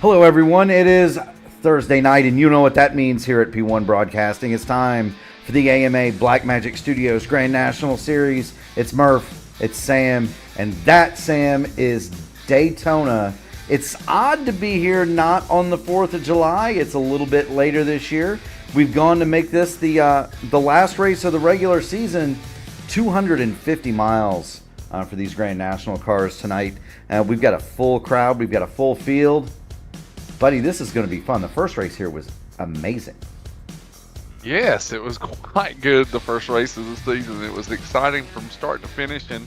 Hello, everyone. It is Thursday night, and you know what that means here at P1 Broadcasting. It's time for the AMA Black Magic Studios Grand National Series. It's Murph, it's Sam, and that Sam is Daytona. It's odd to be here not on the 4th of July. It's a little bit later this year. We've gone to make this the last race of the regular season. 250 miles for these Grand National cars tonight. We've got a full crowd. We've got a full field. Buddy, this is going to be fun. The first race here was amazing. Yes, it was quite good, the first race of the season. It was exciting from start to finish, and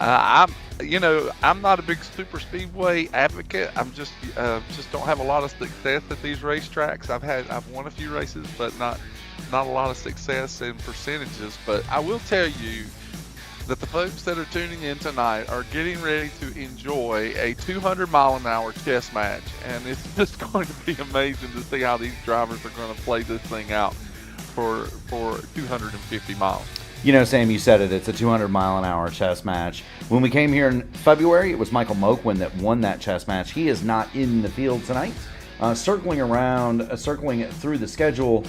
I'm not a big super speedway advocate. I'm just don't have a lot of success at these racetracks. I've won a few races, but not a lot of success in percentages. But I will tell you that the folks that are tuning in tonight are getting ready to enjoy a 200-mile-an-hour chess match, and it's just going to be amazing to see how these drivers are going to play this thing out for 250 miles. You know, Sam, you said it. It's a 200-mile-an-hour chess match. When we came here in February, it was Michael Moquin that won that chess match. He is not in the field tonight. Circling through the schedule,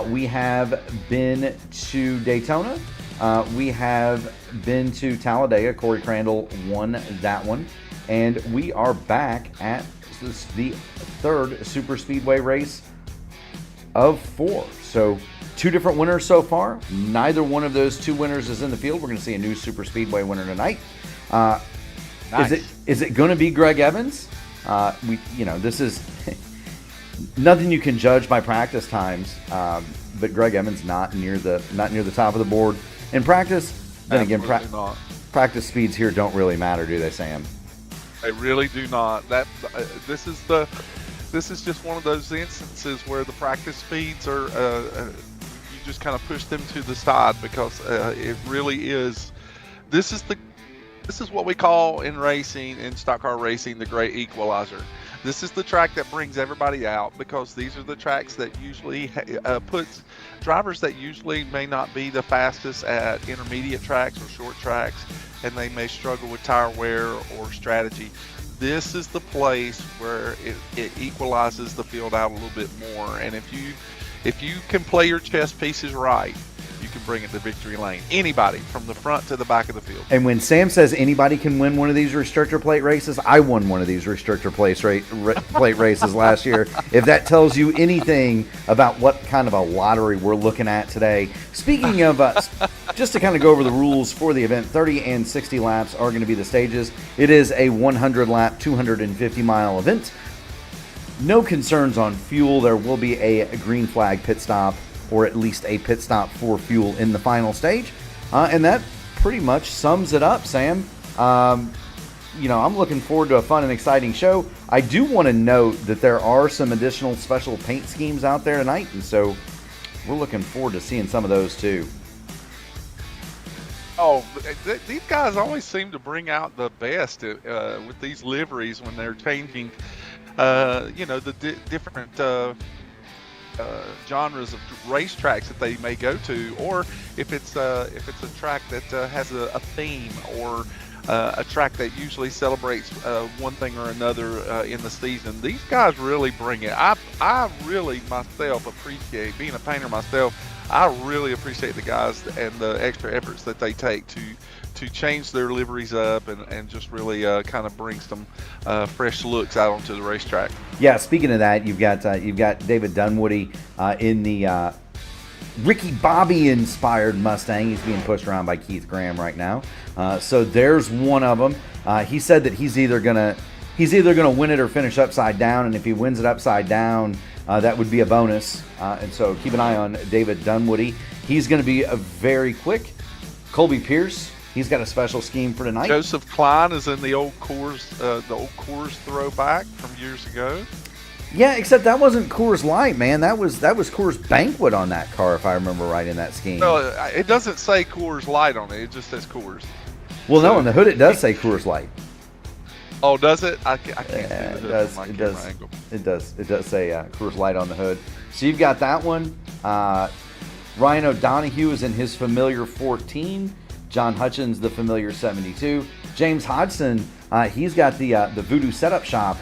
we have been to Daytona. We have been to Talladega. Corey Crandall won that one. And we are back at the third Super Speedway race of 4. So 2 different winners so far. Neither one of those 2 winners is in the field. We're going to see a new Super Speedway winner tonight. Nice. Is it going to be Greg Evans? This is nothing you can judge by practice times. But Greg Evans not near the top of the board in practice. Then again, practice speeds here don't really matter, do they, Sam? They really do not. This is just one of those instances where the practice speeds are you just kind of push them to the side because it really is. This is what we call in racing, in stock car racing, the great equalizer. This is the track that brings everybody out because these are the tracks that usually puts drivers that usually may not be the fastest at intermediate tracks or short tracks, and they may struggle with tire wear or strategy. This is the place where it equalizes the field out a little bit more, and if you can play your chess pieces right, you can bring it to victory lane. Anybody from the front to the back of the field. And when Sam says anybody can win one of these restrictor plate races, I won one of these restrictor plate races last year. If that tells you anything about what kind of a lottery we're looking at today. Speaking of, just to kind of go over the rules for the event, 30 and 60 laps are going to be the stages. It is a 100-lap, 250-mile event. No concerns on fuel. There will be a green flag pit stop, or at least a pit stop for fuel in the final stage. And that pretty much sums it up, Sam. I'm looking forward to a fun and exciting show. I do want to note that there are some additional special paint schemes out there tonight, and so we're looking forward to seeing some of those too. Oh, these guys always seem to bring out the best with these liveries when they're changing, the different genres of racetracks that they may go to, or if it's a track that has a theme, or a track that usually celebrates one thing or another in the season. These guys really bring it. I really myself appreciate, being a painter myself, I really appreciate the guys and the extra efforts that they take to change their liveries up and just really kind of bring some fresh looks out onto the racetrack. Yeah, speaking of that, you've got David Dunwoody in the Ricky Bobby inspired Mustang. He's being pushed around by Keith Graham right now. So there's one of them. He said that he's either gonna win it or finish upside down, and if he wins it upside down, that would be a bonus. And so keep an eye on David Dunwoody. He's going to be very quick. Colby Pierce, he's got a special scheme for tonight. Joseph Klein is in the old Coors throwback from years ago. Yeah, except that wasn't Coors Light, man. That was Coors Banquet on that car, if I remember right, in that scheme. No, it doesn't say Coors Light on it. It just says Coors. Well, no, on the hood it does say Coors Light. Oh, does it? I can't see the hood from my camera angle. It does. It does say Coors Light on the hood. So you've got that one. Ryan O'Donohue is in his familiar 14. John Hutchins, the familiar 72. James Hodgson, he's got the Voodoo Setup Shop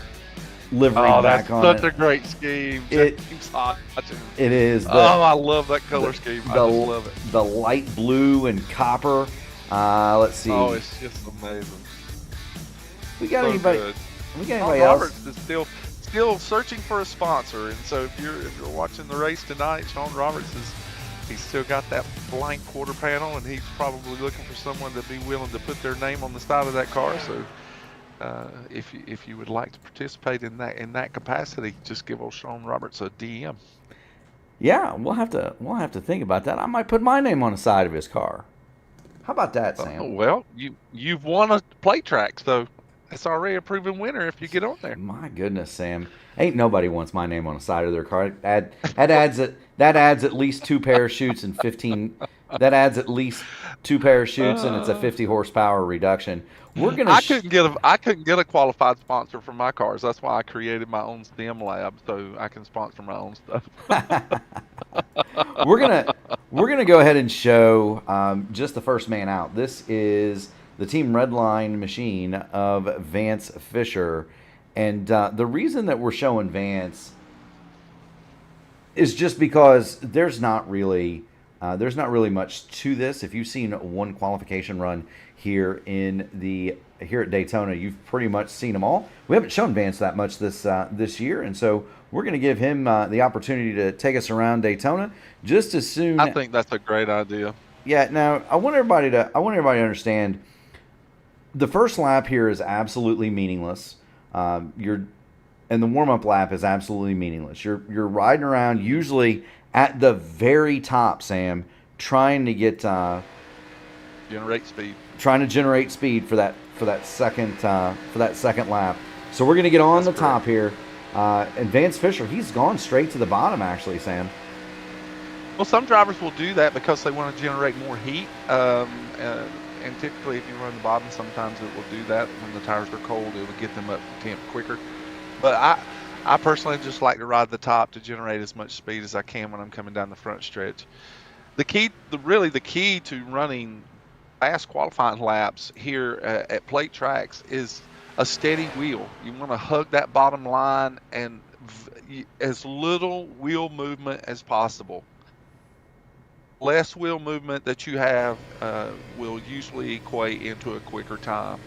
livery Oh, back that's on such it. a great scheme. It James Hodgson. it is. Oh, I love that color scheme. I just love it. The light blue and copper. Let's see. Oh, it's just amazing. We got So anybody? good. We got Sean anybody Roberts else? is still searching for a sponsor, and so if you're watching the race tonight, Sean Roberts he's still got that blank quarter panel, and he's probably looking for someone to be willing to put their name on the side of that car. So if you would like to participate in that capacity, just give old Sean Roberts a DM. Yeah, we'll have to think about that. I might put my name on the side of his car. How about that, Sam? Oh, well, you've won a plate track, so that's already a proven winner if you get on there. My goodness, Sam. Ain't nobody wants my name on the side of their car. That adds at least 2 parachutes and 15. That adds at least 2 parachutes and it's a 50 horsepower reduction. We're gonna. I couldn't get a qualified sponsor for my cars. That's why I created my own STEM lab so I can sponsor my own stuff. we're gonna go ahead and show just the first man out. This is the Team Redline machine of Vance Fisher, and the reason that we're showing Vance is just because there's not really much to this. If you've seen one qualification run here at Daytona, you've pretty much seen them all. We haven't shown Vance that much this year, and so we're going to give him the opportunity to take us around Daytona just as soon. I think that's a great idea. Yeah. Now I want everybody to understand the first lap here is absolutely meaningless. And the warm-up lap is absolutely meaningless. You're riding around usually at the very top, Sam, trying to get Generate speed. Trying to generate speed for that second lap. So we're going to get on the top here. And Vance Fisher, he's gone straight to the bottom, actually, Sam. Well, some drivers will do that because they want to generate more heat. And typically, if you run the bottom, sometimes it will do that. When the tires are cold, it will get them up to temp quicker. But I personally just like to ride the top to generate as much speed as I can when I'm coming down the front stretch. The key to running fast qualifying laps here at plate tracks is a steady wheel. You want to hug that bottom line and as little wheel movement as possible. Less wheel movement that you have will usually equate into a quicker time.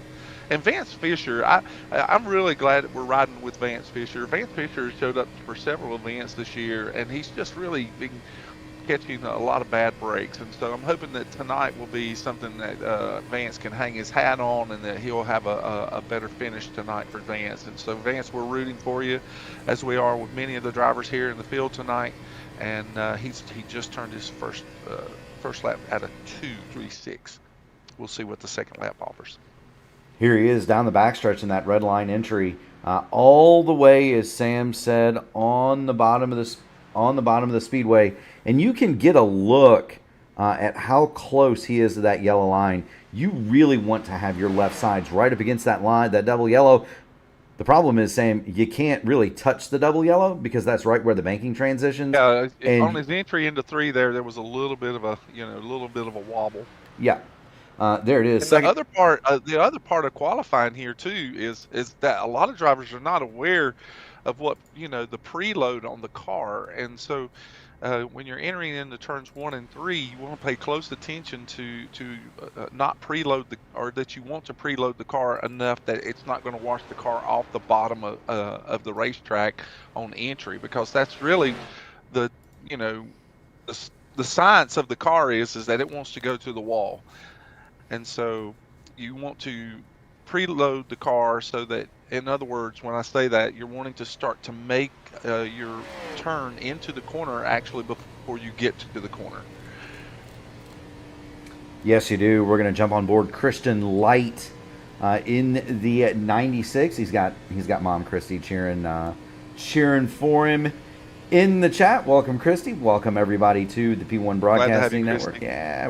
And Vance Fisher, I'm really glad that we're riding with Vance Fisher. Vance Fisher showed up for several events this year, and he's just really been catching a lot of bad breaks. And so I'm hoping that tonight will be something that Vance can hang his hat on, and that he'll have a better finish tonight for Vance. And so Vance, we're rooting for you, as we are with many of the drivers here in the field tonight. And he just turned his first lap at a 2:36. We'll see what the second lap offers. Here he is down the backstretch in that red line entry, all the way, as Sam said, on the bottom of the speedway, and you can get a look at how close he is to that yellow line. You really want to have your left sides right up against that line, that double yellow. The problem is, Sam, you can't really touch the double yellow because that's right where the banking transitions. Yeah, and on his entry into 3 there was a little bit of a wobble. Yeah. There it is. And the other part of qualifying here too is that a lot of drivers are not aware of what the preload on the car, and so when you're entering into turns 1 and 3, you want to pay close attention to not preload that you want to preload the car enough that it's not going to wash the car off the bottom of the racetrack on entry, because that's really the science of the car is that it wants to go to the wall. And so you want to preload the car so that, in other words, when I say that, you're wanting to start to make your turn into the corner actually before you get to the corner. Yes, you do. We're going to jump on board Christian Light in the 96. He's got Mom Christy cheering for him in the chat. Welcome, Christy. Welcome everybody to the P1 Broadcasting Network. Christy. Yeah,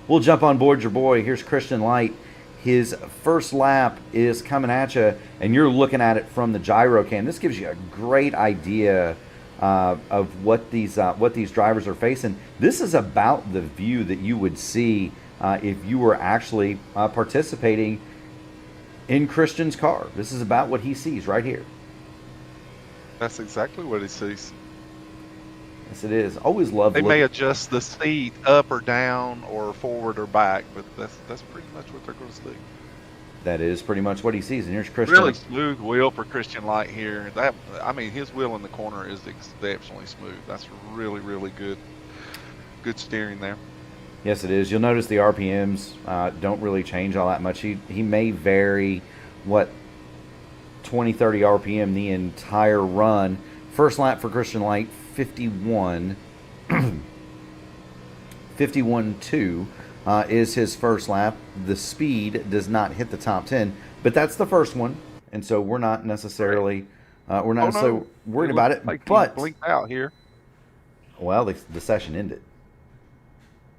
we'll jump on board your boy. Here's Christian Light. His first lap is coming at you, and you're looking at it from the gyro cam. This gives you a great idea of what these drivers are facing. This is about the view that you would see if you were actually participating in Christian's car. This is about what he sees right here. That's exactly what he sees. Yes, it is. Always love They may looking. adjust the seat up or down or forward or back, but that's pretty much what they're going to see. That is pretty much what he sees. And here's Really Christian. smooth wheel for Christian Light here. That I mean, his wheel in the corner is exceptionally smooth. That's really, really good steering there. Yes, it is. You'll notice the RPMs don't really change all that much. He may vary, what, 20, 30 RPM the entire run. First lap for Christian Light, 51. 51.2 is his first lap. The speed does not hit the top 10, but that's the first one. And so we're not necessarily worried about it. Like he But, blinked out here. well, the session ended.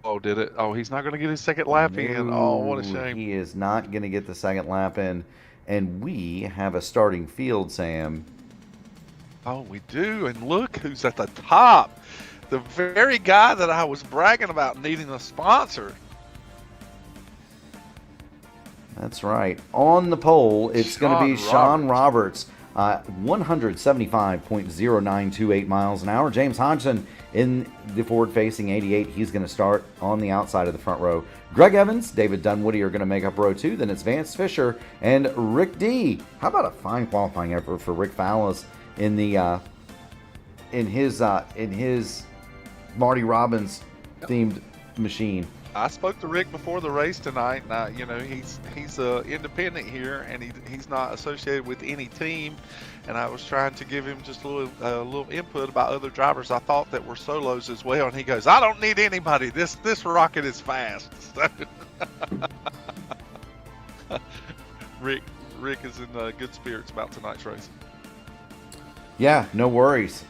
Oh, did it? Oh, he's not going to get his second lap in. Oh, what a shame. He is not going to get the second lap in. And we have a starting field, Sam. Oh, we do. And look who's at the top. The very guy that I was bragging about needing a sponsor. That's right. On the pole, it's going to be Sean Roberts, 175.0928 miles an hour. James Hodgson in the forward-facing 88. He's going to start on the outside of the front row. Greg Evans, David Dunwoody are going to make up row 2. Then it's Vance Fisher and Rick D. How about a fine qualifying effort for Rick Fallis in the in his Marty Robbins themed machine? I spoke to Rick before the race tonight. And you know, he's independent here, and he's not associated with any team. And I was trying to give him just a little input about other drivers I thought that were solos as well. And he goes, "I don't need anybody. This rocket is fast." Rick is in good spirits about tonight's race. Yeah, no worries.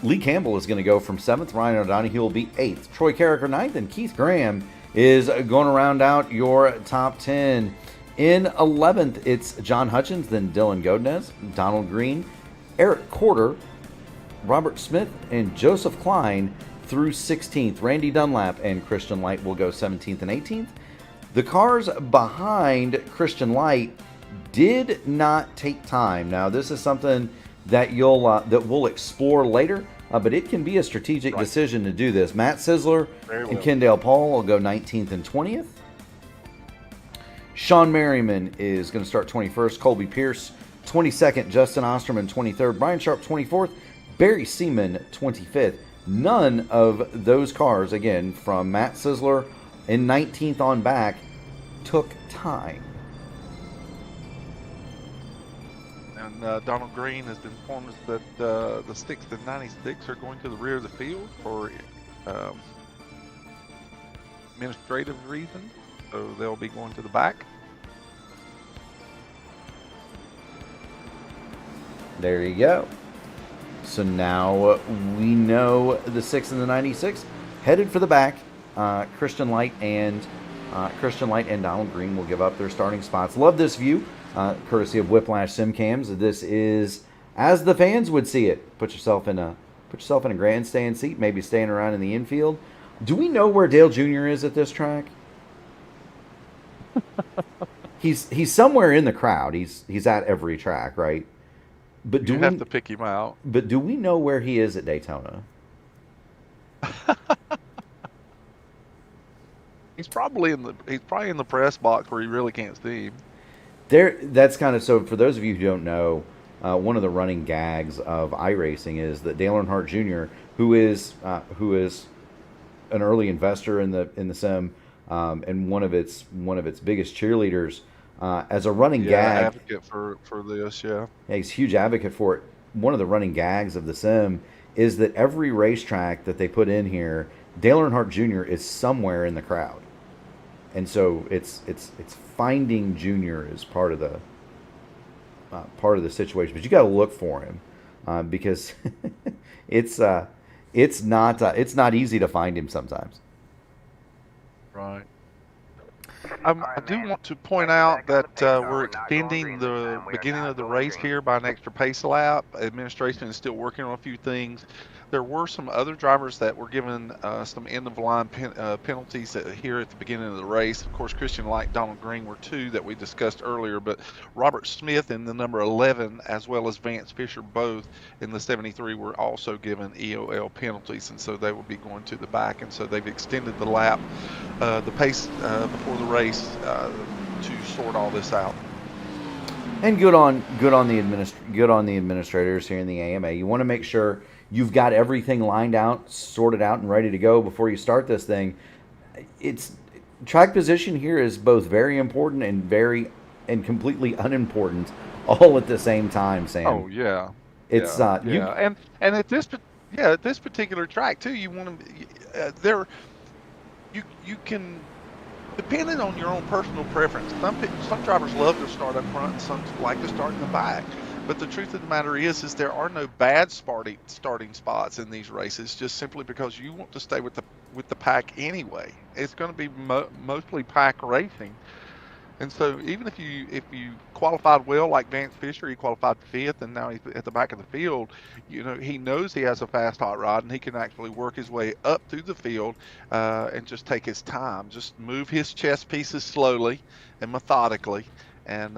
Lee Campbell is going to go from 7th. Ryan O'Donohue will be 8th. Troy Carricker 9th. And Keith Graham is going to round out your top 10. In 11th, it's John Hutchins, then Dylan Godinez, Donald Green, Eric Corder, Robert Smith, and Joseph Klein through 16th. Randy Dunlap and Christian Light will go 17th and 18th. The cars behind Christian Light did not take time. Now, this is something that we'll explore later, but it can be a strategic decision to do this. Matt Sizzler and Kendale Paul will go 19th and 20th. Sean Merriman is going to start 21st. Colby Pierce 22nd. Justin Osterman 23rd. Brian Sharp 24th. Barry Seaman 25th. None of those cars, again, from Matt Sizzler in 19th on back, took time. And Donald Green has been informed that the 6th and 96 are going to the rear of the field for administrative reasons, so they'll be going to the back. There you go. So now we know the 6 and the 96 headed for the back. Christian Light and Donald Green will give up their starting spots. Love this view. Courtesy of Whiplash Simcams. This is as the fans would see it. Put yourself in a grandstand seat, maybe staying around in the infield. Do we know where Dale Jr. is at this track? He's somewhere in the crowd. He's at every track, right? But you have to pick him out. But do we know where he is at Daytona? He's probably in the press box where you really can't see him. That's kind of so. For those of you who don't know, one of the running gags of iRacing is that Dale Earnhardt Jr., who is an early investor in the sim, and one of its biggest cheerleaders, as a running gag, advocate for this, yeah, he's a huge advocate for it. One of the running gags of the sim is that every racetrack that they put in here, Dale Earnhardt Jr. is somewhere in the crowd, and so it's finding Junior is part of the situation. But you got to look for him because it's not easy to find him sometimes. Right. I do want to point out that we're extending the beginning of the race here by an extra pace lap. Administration is still working on a few things. There were some other drivers that were given some end-of-line penalties here at the beginning of the race. Of course, Christian Light, Donald Green were two that we discussed earlier, but Robert Smith in the number 11, as well as Vance Fisher, both in the 73, were also given EOL penalties, and so they will be going to the back, and so they've extended the lap, the pace before the race to sort all this out. And good on the administrators here in the AMA. You want to make sure you've got everything lined out, sorted out, and ready to go before you start this thing. It's track position here is both very important and completely unimportant all at the same time, Sam. Oh yeah, it's and at this particular track too, you want to you can. Depending on your own personal preference, some drivers love to start up front, and some like to start in the back. But the truth of the matter is there are no bad starting spots in these races, just simply because you want to stay with the pack anyway. It's going to be mostly pack racing. And so even if you qualified well, like Vance Fisher, he qualified fifth, and now he's at the back of the field. You know, he knows he has a fast hot rod, and he can actually work his way up through the field and just take his time, just move his chess pieces slowly and methodically, and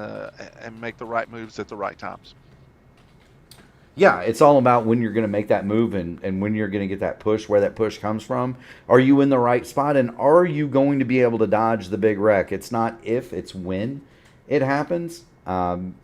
make the right moves at the right times. Yeah, it's all about when you're going to make that move and when you're going to get that push, where that push comes from. Are you in the right spot, and are you going to be able to dodge the big wreck? It's not if, it's when it happens. And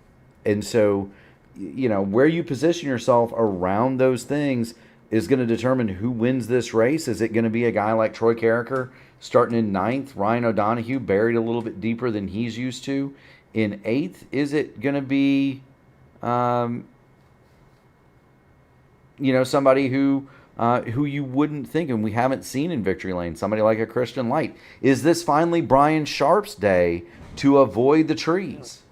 so, you know, where you position yourself around those things is going to determine who wins this race. Is it going to be a guy like Troy Carricker starting in 9th, Ryan O'Donohue buried a little bit deeper than he's used to in 8th? Is it going to be... you know, somebody who you wouldn't think, and we haven't seen in victory lane, somebody like a Christian Light? Is this finally Brian Sharp's day to avoid the trees?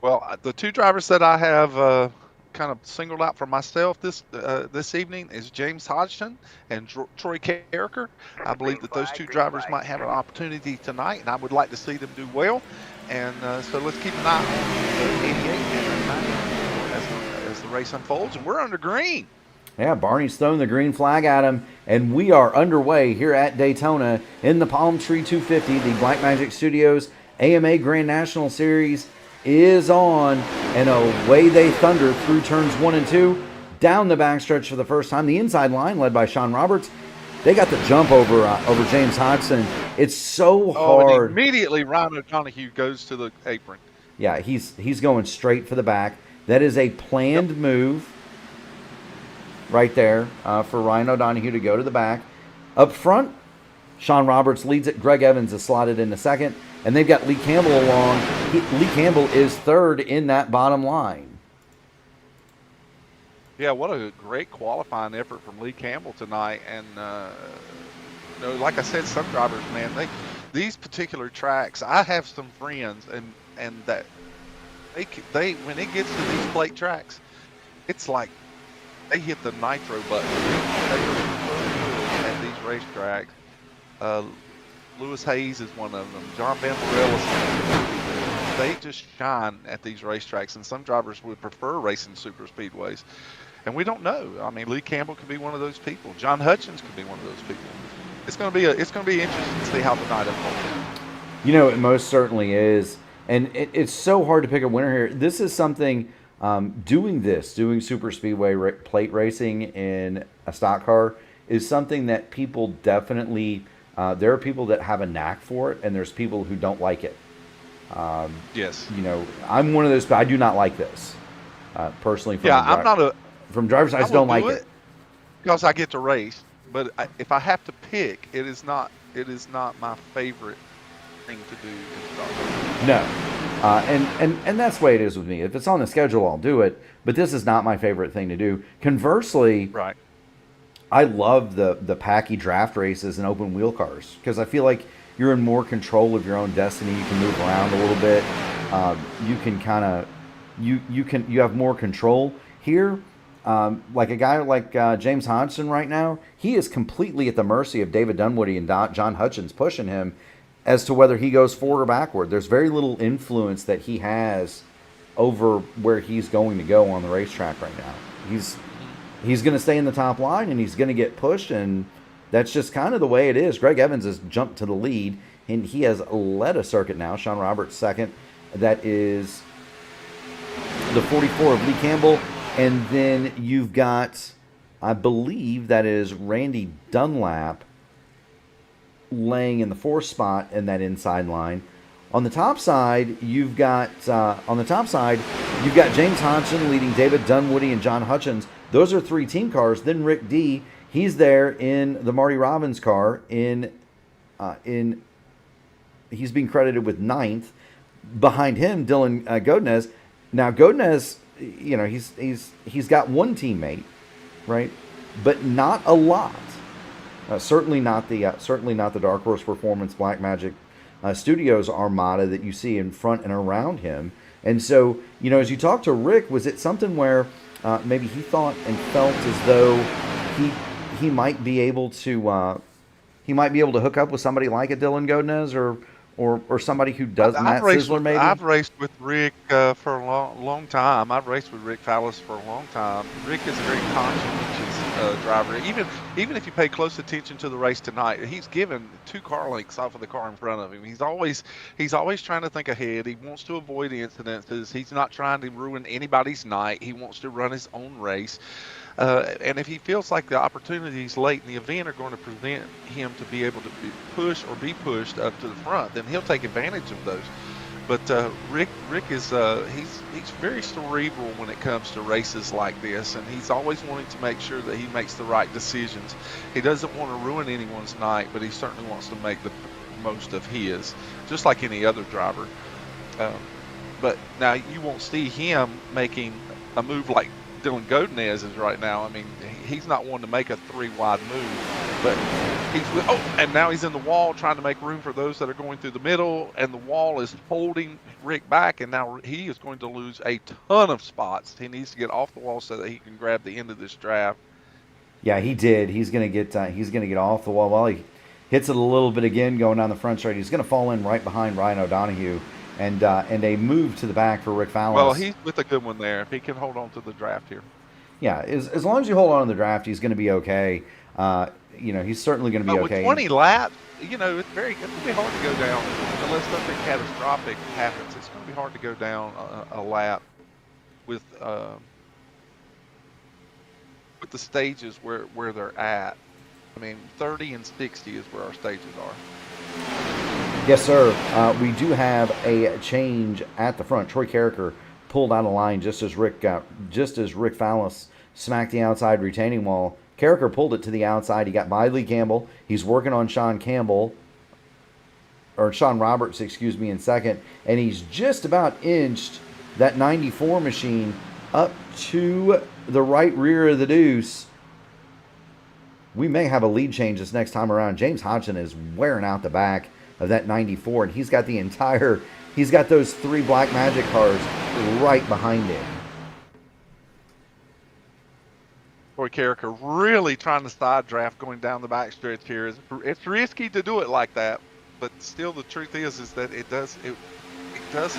Well, the two drivers that I have kind of singled out for myself this evening is James Hodgson and Troy Carricker. I believe that those two drivers might have an opportunity tonight, and I would like to see them do well. And so let's keep an eye on the 88 and 90 as the race unfolds, and we're under green. Yeah, Barney's thrown the green flag at him, and we are underway here at Daytona in the Palm Tree 250. The Blackmagic Studios AMA Grand National Series is on, and away they thunder through turns 1 and 2, down the backstretch for the first time. The inside line, led by Sean Roberts, they got the jump over James Hodgson. It's so hard. And immediately Ryan O'Donohue goes to the apron. Yeah, he's going straight for the back. That is a planned move right there for Ryan O'Donohue to go to the back. Up front, Sean Roberts leads it. Greg Evans is slotted into second. And they've got Lee Campbell along. Lee Campbell is third in that bottom line. Yeah, what a great qualifying effort from Lee Campbell tonight. And, you know, like I said, some drivers, man, these particular tracks, I have some friends, and that they when it gets to these plate tracks, it's like they hit the nitro button. At these racetracks. Lewis Hayes is one of them. John Van Morellis. They just shine at these racetracks, and some drivers would prefer racing super speedways. And we don't know. I mean, Lee Campbell could be one of those people. John Hutchins could be one of those people. It's going to be interesting to see how the night unfolds. You know, it most certainly is. And it's so hard to pick a winner here. This is something, doing super speedway plate racing in a stock car is something that people definitely, there are people that have a knack for it, and there's people who don't like it. Yes. You know, I'm one of those, but I do not like this. Personally, from driver's side, I just don't like it. Because I get to race, but if I have to pick, it is not my favorite thing to do in stock car. No. And that's the way it is with me. If it's on the schedule, I'll do it, but this is not my favorite thing to do. Conversely, right. I love the packy draft races and open wheel cars because I feel like you're in more control of your own destiny. You can move around a little bit. You can kind of you have more control here. like a guy like James Hodgson right now, he is completely at the mercy of David Dunwoody and John Hutchins pushing him as to whether he goes forward or backward. There's very little influence that he has over where he's going to go on the racetrack right now. He's going to stay in the top line and he's going to get pushed, and that's just kind of the way it is. Greg Evans has jumped to the lead and he has led a circuit now. Sean Roberts second. That is the 44 of Lee Campbell. And then you've got, I believe that is Randy Dunlap laying in the fourth spot in that inside line. On the top side, you've got James Hodgson leading David Dunwoody and John Hutchins. Those are 3 team cars. Then Rick D, he's there in the Marty Robbins car. He's being credited with 9th. Behind him, Dylan Godinez. Now Godinez, you know, he's got one teammate, right? But not a lot. Certainly not the Dark Horse Performance Black Magic Studios Armada that you see in front and around him. And so, you know, as you talk to Rick, was it something where maybe he thought and felt as though he might be able to hook up with somebody like a Dylan Godinez or somebody who does Matt Sizzler maybe? I've raced with Rick for a long time. I've raced with Rick Fallis for a long time. Rick is a very conscientious driver. Even if you pay close attention to the race tonight, he's given 2 car lengths off of the car in front of him. He's always trying to think ahead. He wants to avoid incidences. He's not trying to ruin anybody's night. He wants to run his own race. And if he feels like the opportunities late in the event are going to prevent him to be able to be pushed up to the front, then he'll take advantage of those. But Rick is he's very cerebral when it comes to races like this, and he's always wanting to make sure that he makes the right decisions. He doesn't want to ruin anyone's night, but he certainly wants to make the most of his, just like any other driver. But now you won't see him making a move like Dylan Godinez is right now. I mean, he's not one to make a 3-wide move, but and now he's in the wall trying to make room for those that are going through the middle, and the wall is holding Rick back, and now he is going to lose a ton of spots. He needs to get off the wall so that he can grab the end of this draft. Yeah, he did. He's gonna get off the wall. Well, he hits it a little bit again going down the front straight. He's gonna fall in right behind Ryan O'Donohue. And a move to the back for Rick Fallis. Well, he's with a good one there. If he can hold on to the draft here. Yeah, as long as you hold on to the draft, he's going to be okay. You know, he's certainly going to be okay. With 20 laps, you know, it's going to be hard to go down unless something catastrophic happens. It's going to be hard to go down a lap with the stages where they're at. I mean, 30 and 60 is where our stages are. Yes, sir. We do have a change at the front. Troy Carricker pulled out of line just as Rick Fallis smacked the outside retaining wall. Carricker pulled it to the outside. He got by Lee Campbell. He's working on Sean Roberts, in second, and he's just about inched that 94 machine up to the right rear of the deuce. We may have a lead change this next time around. James Hodgson is wearing out the back of that 94, and he's got those 3 Black Magic cars right behind him. Troy Carricker really trying to side draft going down the back stretch here. It's risky to do it like that, but still the truth is that it does help a little bit.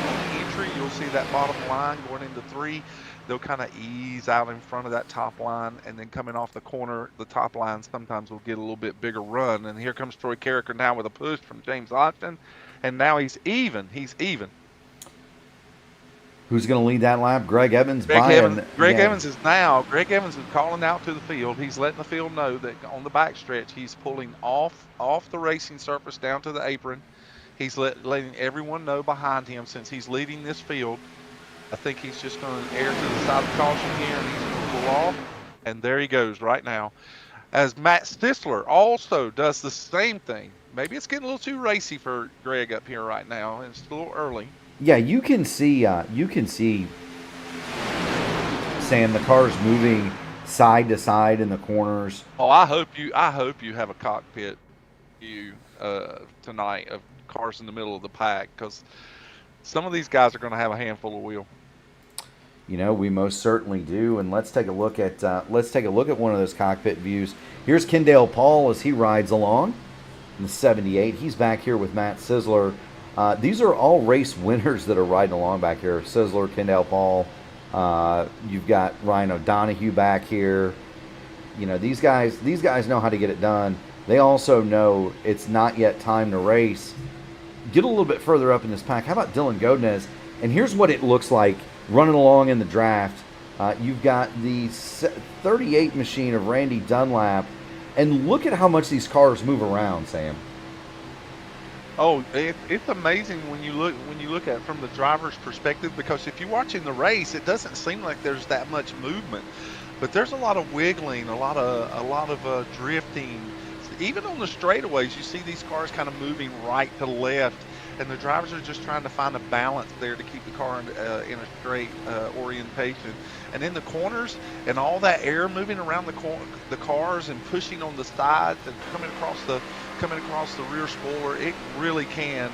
On entry, you'll see that bottom line going into 3. They'll kind of ease out in front of that top line, and then coming off the corner, the top line sometimes will get a little bit bigger run. And here comes Troy Carricker now with a push from James Hodgson, and now he's even. Who's going to lead that lap? Greg Evans. Greg Evans is calling out to the field. He's letting the field know that on the backstretch he's pulling off the racing surface down to the apron. He's letting everyone know behind him since he's leading this field. I think he's just going to err to the side of caution here, and he's going to pull off. And there he goes right now. As Matt Stisler also does the same thing. Maybe it's getting a little too racy for Greg up here right now. It's a little early. Yeah, you can see Sam, the cars moving side to side in the corners. Oh, I hope you have a cockpit view tonight of cars in the middle of the pack, because some of these guys are going to have a handful of wheel. You know, we most certainly do. And let's take a look at one of those cockpit views. Here's Kendall Paul as he rides along in the 78. He's back here with Matt Sizzler. These are all race winners that are riding along back here. Sizzler, Kendall Paul. You've got Ryan O'Donoghue back here. You know, these guys know how to get it done. They also know it's not yet time to race. Get a little bit further up in this pack. How about Dylan Godinez? And here's what it looks like running along in the draft. You've got the 38 machine of Randy Dunlap. And look at how much these cars move around, Sam. Oh, it's amazing when you look at it from the driver's perspective, because if you're watching the race, it doesn't seem like there's that much movement, but there's a lot of wiggling, a lot of drifting. Even on the straightaways, you see these cars kind of moving right to left, and the drivers are just trying to find a balance there to keep the car in a straight orientation. And in the corners, and all that air moving around the cars and pushing on the sides and coming across the rear spoiler, it really can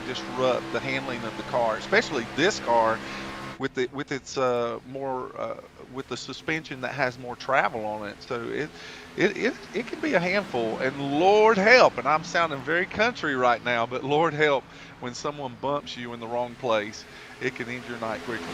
disrupt the handling of the car, especially this car with its with the suspension that has more travel on it. So it can be a handful, and Lord help, and I'm sounding very country right now, but Lord help when someone bumps you in the wrong place, it can end your night quickly.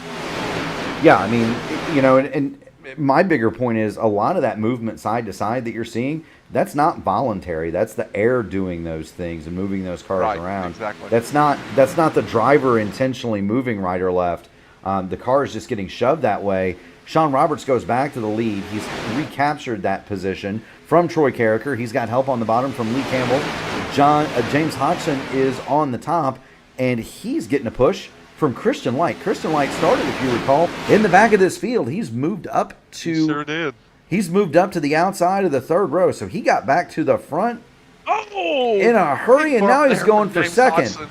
Yeah, I mean, you know, and my bigger point is a lot of that movement side to side that you're seeing, that's not voluntary. That's the air doing those things and moving those cars around. Exactly. That's not the driver intentionally moving right or left. The car is just getting shoved that way. Sean Roberts goes back to the lead. He's recaptured that position from Troy Carricker. He's got help on the bottom from Lee Campbell. James Hodgson is on the top, and he's getting a push from Christian Light. Christian Light started, if you recall, in the back of this field. He's moved up to He sure did. He's moved up to the outside of the third row, so he got back to the front in a hurry, and now he's going for second. Hodgson.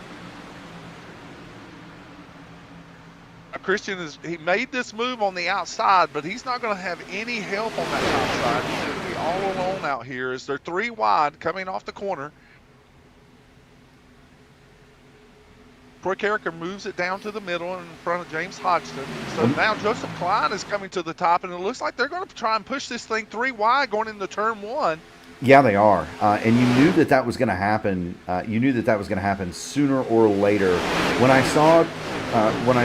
Christian he made this move on the outside, but he's not going to have any help on that outside. He's going to be all alone out here as they're three wide coming off the corner. Troy Carricker moves it down to the middle in front of James Hodgson. So now Joseph Klein is coming to the top, and it looks like they're going to try and push this thing three wide going into turn one. Yeah, they are, and you knew that was going to happen. You knew that was going to happen sooner or later. When I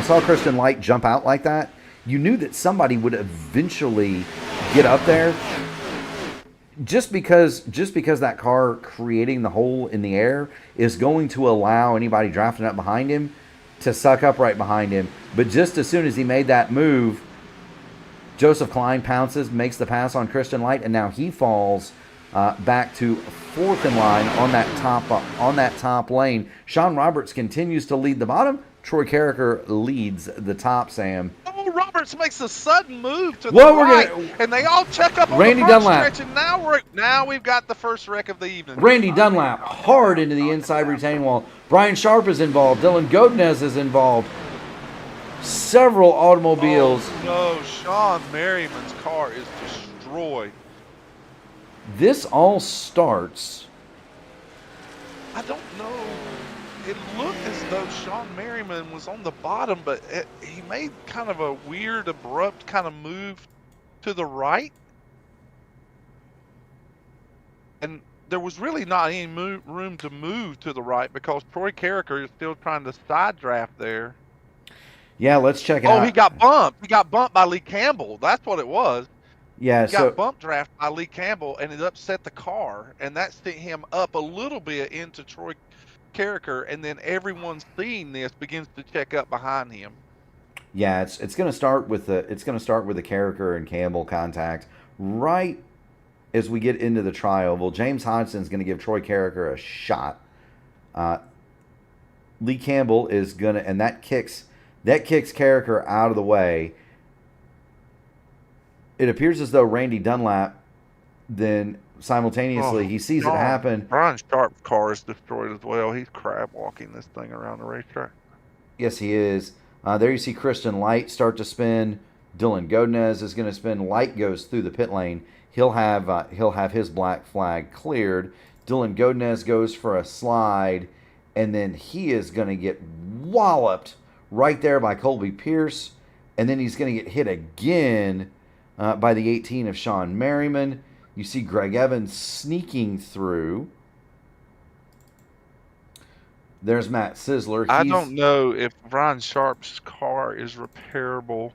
saw Christian Light jump out like that, you knew that somebody would eventually get up there. Just because that car creating the hole in the air is going to allow anybody drafting up behind him to suck up right behind him. But just as soon as he made that move, Joseph Klein pounces, makes the pass on Christian Light, and now he falls back to fourth in line on that top lane. Sean Roberts continues to lead the bottom. Troy Carricker leads the top, Sam. Oh, Roberts makes a sudden move to the right, and they all check up on Randy the front Dunlap. stretch, and now we've got the first wreck of the evening. Randy Dunlap hard into the inside retaining wall. Brian Sharp is involved. Dylan Godinez is involved. Several automobiles. Oh, no, Sean Merriman's car is destroyed. This all starts. I don't know. It looked as though Sean Merriman was on the bottom, but he made kind of a weird, abrupt kind of move to the right. And there was really not any room to move to the right because Troy Carricker is still trying to side draft there. Yeah, let's check it out. Oh, he got bumped. He got bumped by Lee Campbell. That's what it was. Yeah, he got bump draft by Lee Campbell, and it upset the car, and that sent him up a little bit into Troy Carricker, and then everyone seeing this begins to check up behind him. Yeah, it's going to start with the Carricker and Campbell contact right as we get into the tri-oval. James Hodgson's going to give Troy Carricker a shot. Lee Campbell is going to, and that kicks Carricker out of the way. It appears as though Randy Dunlap then simultaneously he sees it happen. Brian Sharp's car is destroyed as well. He's crab walking this thing around the racetrack. Yes, he is. There you see Christian Light start to spin. Dylan Godinez is going to spin. Light goes through the pit lane. He'll have his black flag cleared. Dylan Godinez goes for a slide, and then he is going to get walloped right there by Colby Pierce. and then he's going to get hit again by the 18 of Sean Merriman. You see Greg Evans sneaking through. There's Matt Sizzler. I don't know if Brian Sharp's car is repairable.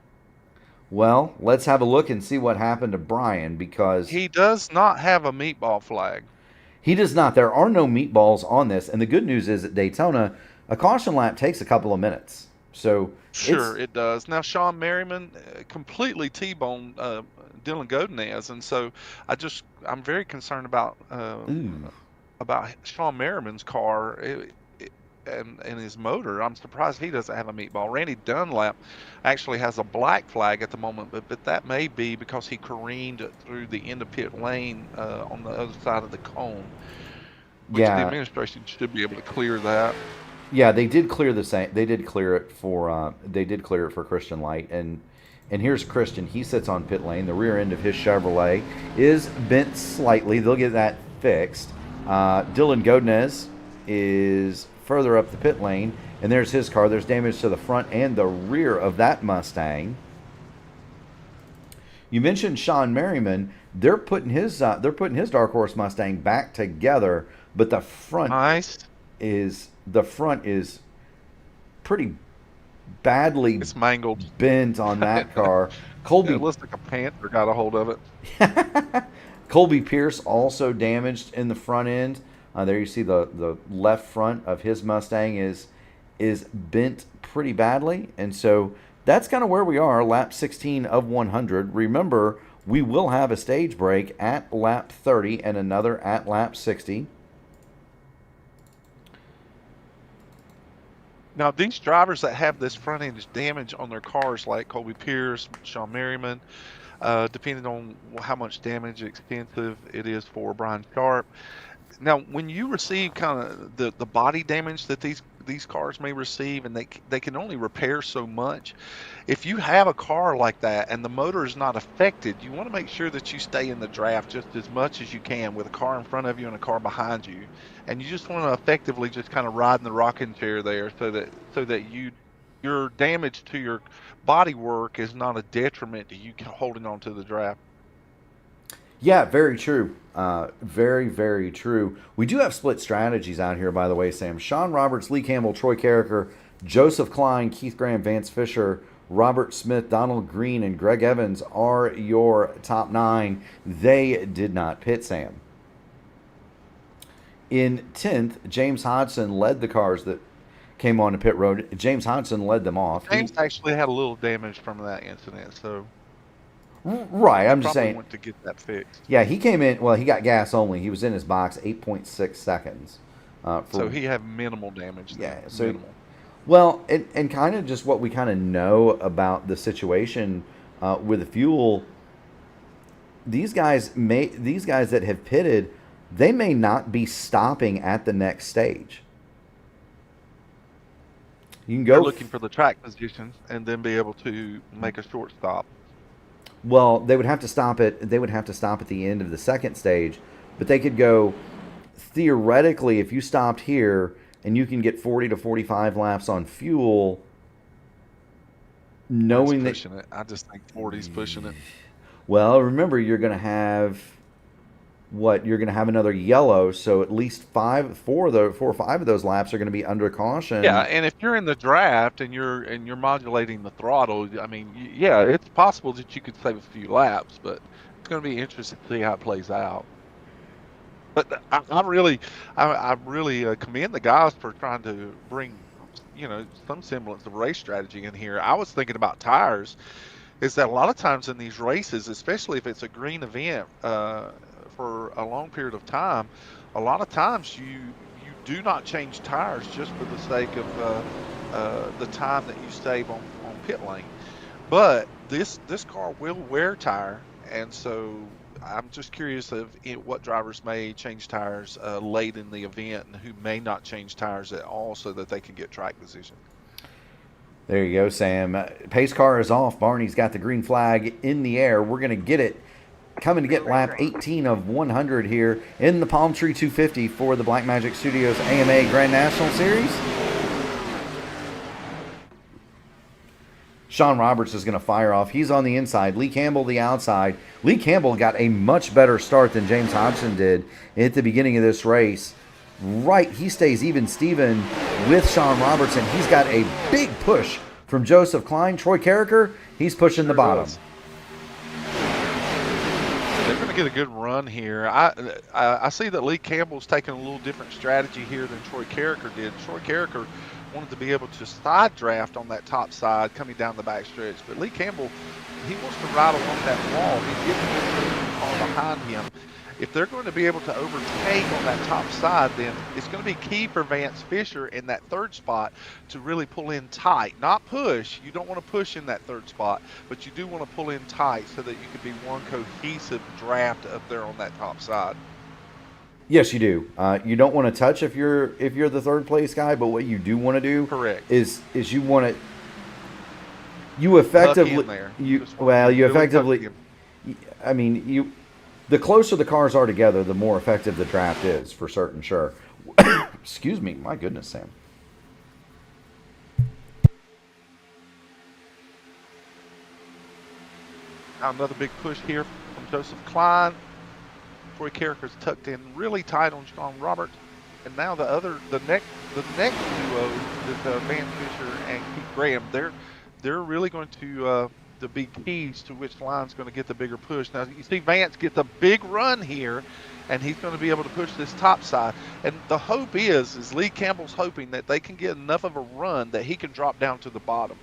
Well, let's have a look and see what happened to Brian, because he does not have a meatball flag. He does not. There are no meatballs on this, and the good news is at Daytona, a caution lap takes a couple of minutes. So sure, it does. Now, Sean Merriman completely T-boned Dylan Godinez, and so I'm very concerned about Sean Merriman's car and his motor. I'm surprised he doesn't have a meatball. Randy Dunlap actually has a black flag at the moment, but that may be because he careened through the end of pit lane on the other side of the cone. Which the administration should be able to clear that. Yeah, they did clear the same. They did clear it for Christian Light, and here's Christian. He sits on pit lane. The rear end of his Chevrolet is bent slightly. They'll get that fixed. Dylan Godinez is further up the pit lane, and there's his car. There's damage to the front and the rear of that Mustang. You mentioned Sean Merriman. They're putting his Dark Horse Mustang back together, but the front is pretty badly mangled, bent on that car. Colby, it looks like a panther got a hold of it. Colby Pierce also damaged in the front end. There you see the left front of his Mustang is bent pretty badly. And so that's kind of where we are, lap 16 of 100. Remember, we will have a stage break at lap 30 and another at lap 60. Now, these drivers that have this front end damage on their cars, like Colby Pierce, Sean Merriman, depending on how much damage extensive it is for Brian Sharp. Now, when you receive kind of the body damage that these cars may receive, and they can only repair so much, if you have a car like that and the motor is not affected, you want to make sure that you stay in the draft just as much as you can with a car in front of you and a car behind you, and you just want to effectively just kind of ride in the rocking chair there, so that your damage to your body work is not a detriment to you holding on to the draft. Yeah, very true. Very, very true. We do have split strategies out here, by the way, Sam. Sean Roberts, Lee Campbell, Troy Carricker, Joseph Klein, Keith Graham, Vance Fisher, Robert Smith, Donald Green, and Greg Evans are your top 9. They did not pit, Sam. In 10th, James Hodgson led the cars that came on to pit road. James Hodgson led them off. James actually had a little damage from that incident, so... Right, I'm just saying. Went to get that fixed. Yeah, he came in. Well, he got gas only. He was in his box 8.6 seconds. So he had minimal damage. Yeah. So minimal. Well, and kind of just what we kind of know about the situation with the fuel. These guys that have pitted, they may not be stopping at the next stage. You can go. They're looking for the track positions and then be able to make a short stop. Well, they would have to stop at the end of the second stage, but they could go theoretically if you stopped here and you can get 40 to 45 laps on fuel, knowing that I just think 40's pushing it. Well, remember you're going to have another yellow, so at least 4 or 5 of those laps are going to be under caution. Yeah, and if you're in the draft and you're modulating the throttle, I mean, yeah, it's possible that you could save a few laps, but it's going to be interesting to see how it plays out. But I really commend the guys for trying to bring, some semblance of race strategy in here. I was thinking about tires, is that a lot of times in these races, especially if it's a green event, for a long period of time, a lot of times you do not change tires just for the sake of the time that you save on pit lane. But this car will wear tire, and so I'm just curious of what drivers may change tires late in the event and who may not change tires at all so that they can get track position. There you go, Sam. Pace car is off. Barney's got the green flag in the air. We're going to get it. Coming to get lap 18 of 100 here in the Palm Tree 250 for the Blackmagic Studios AMA Grand National Series. Sean Roberts is going to fire off. He's on the inside. Lee Campbell the outside. Lee Campbell got a much better start than James Hobson did at the beginning of this race. Right, he stays even Steven with Sean Roberts, and he's got a big push from Joseph Klein. Troy Carricker, he's pushing the bottom. They're going to get a good run here. I see that Lee Campbell's taking a little different strategy here than Troy Carricker did. Troy Carricker wanted to be able to side draft on that top side coming down the back stretch, but Lee Campbell, he wants to ride along that wall. He's getting the car behind him. If they're going to be able to overtake on that top side, then it's going to be key for Vance Fisher in that third spot to really pull in tight, not push. You don't want to push in that third spot, but you do want to pull in tight so that you can be one cohesive draft up there on that top side. Yes, you do. You don't want to touch if you're the third place guy, but what you do want to do, correct, is you want to you effectively I mean the closer the cars are together, the more effective the draft is, for certain, sure. Excuse me, my goodness, Sam. Now another big push here from Joseph Klein. Troy Carricker's tucked in really tight on Sean Roberts, and now the next duo with Van Fisher and Keith Graham, they're really going to be keys to which line's going to get the bigger push. Now you see Vance gets a big run here, and he's going to be able to push this top side. And the hope is Lee Campbell's hoping that they can get enough of a run that he can drop down to the bottom.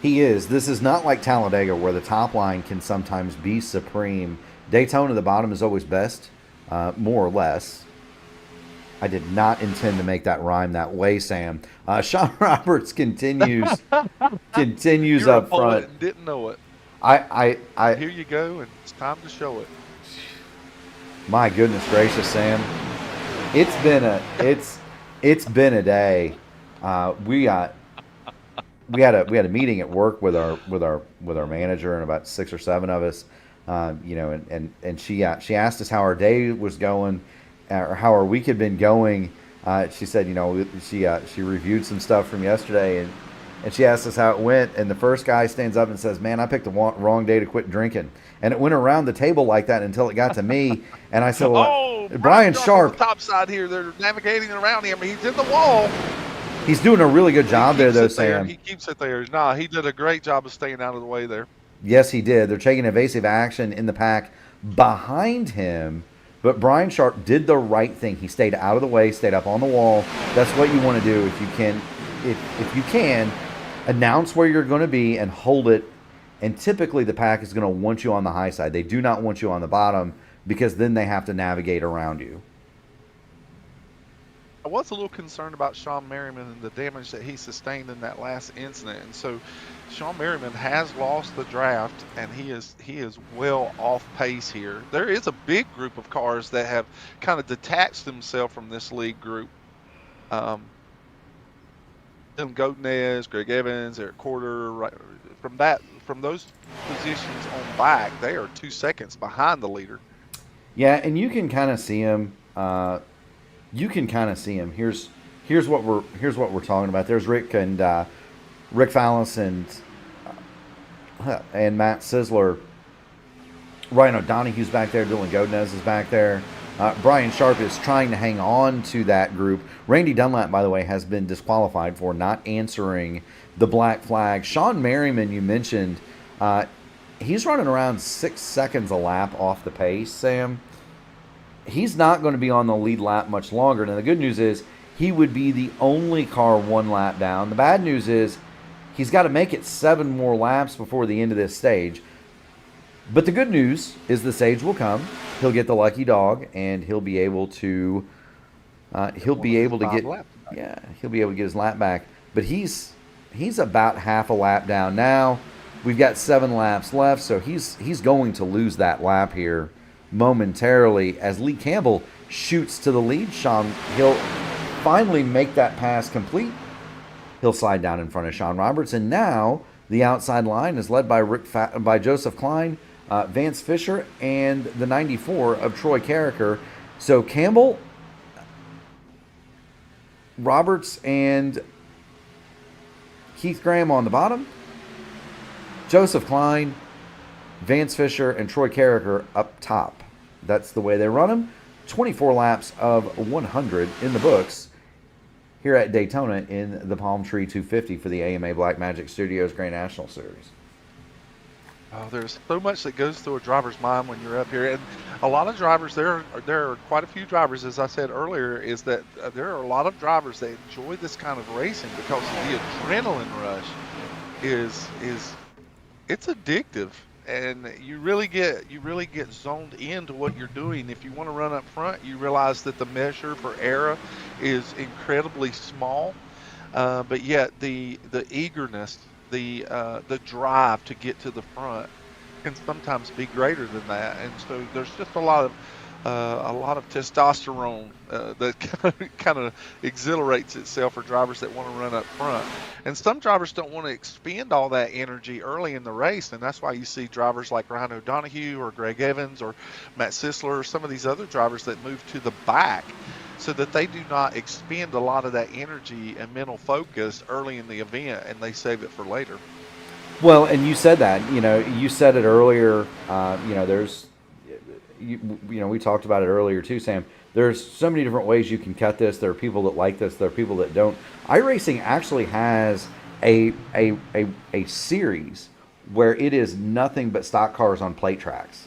He is. This is not like Talladega where the top line can sometimes be supreme. Daytona, the bottom is always best, more or less. I did not intend to make that rhyme that way, Sam. Sean Roberts continues You're up front. And didn't know it. I Here you go, and it's time to show it. My goodness gracious, Sam! It's been a day. We had a meeting at work with our manager and about 6 or 7 of us. And she asked us how our day was going, or how our week had been going. She said, she reviewed some stuff from yesterday, and she asked us how it went. And the first guy stands up and says, "Man, I picked the wrong day to quit drinking." And it went around the table like that until it got to me. And I said, "Well, Brian Sharp, on the top side here, they're navigating around him. He's in the wall. He's doing a really good job there, though, Sam. He keeps it there. Nah, he did a great job of staying out of the way there." Yes, he did. They're taking evasive action in the pack behind him, but Brian Sharp did the right thing. He stayed out of the way, stayed up on the wall. That's what you want to do if you can. If you can, announce where you're going to be and hold it. And typically the pack is going to want you on the high side. They do not want you on the bottom, because then they have to navigate around you. I was a little concerned about Sean Merriman and the damage that he sustained in that last incident, and so Sean Merriman has lost the draft, and he is well off pace here. There is a big group of cars that have kind of detached themselves from this league group. Tim Gotenez, Greg Evans, Eric Corder, right from those positions on back, they are 2 seconds behind the leader. Yeah, and you can kind of see him. Here's what we're talking about. There's Rick Fallis and Matt Sisler. Ryan O'Donoghue's back there. Dylan Godinez is back there. Brian Sharp is trying to hang on to that group. Randy Dunlap, by the way, has been disqualified for not answering the black flag. Sean Merriman, you mentioned, he's running around 6 seconds a lap off the pace, Sam. He's not going to be on the lead lap much longer. Now, the good news is he would be the only car 1 lap down. The bad news is he's got to make it 7 more laps before the end of this stage. But the good news is the stage will come. He'll get the lucky dog, and he'll be able to get his lap back. But he's about half a lap down now. We've got 7 laps left, so he's going to lose that lap here momentarily as Lee Campbell shoots to the lead. He'll finally make that pass complete. He'll slide down in front of Sean Roberts, and now the outside line is led by Joseph Klein, Vance Fisher, and the 94 of Troy Carricker. So Campbell, Roberts, and Keith Graham on the bottom, Joseph Klein, Vance Fisher, and Troy Carricker up top. That's the way they run them. 24 laps of 100 in the books here at Daytona in the Palm Tree 250 for the AMA Black Magic Studios Grand National Series. Oh, there's so much that goes through a driver's mind when you're up here, and a lot of drivers. There are quite a few drivers, as I said earlier, is that there are a lot of drivers that enjoy this kind of racing because the adrenaline rush is it's addictive, and you really get zoned into what you're doing. If you want to run up front, you realize that the measure for error is incredibly small, but yet the eagerness, the drive to get to the front can sometimes be greater than that, and so there's just a lot of testosterone that kind of exhilarates itself for drivers that want to run up front. And some drivers don't want to expend all that energy early in the race, and that's why you see drivers like Ryan O'Donoghue or Greg Evans or Matt Sisler or some of these other drivers that move to the back so that they do not expend a lot of that energy and mental focus early in the event, and they save it for later. Well, and you said that, you said it earlier, there's, we talked about it earlier too, Sam. There's so many different ways you can cut this. There are people that like this. There are people that don't. iRacing actually has a series where it is nothing but stock cars on plate tracks.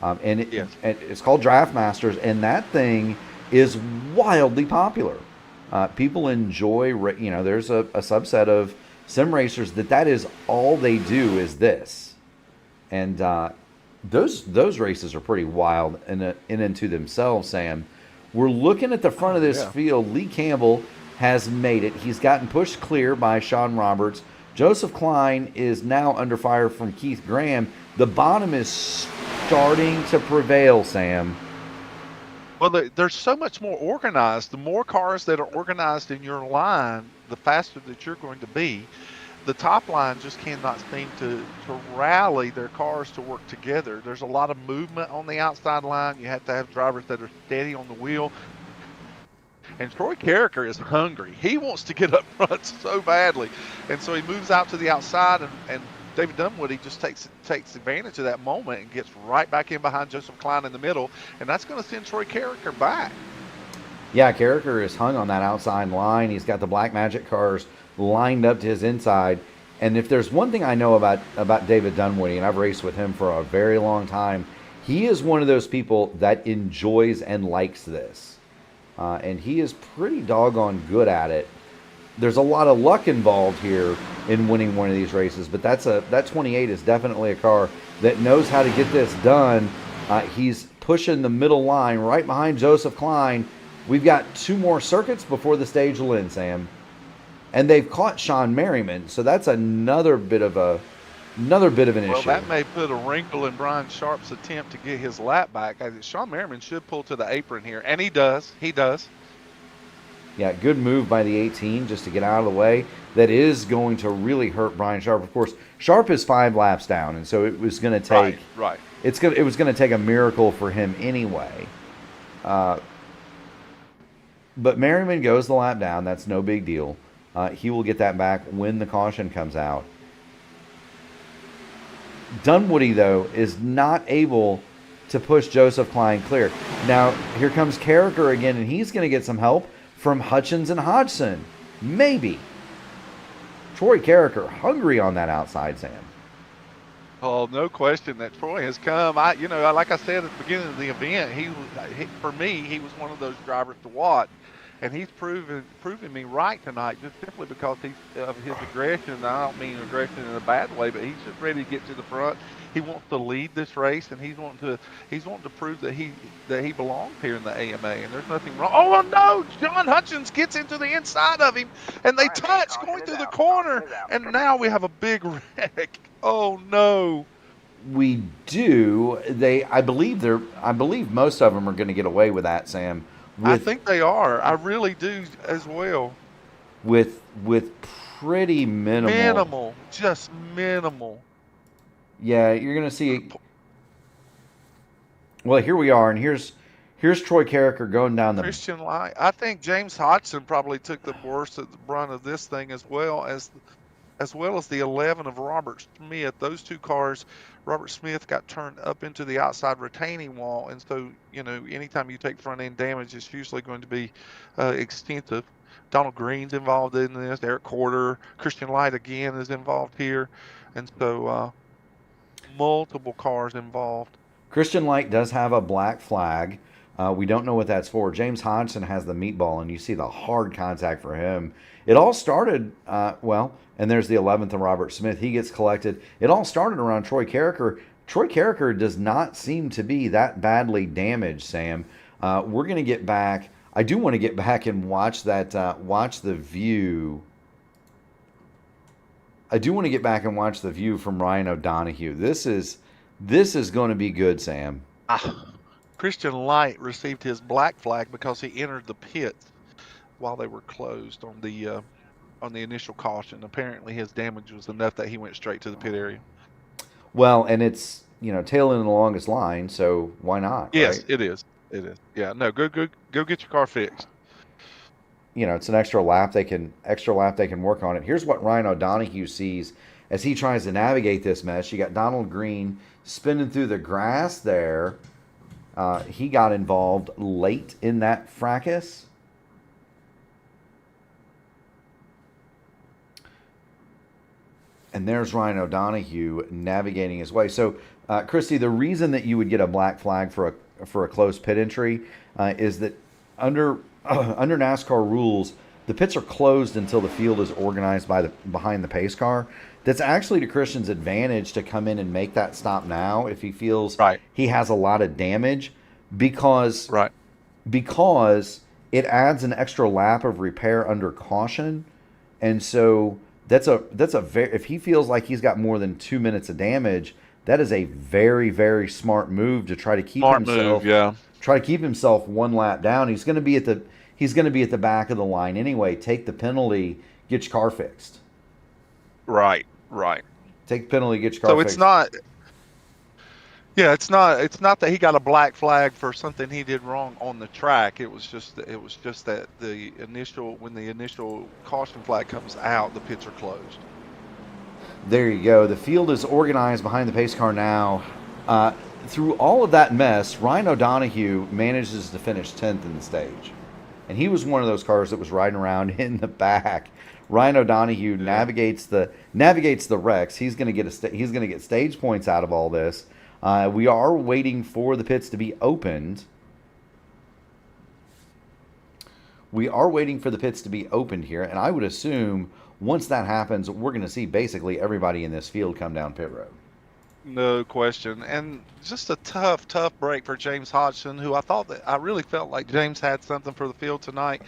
And it's called Draft Masters, and that thing is wildly popular. People enjoy, there's a subset of sim racers that is all they do is this. And those races are pretty wild in and to themselves, Sam. We're looking at the front of this field. Lee Campbell has made it. He's gotten pushed clear by Sean Roberts. Joseph Klein is now under fire from Keith Graham. The bottom is starting to prevail, Sam. Well, they're so much more organized. The more cars that are organized in your line, the faster that you're going to be. The top line just cannot seem to rally their cars to work together. There's a lot of movement on the outside line. You have to have drivers that are steady on the wheel. And Troy Carricker is hungry. He wants to get up front so badly. And so he moves out to the outside, and David Dunwoody just takes advantage of that moment and gets right back in behind Joseph Klein in the middle, and that's going to send Troy Carricker back. Yeah, Carricker is hung on that outside line. He's got the Black Magic cars lined up to his inside. And if there's one thing I know about David Dunwoody, and I've raced with him for a very long time, he is one of those people that enjoys and likes this. And he is pretty doggone good at it. There's a lot of luck involved here in winning one of these races, but that 28 is definitely a car that knows how to get this done. He's pushing the middle line right behind Joseph Klein. We've got 2 more circuits before the stage will end, Sam. And they've caught Sean Merriman, so that's another bit of an issue. Well, that may put a wrinkle in Brian Sharp's attempt to get his lap back. Sean Merriman should pull to the apron here, and he does. Yeah, good move by the 18 just to get out of the way. That is going to really hurt Brian Sharp. Of course, Sharp is 5 laps down, and so it was going to take right. It was going to take a miracle for him anyway. But Merriman goes the lap down. That's no big deal. He will get that back when the caution comes out. Dunwoody, though, is not able to push Joseph Klein clear. Now, here comes Carricker again, and he's going to get some help from Hutchins and Hodgson. Maybe. Troy Carricker hungry on that outside, Sam. Oh, no question that Troy has come. Like I said at the beginning of the event, for me, he was one of those drivers to watch. And he's proving me right tonight just simply because of his aggression. And I don't mean aggression in a bad way, but he's just ready to get to the front. He wants to lead this race, and he's wanting to prove that he belongs here in the AMA. And there's nothing wrong. Oh no! John Hutchins gets into the inside of him, and they touch going through the corner. And now we have a big wreck. Oh no! We do. I believe most of them are going to get away with that, Sam. I think they are. I really do as well. With pretty minimal. Just minimal. Yeah, you're going to see. Well, here we are, and here's Troy Carricker going down the Christian line. I think James Hodgson probably took the worst of the brunt of this thing as well as as well as the 11 of Robert Smith. Those two cars, Robert Smith got turned up into the outside retaining wall, and so anytime you take front end damage, it's usually going to be extensive. Donald Green's involved in this. Eric Corder, Christian Light again is involved here, and so multiple cars involved. Christian Light does have a black flag. We don't know what that's for. James Hodgson has the meatball, and you see the hard contact for him. It all started, and there's the 11th of Robert Smith. He gets collected. It all started around Troy Carricker. Troy Carricker does not seem to be that badly damaged, Sam. We're going to get back. I do want to get back and watch that, watch the view. I do want to get back and watch the view from Ryan O'Donoghue. This is going to be good, Sam. Christian Light received his black flag because he entered the pits while they were closed on the initial caution. Apparently, his damage was enough that he went straight to the pit area. Well, and it's tail end of the longest line, so why not? Yes, right? It is. It is. Yeah. No. Go get your car fixed. It's an extra lap they can work on it. Here's what Ryan O'Donoghue sees as he tries to navigate this mess. You got Donald Green spinning through the grass there. He got involved late in that fracas. And there's Ryan O'Donoghue navigating his way. So, Christy, the reason that you would get a black flag for a closed pit entry is that under NASCAR rules, the pits are closed until the field is organized behind the pace car. That's actually to Christian's advantage to come in and make that stop now if he feels he has a lot of damage, because it adds an extra lap of repair under caution, and so that's a if he feels like he's got more than 2 minutes of damage, that is a very, very smart move to try to keep himself one lap down. He's going to be at the back of the line anyway. Take the penalty, get your car fixed. Right. Take the penalty, get your car fixed. It's not that he got a black flag for something he did wrong on the track. It was just that when the initial caution flag comes out, the pits are closed. There you go. The field is organized behind the pace car now. Through all of that mess, Ryan O'Donoghue manages to finish 10th in the stage. And he was one of those cars that was riding around in the back. Ryan O'Donoghue navigates the wrecks. He's going to get stage points out of all this. We are waiting for the pits to be opened. Here, and I would assume once that happens, we're going to see basically everybody in this field come down pit road. No question. And just a tough break for James Hodgson, who I really felt like James had something for the field tonight.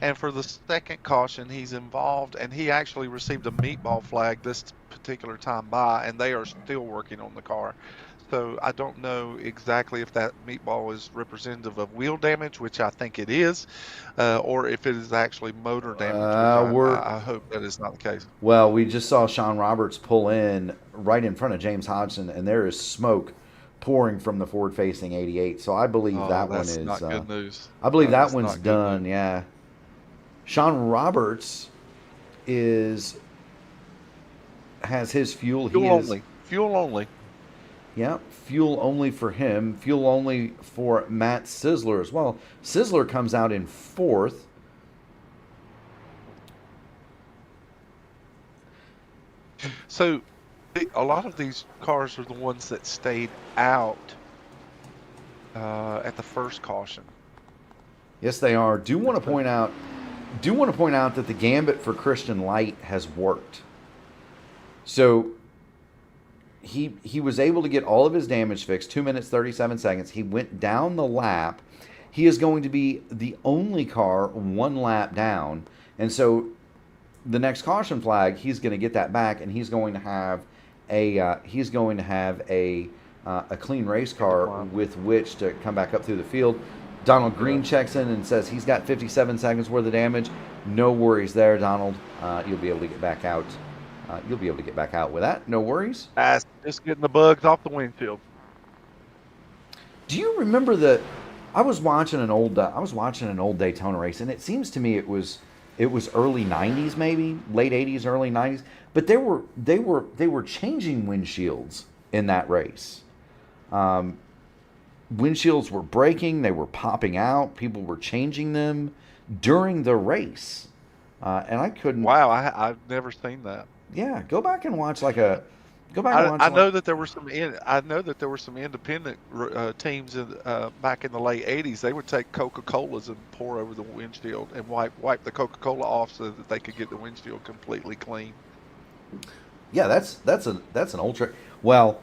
And for the second caution, he's involved, and he actually received a meatball flag this particular time and they are still working on the car. So I don't know exactly if that meatball is representative of wheel damage, which I think it is, or if it is actually motor damage. I hope that is not the case. Well, we just saw Sean Roberts pull in right in front of James Hodgson, and there is smoke pouring from the forward-facing 88. So I believe that one is not good news. I believe that one's done. Yeah, Sean Roberts has his fuel. Fuel only. Yeah, fuel only for him. Fuel only for Matt Sizzler as well. Sizzler comes out in 4th. So a lot of these cars are the ones that stayed out at the first caution. Yes, they are. Do want to point out that the gambit for Christian Light has worked. So he was able to get all of his damage fixed, 2 minutes, 37 seconds. He went down the lap. He is going to be the only car one lap down. And so the next caution flag, he's going to get that back, and he's going to have a clean race car with which to come back up through the field. Donald Green checks in and says he's got 57 seconds worth of damage. No worries there, Donald. You'll be able to get back out. With that. No worries. Just getting the bugs off the windshield. Do you remember I was watching an old Daytona race, and it seems to me it was it was early '90s, maybe late '80s, early '90s. But they were changing windshields in that race. Windshields were breaking, they were popping out, people were changing them during the race, and I couldn't. Wow, I've never seen that. Yeah, go back and watch like a. Go back and I, watch I like. know that there were I know that there were some independent teams back in the late '80s. They would take Coca-Colas and pour over the windshield and wipe the Coca-Cola off so that they could get the windshield completely clean. Yeah, that's an ultra. Well,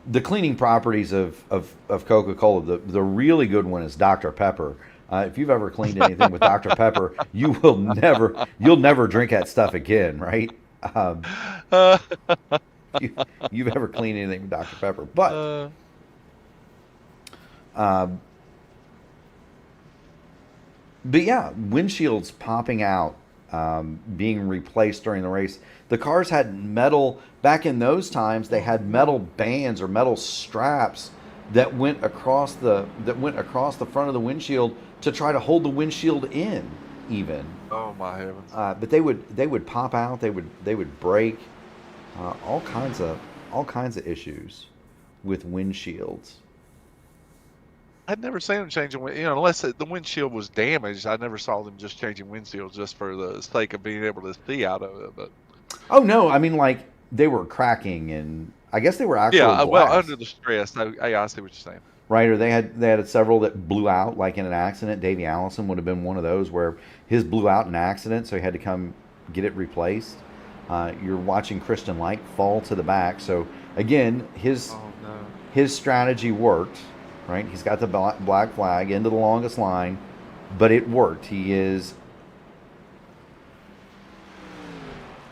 the cleaning properties of Coca-Cola, the really good one is Dr. Pepper. If you've ever cleaned anything with Dr. Pepper, you'll never drink that stuff again, right? Um, Uh, you've ever cleaned anything with Dr. Pepper, but uh, um, but yeah, windshields popping out, being replaced during the race. The cars had metal back in those times. They had metal bands or metal straps that went across the front of the windshield to try to hold the windshield in, even. oh my heavens! But they would pop out. They would break. All kinds of issues with windshields. I'd never seen them changing, unless the windshield was damaged. I never saw them just changing windshields just for the sake of being able to see out of it. But Oh no, I mean like they were cracking, and I guess they were actual yeah, well, glass, under the stress, I see what you're saying. right? Or they had several that blew out, like in an accident. Davey Allison would have been one of those where his blew out in an accident, so he had to come get it replaced. You're watching Christian Light fall to the back, so again, his Oh no. his strategy worked, right? He's got the black flag into the longest line, but it worked. He is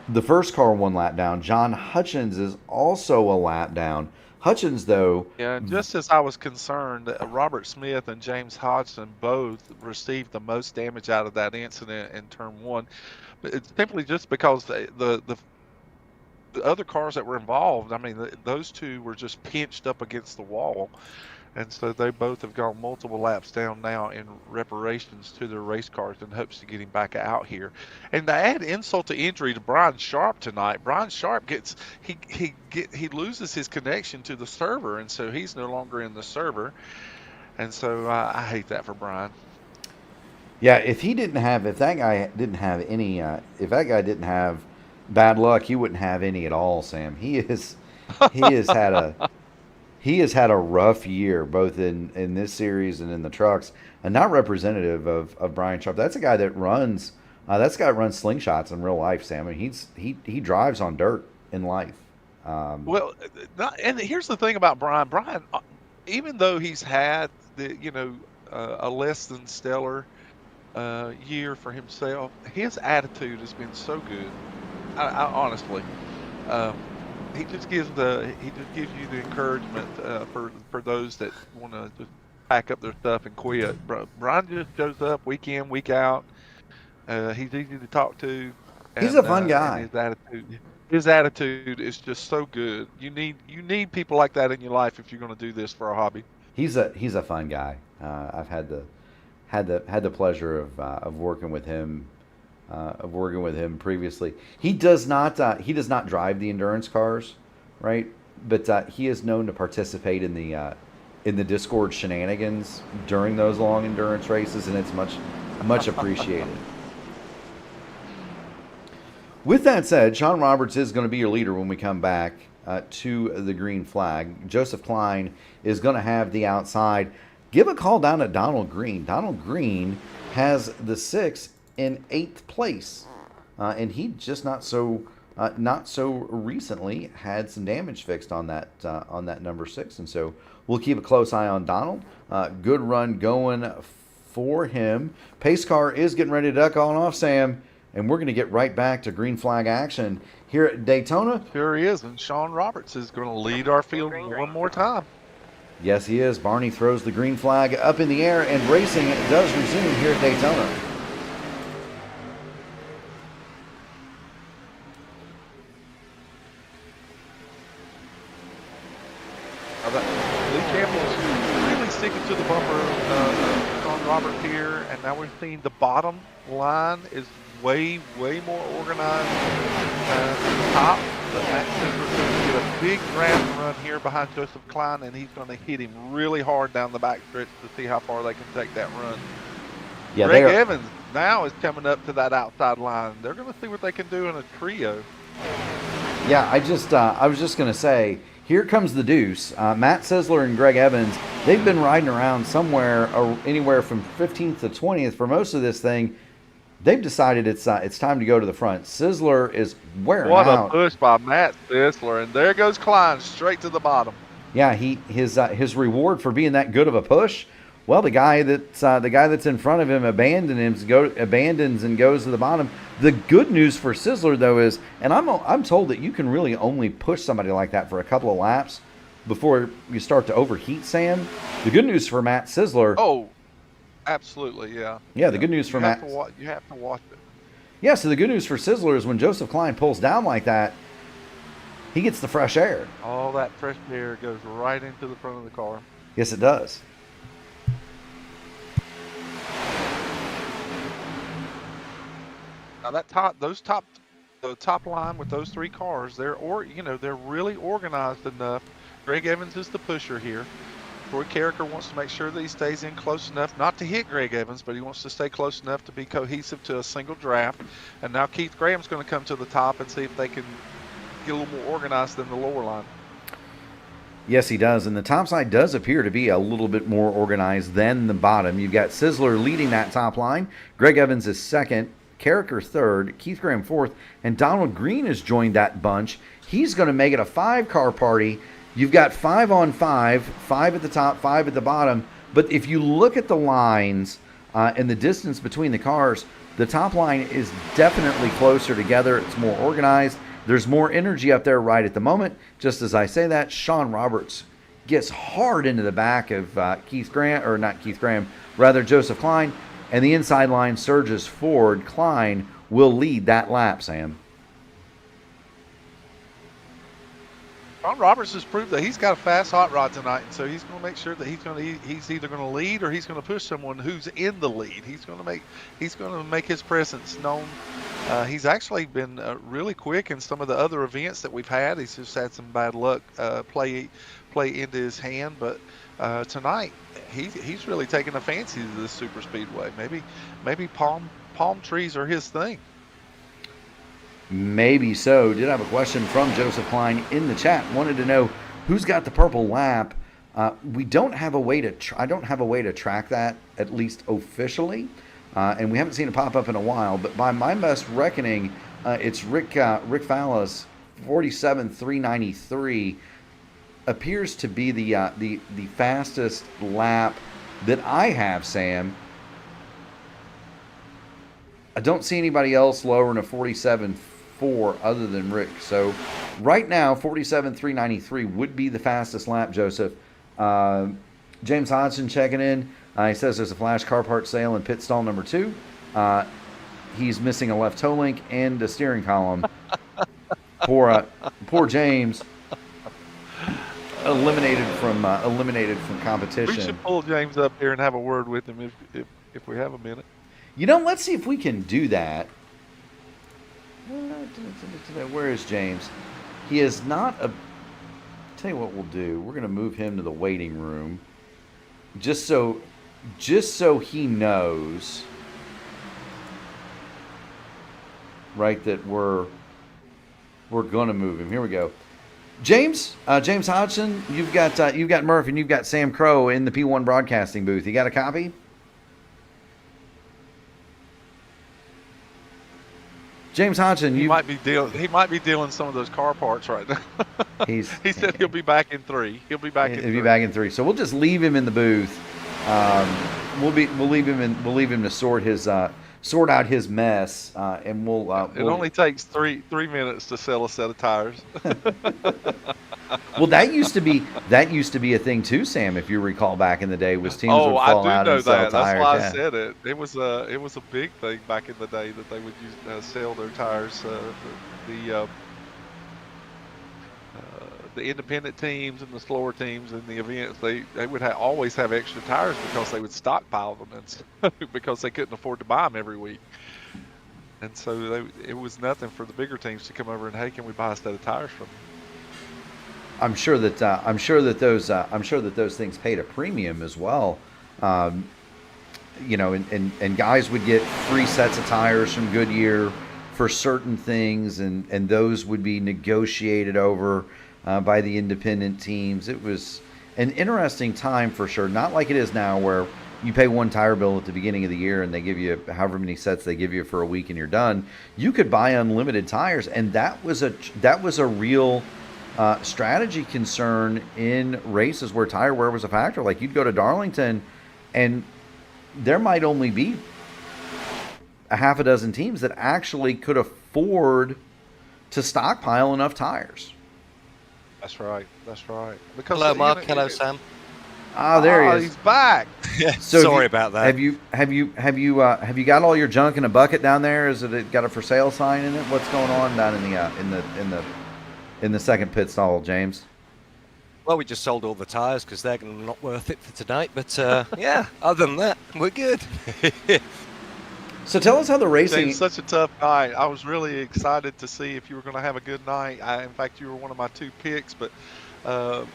the first car one lap down. John Hutchins is also a lap down. Hutchins, though, Yeah, and just as I was concerned, Robert Smith and James Hodgson both received the most damage out of that incident in turn one. But it's simply just because the other cars that were involved, I mean, those two were just pinched up against the wall. And so they both have gone multiple laps down now in reparations to their race cars in hopes of getting back out here. And to add insult to injury to Brian Sharp tonight, Brian Sharp he loses his connection to the server, and so he's no longer in the server. And so I hate that for Brian. yeah, if that guy didn't have any, if that guy didn't have bad luck, he wouldn't have any at all, Sam. He has had a rough year, both in this series and in the trucks, and not representative of Brian Sharp. That's a guy that runs. That's a guy that runs slingshots in real life, Sam. I mean, he drives on dirt in life. Well, and here's the thing about Brian. Brian, even though he's had a less than stellar year for himself, his attitude has been so good. I honestly, um, he just gives you the encouragement for those that want to just pack up their stuff and quit. Brian just shows up week in, week out. He's easy to talk to. He's a fun guy. And his attitude is just so good. You need people like that in your life if you're going to do this for a hobby. He's a fun guy. I've had the pleasure of working with him. Previously. He does not drive the endurance cars, right? But he is known to participate in the Discord shenanigans during those long endurance races, and it's much appreciated. With that said, Sean Roberts is going to be your leader when we come back to the green flag. Joseph Klein is going to have the outside. Give a call down at Donald Green. Donald Green has the 6th in 8th place, and he just not so recently had some damage fixed on that number 6, and so we'll keep a close eye on Donald. Good run going for him. Pace car is getting ready to duck on off, Sam, and we're going to get right back to green flag action here at Daytona. Sure he is, and Sean Roberts is going to lead our field one more time. Yes, he is. Barney throws the green flag up in the air, and racing does resume here at Daytona. Lee Campbell's really sticking to the bumper. Sean Robert here, and now we're seeing the bottom line is way more organized than the top. But Matt Sizzler's going to get a big draft run here behind Joseph Klein, and he's going to hit him really hard down the back stretch to see how far they can take that run. Yeah, Greg Evans now is coming up to that outside line. They're going to see what they can do in a trio. Yeah, I was just going to say, here comes the deuce. Matt Sizzler and Greg Evans, they've been riding around somewhere anywhere from 15th to 20th for most of this thing. They've decided it's time to go to the front. Sizzler is wearing out. What a push by Matt Sizzler, and there goes Klein straight to the bottom. Yeah, his reward for being that good of a push. Well, the guy that's in front of him abandons and goes to the bottom. The good news for Sizzler though is, and I'm told that you can really only push somebody like that for a couple of laps before you start to overheat, Sam. The good news for Matt Sizzler. Oh, absolutely, yeah. Yeah, the good news for Matt. You have to watch it. Yeah, so the good news for Sizzler is when Joseph Klein pulls down like that, he gets the fresh air. All that fresh air goes right into the front of the car. Yes, it does. Now the top line with those three cars, they're really organized enough. Greg Evans is the pusher here. Troy Carricker wants to make sure that he stays in close enough, not to hit Greg Evans, but he wants to stay close enough to be cohesive to a single draft. And now Keith Graham's going to come to the top and see if they can get a little more organized than the lower line. Yes, he does. And the top side does appear to be a little bit more organized than the bottom. You've got Sizzler leading that top line. Greg Evans is second. Carricker third, Keith Graham fourth, and Donald Green has joined that bunch. He's going to make it a 5-car party. You've got 5 on 5, 5 at the top, 5 at the bottom. But if you look at the lines and the distance between the cars, the top line is definitely closer together. It's more organized. There's more energy up there right at the moment. Just as I say that, Sean Roberts gets hard into the back of Joseph Klein. And the inside line surges forward. Klein will lead that lap, Sam. Ron Roberts has proved that he's got a fast hot rod tonight, and so he's going to make sure that he's either going to lead or he's going to push someone who's in the lead. He's going to make his presence known. He's actually been really quick in some of the other events that we've had. He's just had some bad luck play into his hand, but tonight he's really taking a fancy to this super speedway. Maybe palm trees are his thing. Maybe so. Did have a question from Joseph Klein in the chat. Wanted to know who's got the purple lap. We don't have a way to. I don't have a way to track that, at least officially, and we haven't seen it pop up in a while. But by my best reckoning, it's Rick Falla's 47.393 appears to be the fastest lap that I have, Sam. I don't see anybody else lower than a 47.4 other than Rick. So right now, 47.393 would be the fastest lap, Joseph. James Hodgson checking in. He says there's a flash car part sale in pit stall number 2. He's missing a left toe link and a steering column. Poor James. Eliminated from competition. We should pull James up here and have a word with him if we have a minute. You know, let's see if we can do that. Where is James? He is not a... Tell you what we'll do. We're going to move him to the waiting room. Just so he knows, right, that we're going to move him. Here we go. James Hodgson, you've got Murph and you've got Sam Crow in the P1 broadcasting booth. You got a copy? James Hodgson, he might be dealing some of those car parts right now. He said he'll be back in 3. He'll be back in 3. So we'll just leave him in the booth. We'll leave him to sort out his mess, and we'll. It only takes 3 minutes to sell a set of tires. Well, that used to be a thing too, Sam. If you recall back in the day, was teams would fall out and sell tires. That's why I said it. It was a big thing back in the day that they would the independent teams and the slower teams in the events, they would always have extra tires because they would stockpile them, and so, because they couldn't afford to buy them every week. And so it was nothing for the bigger teams to come over and, hey, can we buy a set of tires from you? I'm sure that those things paid a premium as well. You know, and guys would get free sets of tires from Goodyear for certain things, and those would be negotiated over by the independent teams. It was an interesting time for sure. Not like it is now, where you pay one tire bill at the beginning of the year and they give you however many sets they give you for a week and you're done. You could buy unlimited tires, and that was a real strategy concern in races where tire wear was a factor. Like, you'd go to Darlington, and there might only be a half a dozen teams that actually could afford to stockpile enough tires. That's right. Because, hello, Mark. Hello, Sam. There he is. He's back. Yeah, So sorry about that. Have you got all your junk in a bucket down there? Is it got a for sale sign in it? What's going on down in the second pit stall, James? Well, we just sold all the tyres because they're not worth it for tonight. But yeah, other than that, we're good. So tell us how the racing. It's such a tough night. I was really excited to see if you were going to have a good night. In fact, you were one of my 2 picks. But can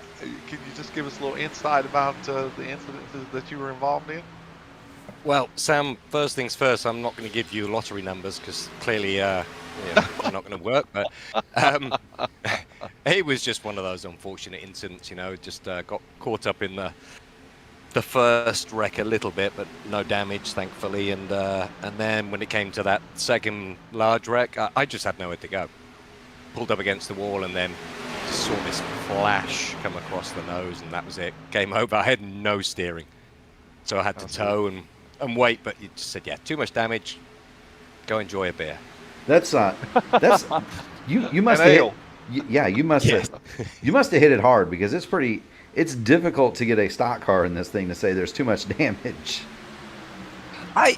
you just give us a little insight about the incident that you were involved in? Well, Sam, first things first, I'm not going to give you lottery numbers because clearly they're not going to work. But it was just one of those unfortunate incidents, you know. Just got caught up in the first wreck a little bit, but no damage, thankfully. And then when it came to that second large wreck, I just had nowhere to go. Pulled up against the wall and then just saw this flash come across the nose, and that was it. Game over. I had no steering, so I had to tow and wait. But you just said, yeah, too much damage. Go enjoy a beer. That's you must have you must have hit it hard, because it's difficult to get a stock car in this thing to say there's too much damage. I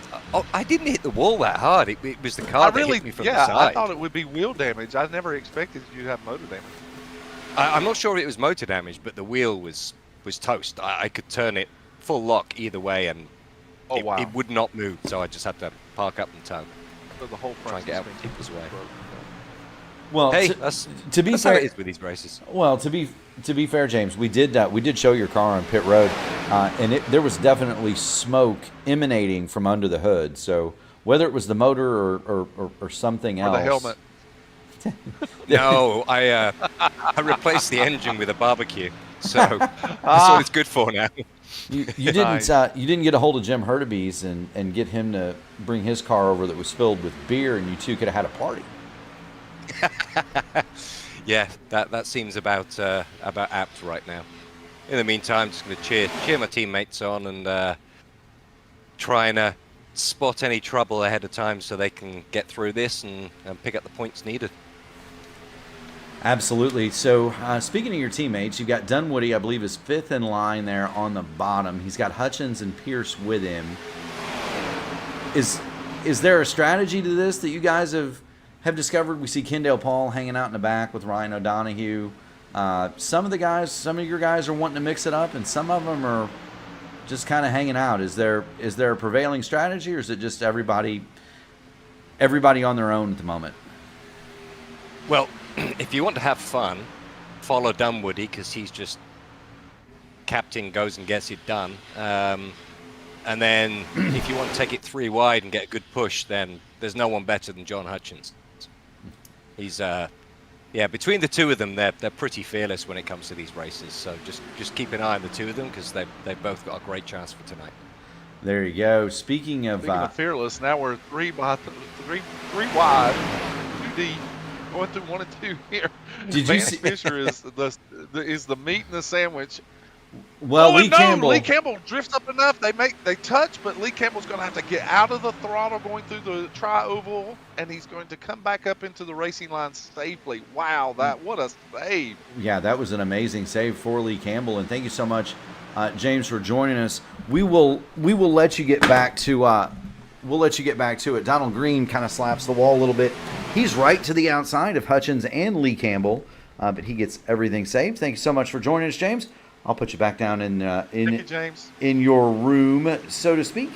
didn't hit the wall that hard. It was the car that hit me from the side. I thought it would be wheel damage. I never expected you to have motor damage. I'm not sure it was motor damage, but the wheel was toast. I could turn it full lock either way, and it would not move. So I just had to park up and tow. So the whole front try and get out of people's way. Well, hey, to be that's fair, how it is with these races. Well, to be fair, James, we did show your car on pit road, and there was definitely smoke emanating from under the hood. So whether it was the motor or something else, or the helmet. No, I replaced the engine with a barbecue, so that's what it's good for now. You didn't get a hold of Jim Hurtubise and get him to bring his car over that was filled with beer, and you two could have had a party. Yeah, that seems about apt right now. In the meantime, just going to cheer my teammates on and try and spot any trouble ahead of time so they can get through this and pick up the points needed. Absolutely. So speaking of your teammates, you've got Dunwoody, I believe, is 5th in line there on the bottom. He's got Hutchins and Pierce with him. Is there a strategy to this that you guys have discovered? We see Kendall Paul hanging out in the back with Ryan O'Donohue. Some of your guys are wanting to mix it up, and some of them are just kind of hanging out. Is there a prevailing strategy, or is it just everybody on their own at the moment? Well, if you want to have fun, follow Dunwoody, because he's just captain, goes and gets it done. And then if you want to take it 3 wide and get a good push, then there's no one better than John Hutchins. He's between the two of them, they're pretty fearless when it comes to these races. So just keep an eye on the two of them, because they've both got a great chance for tonight. There you go. Speaking of fearless, now we're 3 wide, 2 deep. Going through 1 and 2 here. Did Vance you see? Fisher is the meat in the sandwich. Well, Lee Campbell drifts up enough. They touch, but Lee Campbell's going to have to get out of the throttle going through the tri-oval, and he's going to come back up into the racing line safely. Wow, what a save! Yeah, that was an amazing save for Lee Campbell, and thank you so much, James, for joining us. We will let you get back to. We'll let you get back to it. Donald Green kind of slaps the wall a little bit. He's right to the outside of Hutchins and Lee Campbell. but he gets everything saved. Thank you so much for joining us, James. I'll put you back down Thank you, James. in your room, so to speak.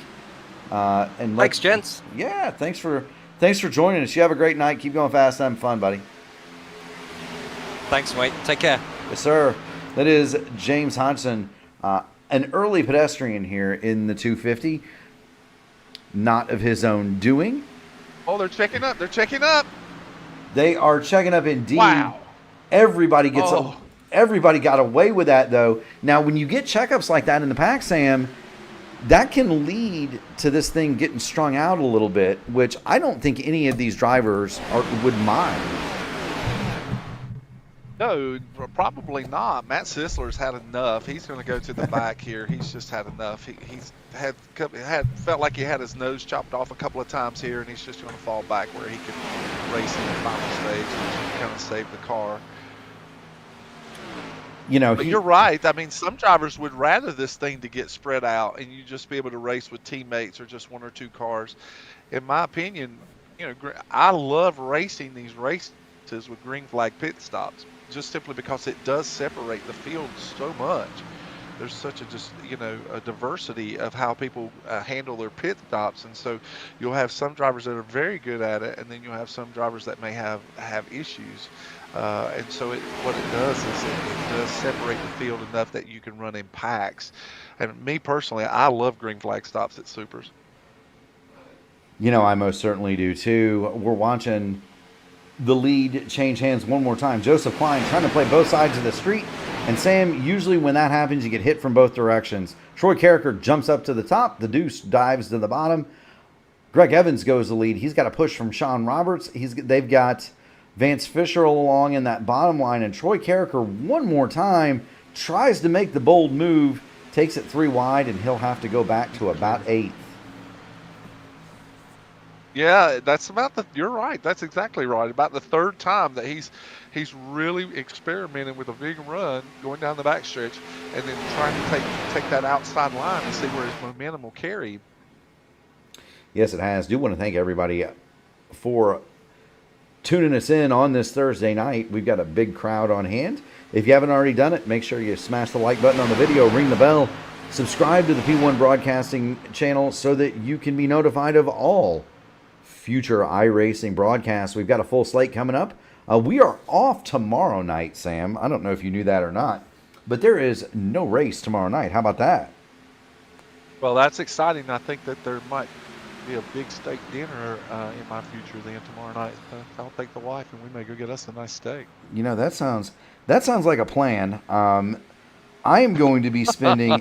And Thanks, gents. Yeah, thanks for joining us. You have a great night. Keep going fast. Have fun, buddy. Thanks, mate. Take care. Yes, sir. That is James Hodgson, an early pedestrian here in the 250. Not of his own doing. Oh, they're checking up. They're checking up. They are checking up indeed. Wow. Everybody got away with that, though. Now, when you get checkups like that in the pack, Sam, that can lead to this thing getting strung out a little bit, which I don't think any of these drivers would mind. No, probably not. Matt Sisler's had enough. He's going to go to the back here. He's just had enough. He's felt like he had his nose chopped off a couple of times here, and he's just going to fall back where he can race in the final stage and kind of save the car. You know, but you're right. I mean, some drivers would rather this thing to get spread out and you just be able to race with teammates or just one or two cars. In my opinion, you know, I love racing these races with green flag pit stops, just simply because it does separate the field so much. There's such a diversity of how people handle their pit stops, and so you'll have some drivers that are very good at it, and then you'll have some drivers that may have issues. And so what it does is it does separate the field enough that you can run in packs. And me personally, I love green flag stops at Supers. You know, I most certainly do too. We're watching the lead change hands one more time. Joseph Klein trying to play both sides of the street. And Sam, usually when that happens, you get hit from both directions. Troy Carricker jumps up to the top. The Deuce dives to the bottom. Greg Evans goes the lead. He's got a push from Sean Roberts. They've got Vance Fisher along in that bottom line. And Troy Carricker one more time tries to make the bold move, takes it 3 wide, and he'll have to go back to about 8th. Yeah, you're right. That's exactly right. About the third time that he's really experimenting with a big run going down the backstretch and then trying to take that outside line and see where his momentum will carry. Yes, it has. Do want to thank everybody for tuning us in on this Thursday night. We've got a big crowd on hand. If you haven't already done it, make sure you smash the like button on the video, ring the bell, subscribe to the P1 Broadcasting channel so that you can be notified of all future iRacing broadcasts. We've got a full slate coming up. We are off tomorrow night, Sam. I don't know if you knew that or not, but there is no race tomorrow night. How about that? Well, that's exciting. I think that there might be a big steak dinner in my future then tomorrow night. I'll take the wife and we may go get us a nice steak. You know, that sounds like a plan. I am going to be spending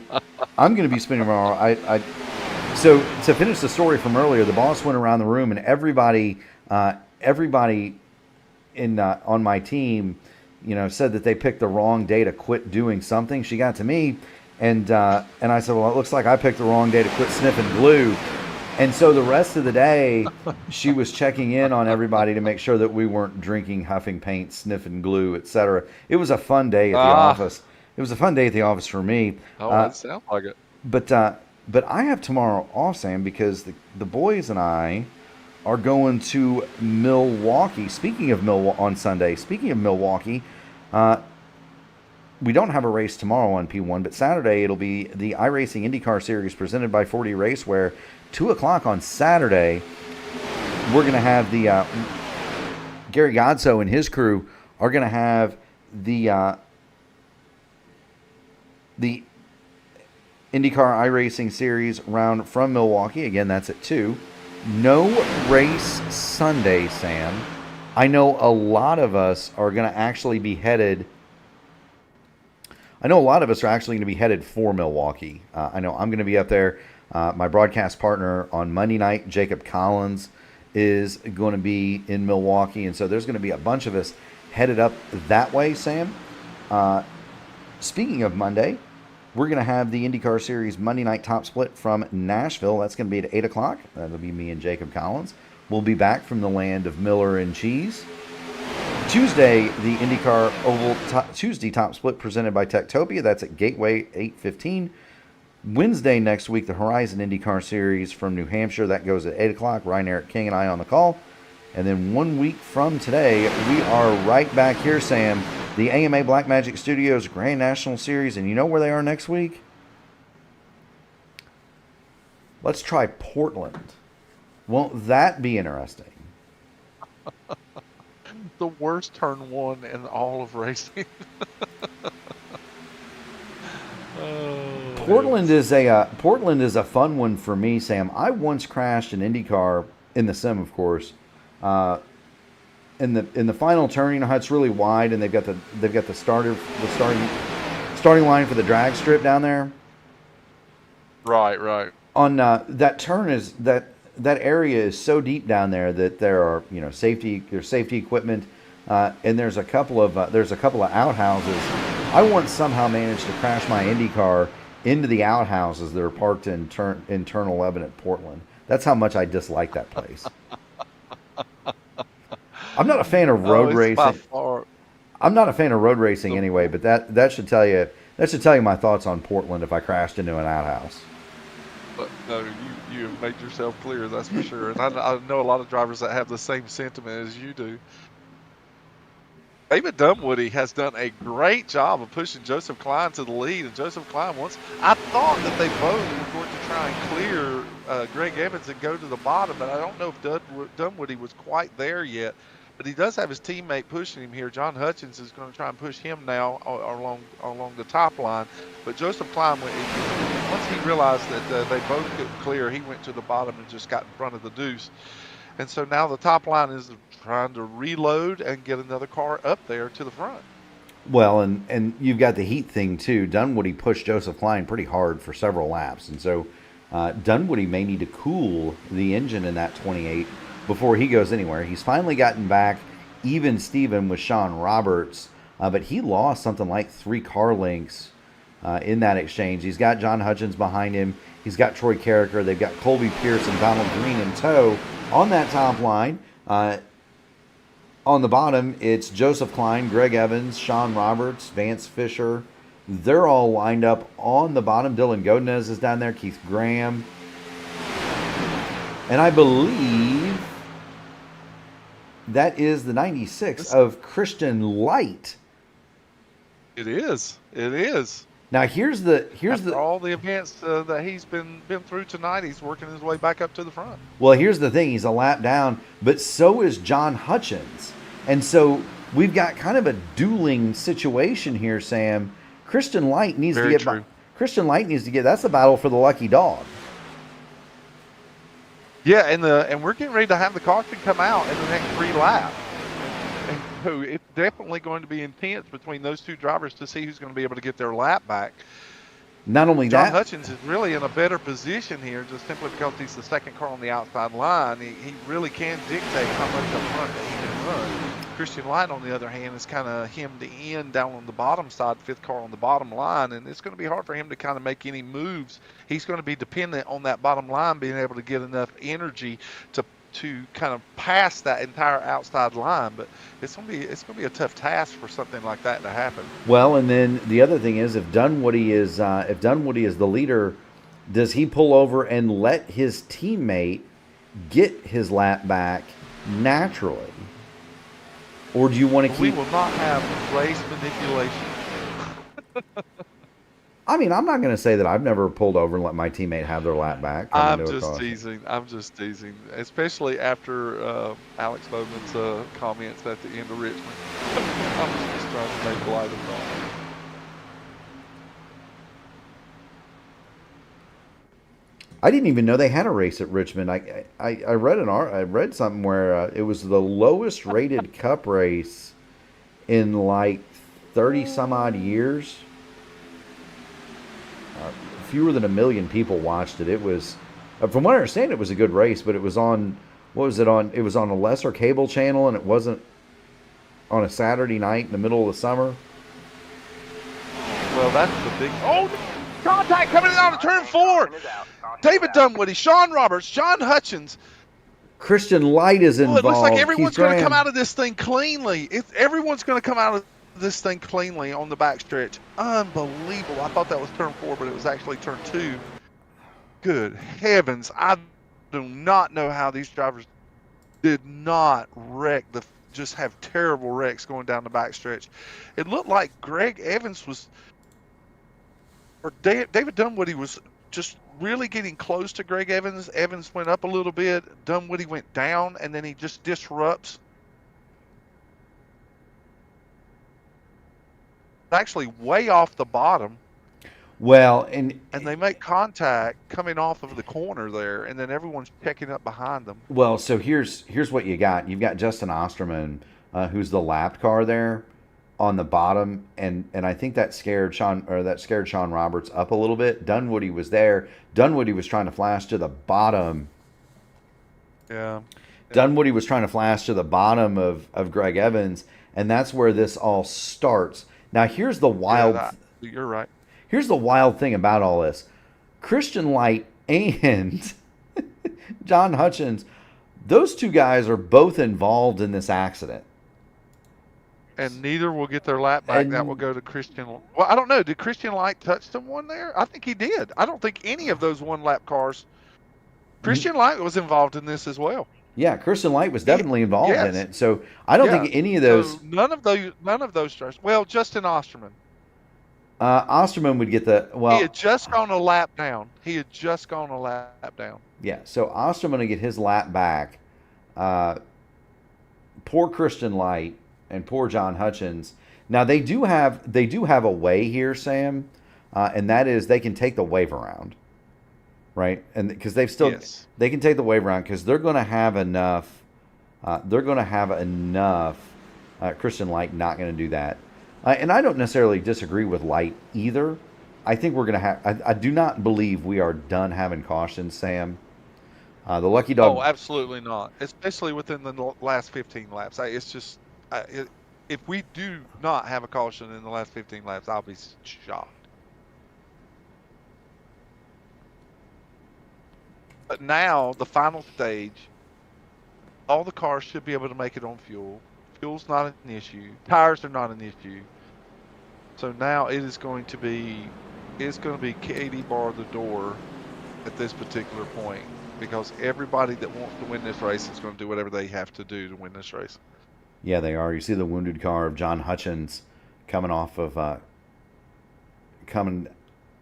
tomorrow. So to finish the story from earlier, the boss went around the room and everybody in on my team, you know, said that they picked the wrong day to quit doing something. She got to me, and I said, well, it looks like I picked the wrong day to quit sniffing glue. And so the rest of the day, she was checking in on everybody to make sure that we weren't drinking, huffing paint, sniffing glue, etc. It was a fun day at the office. It was a fun day at the office for me. Oh, that sounds like it. But I have tomorrow off, Sam, because the boys and I are going to Milwaukee. On Sunday, speaking of Milwaukee, we don't have a race tomorrow on P1, but Saturday it'll be the iRacing IndyCar Series presented by 4D Raceware. 2 o'clock on Saturday, we're going to have the Gary Godso and his crew are going to have the IndyCar iRacing Series round from Milwaukee. Again, that's at 2. No race Sunday, Sam. I know a lot of us are going to actually be headed. I know a lot of us are actually going to be headed for Milwaukee. I know I'm going to be up there. My broadcast partner on Monday night, Jacob Collins, is going to be in Milwaukee. And so there's going to be a bunch of us headed up that way, Sam. Speaking of Monday, we're going to have the IndyCar Series Monday night top split from Nashville. That's going to be at 8 o'clock. That'll be me and Jacob Collins. We'll be back from the land of Miller and Cheese. Tuesday, the IndyCar Oval Tuesday top split presented by Techtopia. That's at Gateway, 8:15. Wednesday next week, the Horizon IndyCar Series from New Hampshire. That goes at 8 o'clock. Ryan Eric King and I on the call. And then 1 week from today, we are right back here, Sam, the AMA Blackmagic Studios Grand National Series, and you know where they are next week? Let's try Portland. Won't that be interesting? The worst turn one in all of racing. Portland is a fun one for me, Sam. I once crashed an IndyCar in the sim, of course. In the final turn, you know how it's really wide, and they've got the starting line for the drag strip down there. Right. On that turn is that area is so deep down there that there are safety equipment, and there's a couple of outhouses. I once somehow managed to crash my Indy car into the outhouses that are parked in turn 11 at Portland. That's how much I dislike that place. I'm not a fan of road racing. I'm not a fan of road racing anyway, but that should tell you my thoughts on Portland if I crashed into an outhouse. But no, you have made yourself clear, that's for sure. And I know a lot of drivers that have the same sentiment as you do. David Dunwoody has done a great job of pushing Joseph Klein to the lead. And Joseph Klein, I thought that they both were going to try and clear Greg Evans and go to the bottom, but I don't know if Dunwoody was quite there yet. But he does have his teammate pushing him here. John Hutchins is going to try and push him now along the top line. But Joseph Klein, once he realized that they both couldn't clear, he went to the bottom and just got in front of the deuce. And so now the top line is trying to reload and get another car up there to the front. Well, and you've got the heat thing too. Dunwoody pushed Joseph Klein pretty hard for several laps, and so Dunwoody may need to cool the engine in that 28 before he goes anywhere. He's finally gotten back even Steven with Sean Roberts, but he lost something like 3 car lengths in that exchange. He's got John Hutchins behind him. He's got Troy Carricker. They've got Colby Pierce and Donald Green in tow on that top line. On the bottom, it's Joseph Klein, Greg Evans, Sean Roberts, Vance Fisher. They're all lined up on the bottom. Dylan Godinez is down there, Keith Graham. And I believe that is the 96 of Christian Light. It is. Now here's all the events that he's been through tonight. He's working his way back up to the front. Well, here's the thing: he's a lap down, but so is John Hutchins, and so we've got kind of a dueling situation here, Sam. Christian Light needs to get. Christian Light needs to get. That's the battle for the lucky dog. Yeah, and we're getting ready to have the caution come out in the next 3 laps. So it's definitely going to be intense between those two drivers to see who's going to be able to get their lap back. Not only John that, Hutchins is really in a better position here just simply because he's the second car on the outside line. He really can dictate how much up front that he can run. Christian Light, on the other hand, is kind of hemmed in down on the bottom side, 5th car on the bottom line, and it's going to be hard for him to kind of make any moves. He's going to be dependent on that bottom line being able to get enough energy to kind of pass that entire outside line, but it's gonna be a tough task for something like that to happen. Well, and then the other thing is, if Dunwoody is the leader, does he pull over and let his teammate get his lap back naturally, or do you want to keep? We will not have race manipulation. I mean, I'm not going to say that I've never pulled over and let my teammate have their lap back. I'm just teasing, especially after Alex Bowman's comments at the end of Richmond. I'm just trying to make light of that. I didn't even know they had a race at Richmond. I read something where it was the lowest rated Cup race in like 30 some odd years. Fewer than 1 million people watched it. It was, from what I understand, it was a good race, but it was on, what was it on? It was on a lesser cable channel, and it wasn't on a Saturday night in the middle of the summer. Well, that's the big. Oh, contact coming out of turn 4. David Dunwoody, Sean Roberts, John Hutchins. Christian Light is involved. Well, it looks like everyone's going to come out of this thing cleanly. Everyone's going to come out of this thing cleanly on the backstretch. Unbelievable. I thought that was turn 4, but it was actually turn 2. Good heavens. I do not know how these drivers did not wreck just have terrible wrecks going down the backstretch. It looked like Greg Evans was, or David Dunwoody was just really getting close to Greg Evans. Evans went up a little bit. Dunwoody went down, and then he just disrupts. Actually way off the bottom. Well, and they make contact coming off of the corner there, and then everyone's checking up behind them. Well, so here's what you got. You've got Justin Osterman, who's the lapped car there on the bottom, and I think that scared Sean Roberts up a little bit. Dunwoody was there. Dunwoody was trying to flash to the bottom. Yeah. Dunwoody was trying to flash to the bottom of Greg Evans, and that's where this all starts. Now, here's the wild. You're right. Here's the wild thing about all this. Christian Light and John Hutchins, those two guys are both involved in this accident. And neither will get their lap back. That will go to Christian. Well, I don't know. Did Christian Light touch someone there? I think he did. I don't think any of those one-lap cars. Christian Light was involved in this as well. Yeah, Christian Light was definitely involved in it. So I don't think any of those. So none of those drivers. Well, Justin Osterman. Osterman would get the well. He had just gone a lap down. Yeah, so Osterman would get his lap back. Poor Christian Light and poor John Hutchins. Now they do have a way here, Sam, and that is they can take the wave around, right? And because they can take the wave around because they're going to have enough. Christian Light not going to do that. And I don't necessarily disagree with Light either. I think we're going to have. I do not believe we are done having cautions, Sam. The lucky dog. Oh, absolutely not. Especially within the last 15 laps. It's just, if we do not have a caution in the last 15 laps, I'll be shocked. But now, the final stage, all the cars should be able to make it on fuel. Fuel's not an issue. Tires are not an issue. So now it's going to be Katie bar the door at this particular point, because everybody that wants to win this race is going to do whatever they have to do to win this race. Yeah, they are. You see the wounded car of John Hutchins coming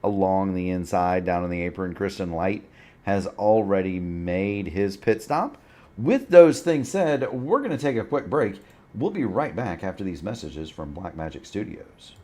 along the inside down on the apron. Christian Light has already made his pit stop. With those things said, we're going to take a quick break. We'll be right back after these messages from Blackmagic Studios.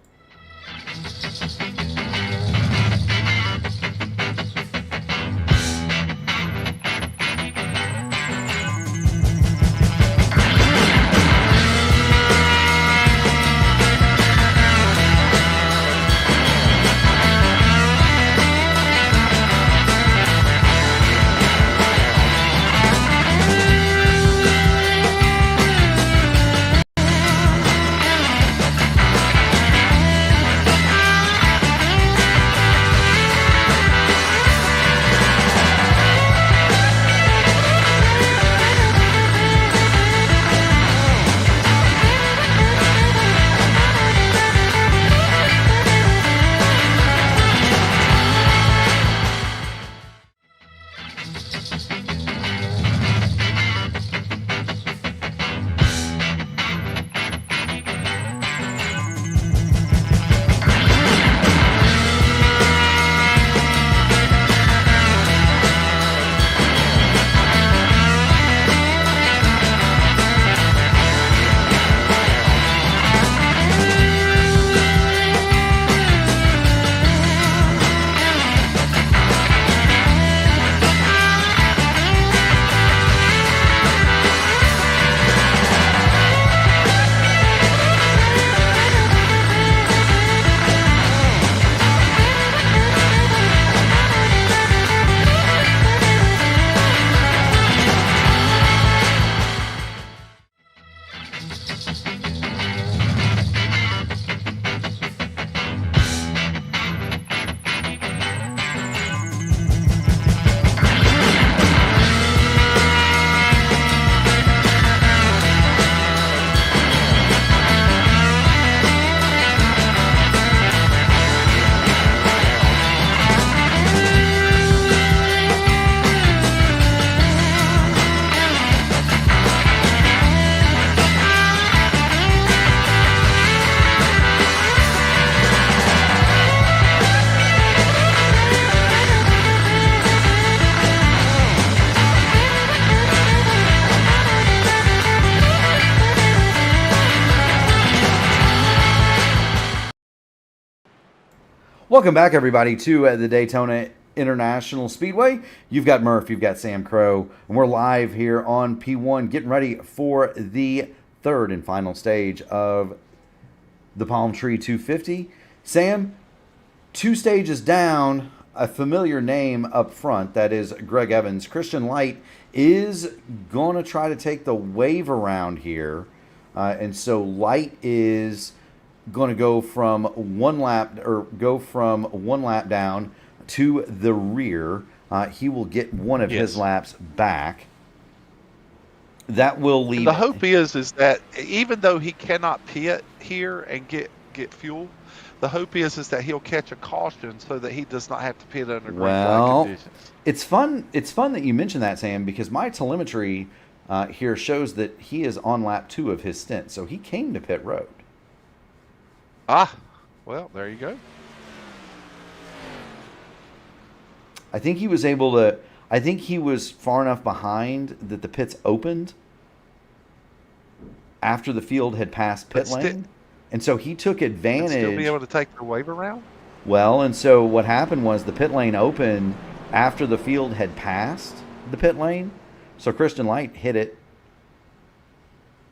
Welcome back, everybody, to the Daytona International Speedway. You've got Murph, you've got Sam Crow, and we're live here on P1 getting ready for the third and final stage of the Palm Tree 250. Sam, 2 stages down, a familiar name up front, that is Greg Evans. Christian Light is going to try to take the wave around here, and so Light is going to go from one lap down to the rear. He will get one of his laps back. That will leave. And the hope is that even though he cannot pit here and get fuel, the hope is that he'll catch a caution so that he does not have to pit under green flag conditions. It's fun that you mentioned that, Sam, because my telemetry here shows that he is on lap 2 of his stint, so he came to pit road. Well, there you go. I think he was far enough behind that the pits opened after the field had passed pit lane. And so he took advantage. Still be able to take the wave around? Well, and so what happened was the pit lane opened after the field had passed the pit lane. So Christian Light hit it,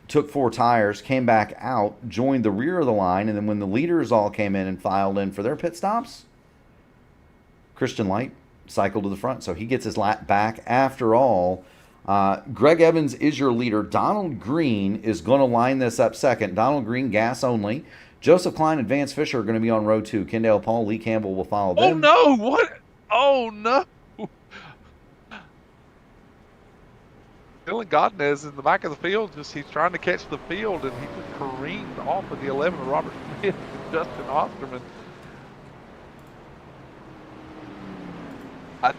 took 4 tires, came back out, joined the rear of the line, and then when the leaders all came in and filed in for their pit stops, Christian Light cycled to the front. So he gets his lap back after all. Greg Evans is your leader. Donald Green is going to line this up second. Donald Green, gas only. Joseph Klein and Vance Fisher are going to be on row 2. Kendall Paul, Lee Campbell will follow them. Oh, no. What? Oh, no. Dylan Godinez in the back of the field, he's trying to catch the field, and he just careened off of the 11 of Robert Smith and Justin Osterman. I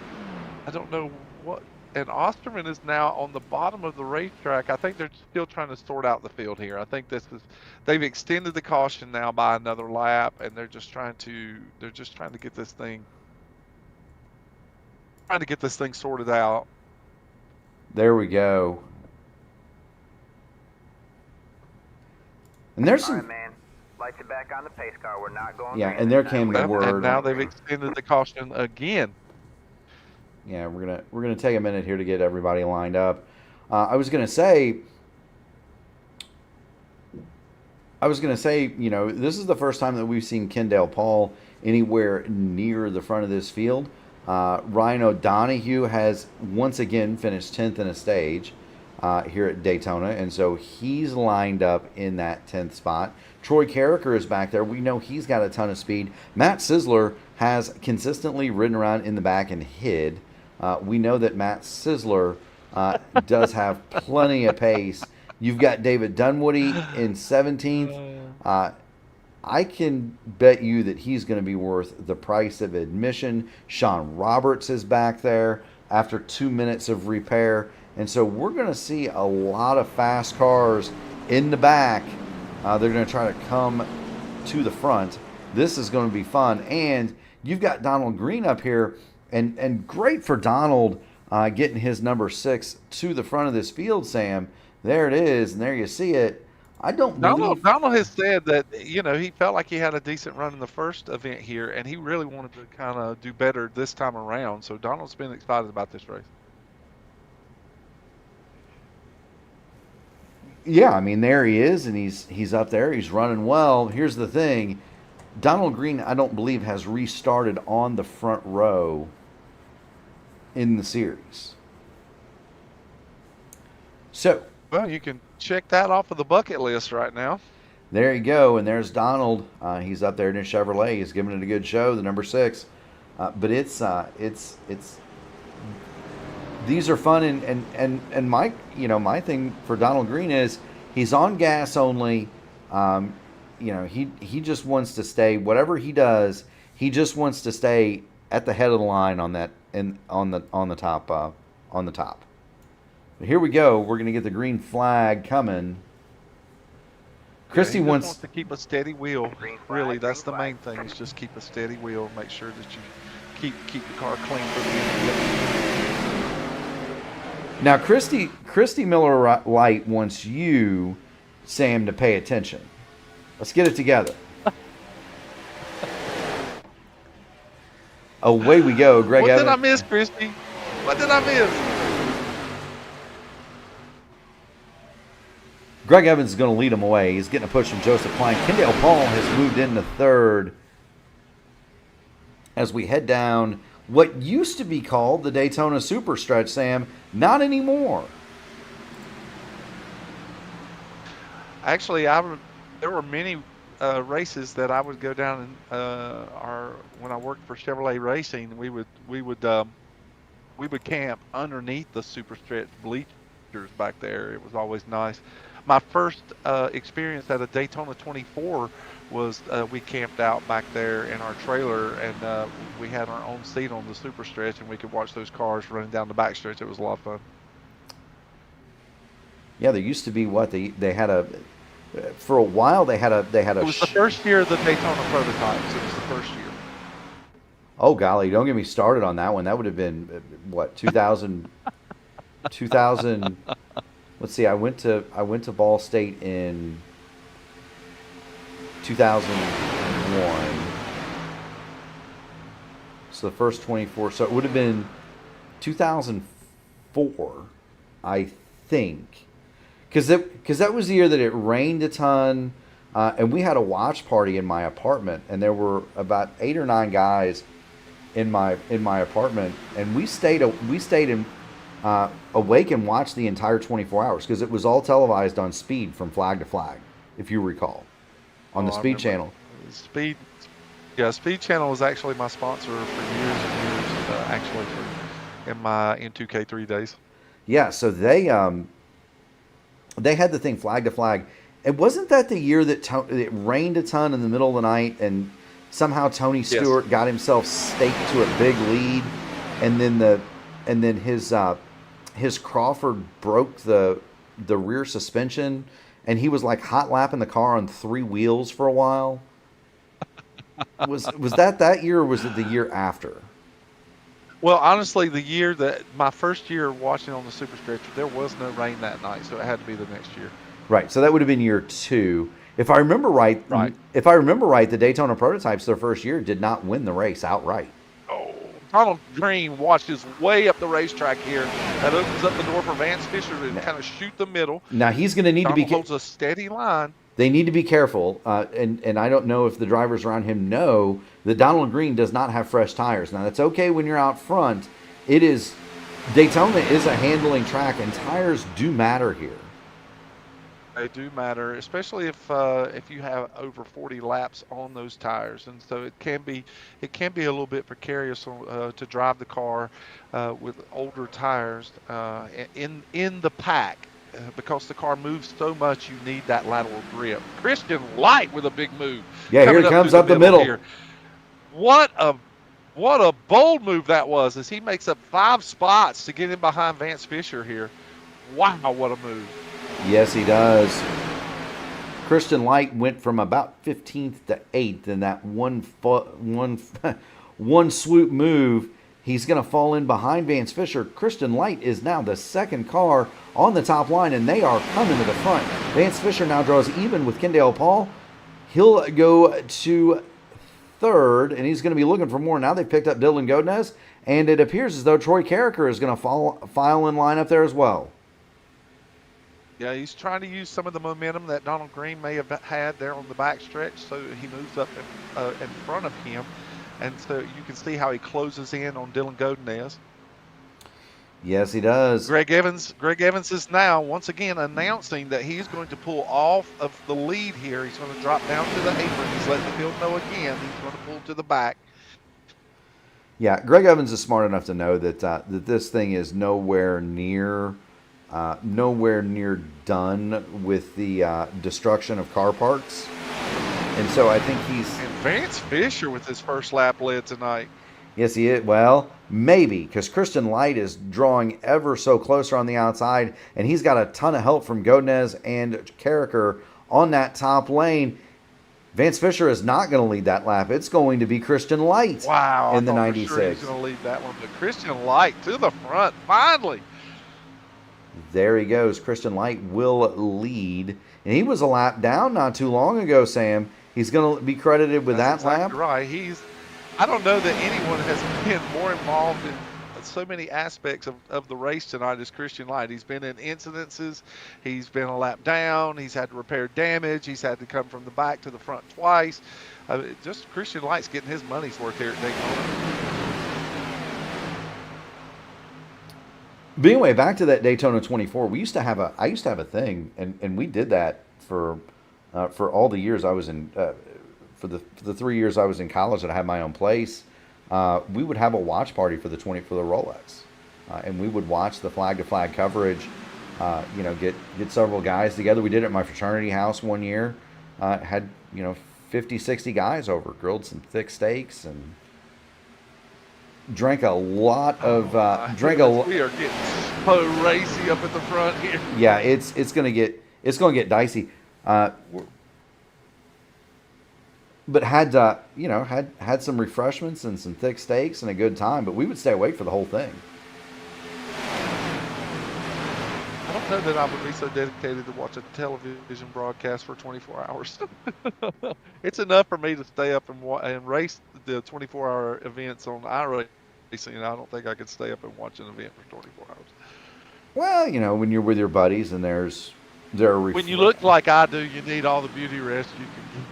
don't know what. And Osterman is now on the bottom of the racetrack. I think they're still trying to sort out the field here. I think they've extended the caution now by another lap, and they're just trying to get this thing sorted out. There we go. And there's some. All right, man. Light you back on the pace car. We're not going. Yeah, and there came the word. And now they've extended the caution again. Yeah, we're gonna take a minute here to get everybody lined up. I was gonna say, you know, this is the first time that we've seen Kendall Paul anywhere near the front of this field. Ryan O'Donoghue has once again finished 10th in a stage here at Daytona, and so he's lined up in that 10th spot. Troy Carricker is back there. We know he's got a ton of speed. Matt Sizzler has consistently ridden around in the back and hid. We know that Matt Sizzler does have plenty of pace. You've got David Dunwoody in 17th. I can bet you that he's going to be worth the price of admission. Sean Roberts is back there after 2 minutes of repair. And so we're going to see a lot of fast cars in the back. They're going to try to come to the front. This is going to be fun. And you've got Donald Green up here. And great for Donald getting his number 6 to the front of this field, Sam. There it is, and there you see it. I don't believe... Donald has said that, you know, he felt like he had a decent run in the first event here, and he really wanted to kind of do better this time around. So Donald's been excited about this race. Yeah, I mean, there he is, and he's up there. He's running well. Here's the thing. Donald Green, I don't believe, has restarted on the front row in the series. So... Well, you can check that off of the bucket list right now. There you go, and there's Donald. He's up there in his Chevrolet. He's giving it a good show, the number 6. But it's these are fun, and my thing for Donald Green is he's on gas only. He just wants to stay. Whatever he does, he just wants to stay at the head of the line on that on the top. Here we go. We're going to get the green flag coming. Christy wants to keep a steady wheel. Really, that's the main thing. Is just keep a steady wheel. Make sure that you keep the car clean for the end. Now, Christy Miller Light wants you, Sam, to pay attention. Let's get it together. Away we go, Greg What Evans. did I miss, Christy? What did I miss? Greg Evans is going to lead him away. He's getting a push from Joseph Klein. Kendall Paul has moved into third as we head down what used to be called the Daytona Super Stretch, Sam. Not anymore. Actually, there were many races that I would go down and when I worked for Chevrolet Racing, we would camp underneath the Super Stretch bleachers back there. It was always nice. My first experience at a Daytona 24 was we camped out back there in our trailer, and we had our own seat on the Super Stretch, and we could watch those cars running down the back stretch. It was a lot of fun. Yeah, there used to be they had a for a while they had a It was the first year of the Daytona prototypes. It was the first year. Oh golly, don't get me started on that one. That would have been what 2000 Let's see. I went to Ball State in 2001. So the first 24. So it would have been 2004, I think, because that was the year that it rained a ton, and we had a watch party in my apartment, and there were about 8 or 9 guys in my apartment, and we stayed in. Awake and watch the entire 24 hours because it was all televised on Speed from flag to flag, if you recall, on the Speed channel. Speed Channel was actually my sponsor for years and years, actually in 2K3 days. Yeah, so they had the thing flag to flag. And wasn't that the year that it rained a ton in the middle of the night and somehow Tony Stewart got himself staked to a big lead, and then his Crawford broke the rear suspension, and he was like hot lapping the car on 3 wheels for a while. Was that year, or was it the year after? Well, honestly, the year that my first year watching on the Super Stretch, there was no rain that night, so it had to be the next year. Right. So that would have been year 2. If I remember right. If I remember right, the Daytona prototypes their first year did not win the race outright. Donald Green watches way up the racetrack here. That opens up the door for Vance Fisher to kind of shoot the middle. Now he's going to need to be holds a steady line. They need to be careful, and I don't know if the drivers around him know that Donald Green does not have fresh tires. Now that's okay when you're out front. Daytona is a handling track, and tires do matter here. They do matter, especially if you have over 40 laps on those tires, and so it can be a little bit precarious to drive the car with older tires in the pack because the car moves so much. You need that lateral grip. Christian Light with a big move. Yeah, here he comes up the middle. Here. What a bold move that was, as he makes up 5 spots to get in behind Vance Fisher here. Wow, what a move. Yes, he does. Christian Light went from about 15th to 8th in that one swoop move. He's going to fall in behind Vance Fisher. Christian Light is now the second car on the top line, and they are coming to the front. Vance Fisher now draws even with Kendall Paul. He'll go to third, and he's going to be looking for more. Now they've picked up Dylan Godinez, and it appears as though Troy Carricker is going to file in line up there as well. Yeah, he's trying to use some of the momentum that Donald Green may have had there on the back stretch, so he moves up in front of him. And so you can see how he closes in on Dylan Godinez. Yes, he does. Greg Evans is now once again announcing that he's going to pull off of the lead here. He's going to drop down to the apron. He's letting the field know again he's going to pull to the back. Yeah, Greg Evans is smart enough to know that that this thing is nowhere near done with the destruction of car parts. And so I think he's... And Vance Fisher with his first lap led tonight. Yes, he is. Well, maybe, because Christian Light is drawing ever so closer on the outside, and he's got a ton of help from Godinez and Carricker on that top lane. Vance Fisher is not going to lead that lap. It's going to be Christian Light in the 96. Sure he's going to lead that one, but Christian Light to the front, finally. There he goes. Christian Light will lead. And he was a lap down not too long ago, Sam. He's going to be credited with that lap. Right. I don't know that anyone has been more involved in so many aspects of the race tonight as Christian Light. He's been in incidences, he's been a lap down, he's had to repair damage, he's had to come from the back to the front twice. Just Christian Light's getting his money's worth here at Daytona. But anyway, back to that Daytona 24. I used to have a thing, and we did that for all the years I was in, for the 3 years I was in college and I had my own place. We would have a watch party for the Rolex, and we would watch the flag to flag coverage. Get several guys together. We did it at my fraternity house one year. Had 50, 60 guys over, grilled some thick steaks and drank a lot of We are getting so racy up at the front here. Yeah, it's gonna get dicey. But had some refreshments and some thick steaks and a good time. But we would stay awake for the whole thing. I don't know that I would be so dedicated to watch a television broadcast for 24 hours. It's enough for me to stay up and race the 24-hour events on iRacing. I don't think I could stay up and watch an event for 24 hours. Well, when you're with your buddies and when you look like I do, you need all the beauty rest you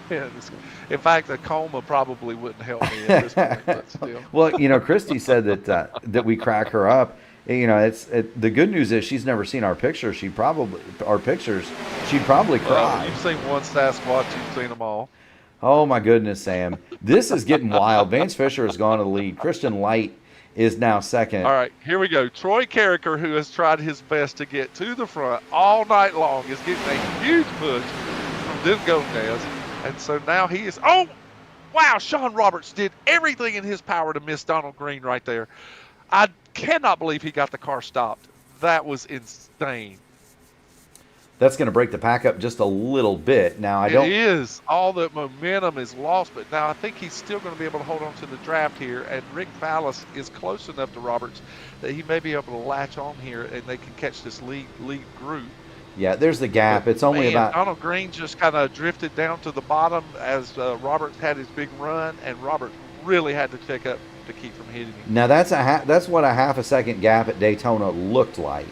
can get. In fact, a coma probably wouldn't help me at this point, but still. Well, Christy said that we crack her up. The good news is she's never seen our pictures. She'd probably cry. You've seen one Sasquatch, you've seen them all. Oh my goodness, Sam! This is getting wild. Vance Fisher has gone to the lead. Christian Light is now second. All right, here we go. Troy Carricker, who has tried his best to get to the front all night long, is getting a huge push from Dylan Gomez. And so now he is, oh, wow, Sean Roberts did everything in his power to miss Donald Green right there. I cannot believe he got the car stopped. That was insane. That's going to break the pack up just a little bit. Now, It is. All the momentum is lost, but now I think he's still going to be able to hold on to the draft here, and Rick Fallis is close enough to Roberts that he may be able to latch on here, and they can catch this lead group. Yeah, there's the gap. It's only about... Donald Green just kind of drifted down to the bottom as Roberts had his big run, and Roberts really had to check up to keep from hitting him. Now, that's what a half a second gap at Daytona looked like.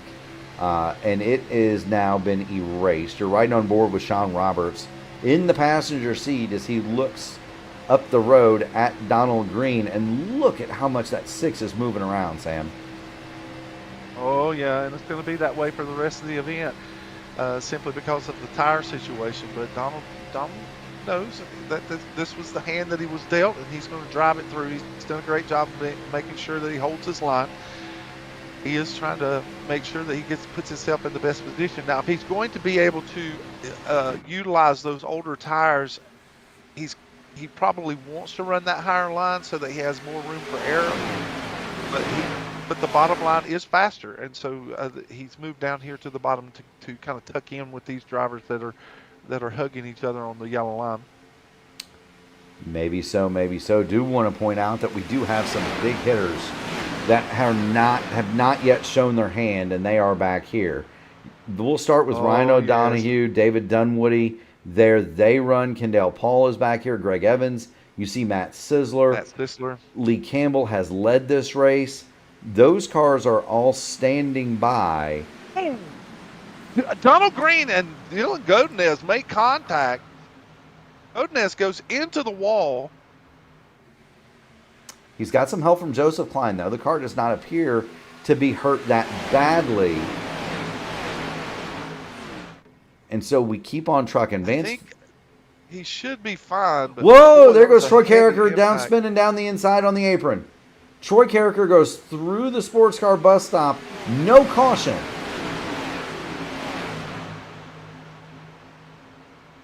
And it is now been erased. You're right on board with Sean Roberts in the passenger seat as he looks up the road at Donald Green. And look at how much that 6 is moving around, Sam. Oh, yeah, and it's going to be that way for the rest of the event, simply because of the tire situation. But Donald knows that this was the hand that he was dealt, and he's going to drive it through. He's done a great job of making sure that he holds his line. He is trying to make sure that he puts himself in the best position. Now, if he's going to be able to utilize those older tires, he probably wants to run that higher line so that he has more room for error. But the bottom line is faster, and so he's moved down here to the bottom to kind of tuck in with these drivers that are hugging each other on the yellow line. Maybe so, maybe so. Do want to point out that we do have some big hitters that have not yet shown their hand, and they are back here. We'll start with Ryan O'Donoghue, yes. David Dunwoody. They run. Kendall Paul is back here. Greg Evans. You see Matt Sisler. Lee Campbell has led this race. Those cars are all standing by. Donald Green and Dylan Godinez make contact. Godinez goes into the wall. He's got some help from Joseph Klein, though. The car does not appear to be hurt that badly. And so we keep on trucking. I think he should be fine. But whoa, there goes Troy Carricker spinning down the inside on the apron. Troy Carricker goes through the sports car bus stop. No caution.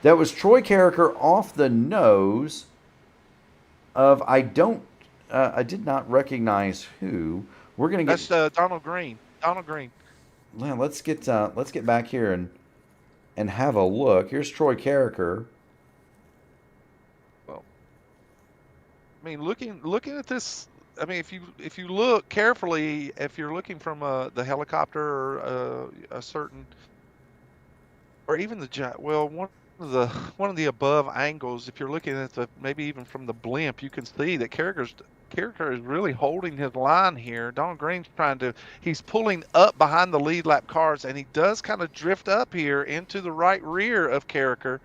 That was Troy Carricker off the nose of I did not recognize who. We're gonna get. That's Donald Green. Donald Green. Well, let's get back here and have a look. Here's Troy Carricker. Well, I mean, looking at this. I mean, if you look carefully, if you're looking from the helicopter or a certain, or even the jet. Well, one one of the above angles, if you're looking at the maybe even from the blimp, you can see that Carricker is really holding his line here. Donald Green's he's pulling up behind the lead lap cars, and he does kind of drift up here into the right rear of Carricker.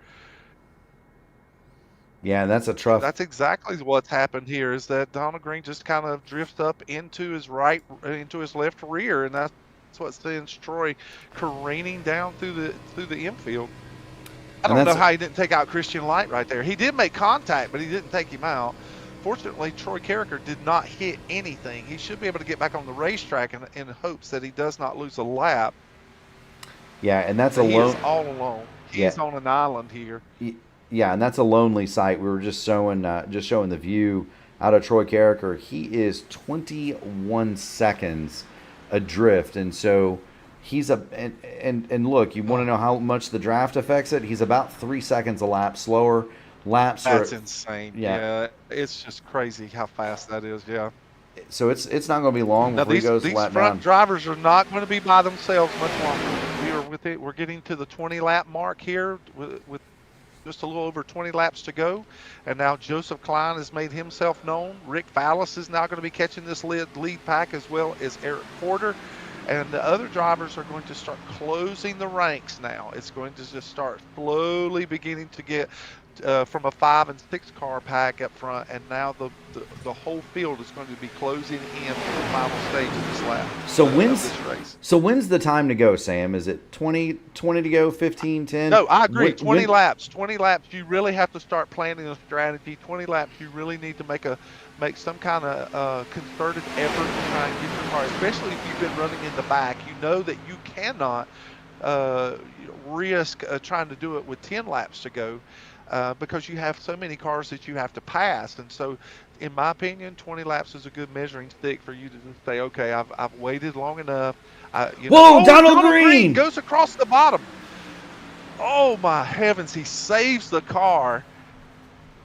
Yeah, that's a tough. That's exactly what's happened here, is that Donald Green just kind of drifts up into his left rear, and that's what sends Troy careening down through the infield. I don't know how he didn't take out Christian Light right there. He did make contact, but he didn't take him out. Fortunately, Troy Carricker did not hit anything. He should be able to get back on the racetrack in hopes that he does not lose a lap. Yeah, and that's he is all alone. He's on an island here. Yeah, and that's a lonely sight. We were just showing the view out of Troy Carricker. He is 21 seconds adrift, and so he's and look, you want to know how much the draft affects it? He's about 3 seconds a lap slower. That's insane. Yeah, it's just crazy how fast that is. Yeah. So it's not going to be long before he goes these lap front down. drivers are not going to be by themselves much longer. We're getting to the 20 lap mark here with just a little over 20 laps to go, and now Joseph Klein has made himself known. Rick Fallis is now going to be catching this lead pack, as well as Eric Porter, and the other drivers are going to start closing the ranks now. It's going to just start slowly beginning to get from a 5 and 6 car pack up front, and now the whole field is going to be closing in for the final stage of this lap. So when's the time to go, Sam? Is it 20 to go, 15, 10? No, I agree. 20 laps. 20 laps. You really have to start planning a strategy. 20 laps. You really need to make some kind of concerted effort to try and get your car, especially if you've been running in the back. You know that you cannot risk trying to do it with 10 laps to go. Because you have so many cars that you have to pass. And so, in my opinion, 20 laps is a good measuring stick for you to just say, okay, I've waited long enough. Donald Green goes across the bottom. Oh, my heavens. He saves the car.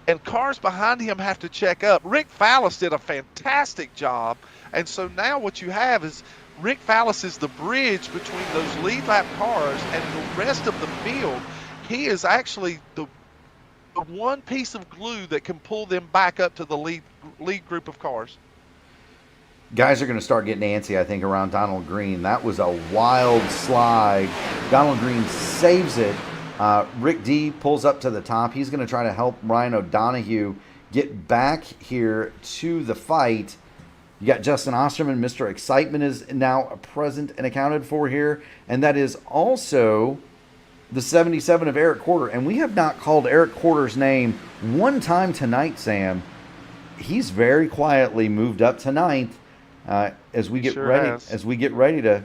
And cars behind him have to check up. Rick Fallis did a fantastic job. And so now what you have is Rick Fallis is the bridge between those lead lap cars and the rest of the field. He is actually the one piece of glue that can pull them back up to the lead group of cars. Guys are going to start getting antsy, I think, around Donald Green. That was a wild slide. Donald Green saves it. Rick D pulls up to the top. He's going to try to help Ryan O'Donoghue get back here to the fight. You got Justin Osterman. Mr. Excitement is now present and accounted for here. And that is also the 77 of Eric Quarter, and we have not called Eric Quarter's name one time tonight, Sam. He's very quietly moved up to ninth as we get ready to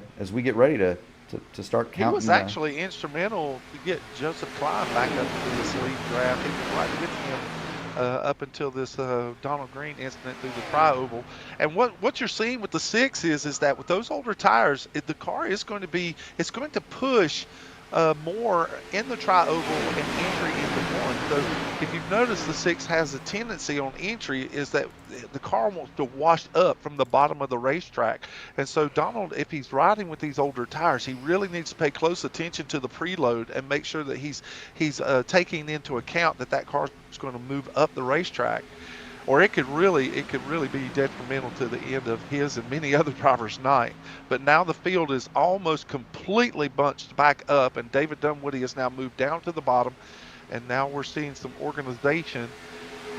start counting. He was actually instrumental to get Joseph Klein back up to this lead draft. He was right with him up until this Donald Green incident through the tri-oval. And what you're seeing with the 6 is that with those older tires, the car is going to push more in the tri-oval and entry into one. So if you've noticed, the 6 has a tendency on entry is that the car wants to wash up from the bottom of the racetrack. And so Donald, if he's riding with these older tires, he really needs to pay close attention to the preload and make sure that he's taking into account that car is going to move up the racetrack. Or it could really be detrimental to the end of his and many other drivers' night. But now the field is almost completely bunched back up, and David Dunwoody has now moved down to the bottom, and now we're seeing some organization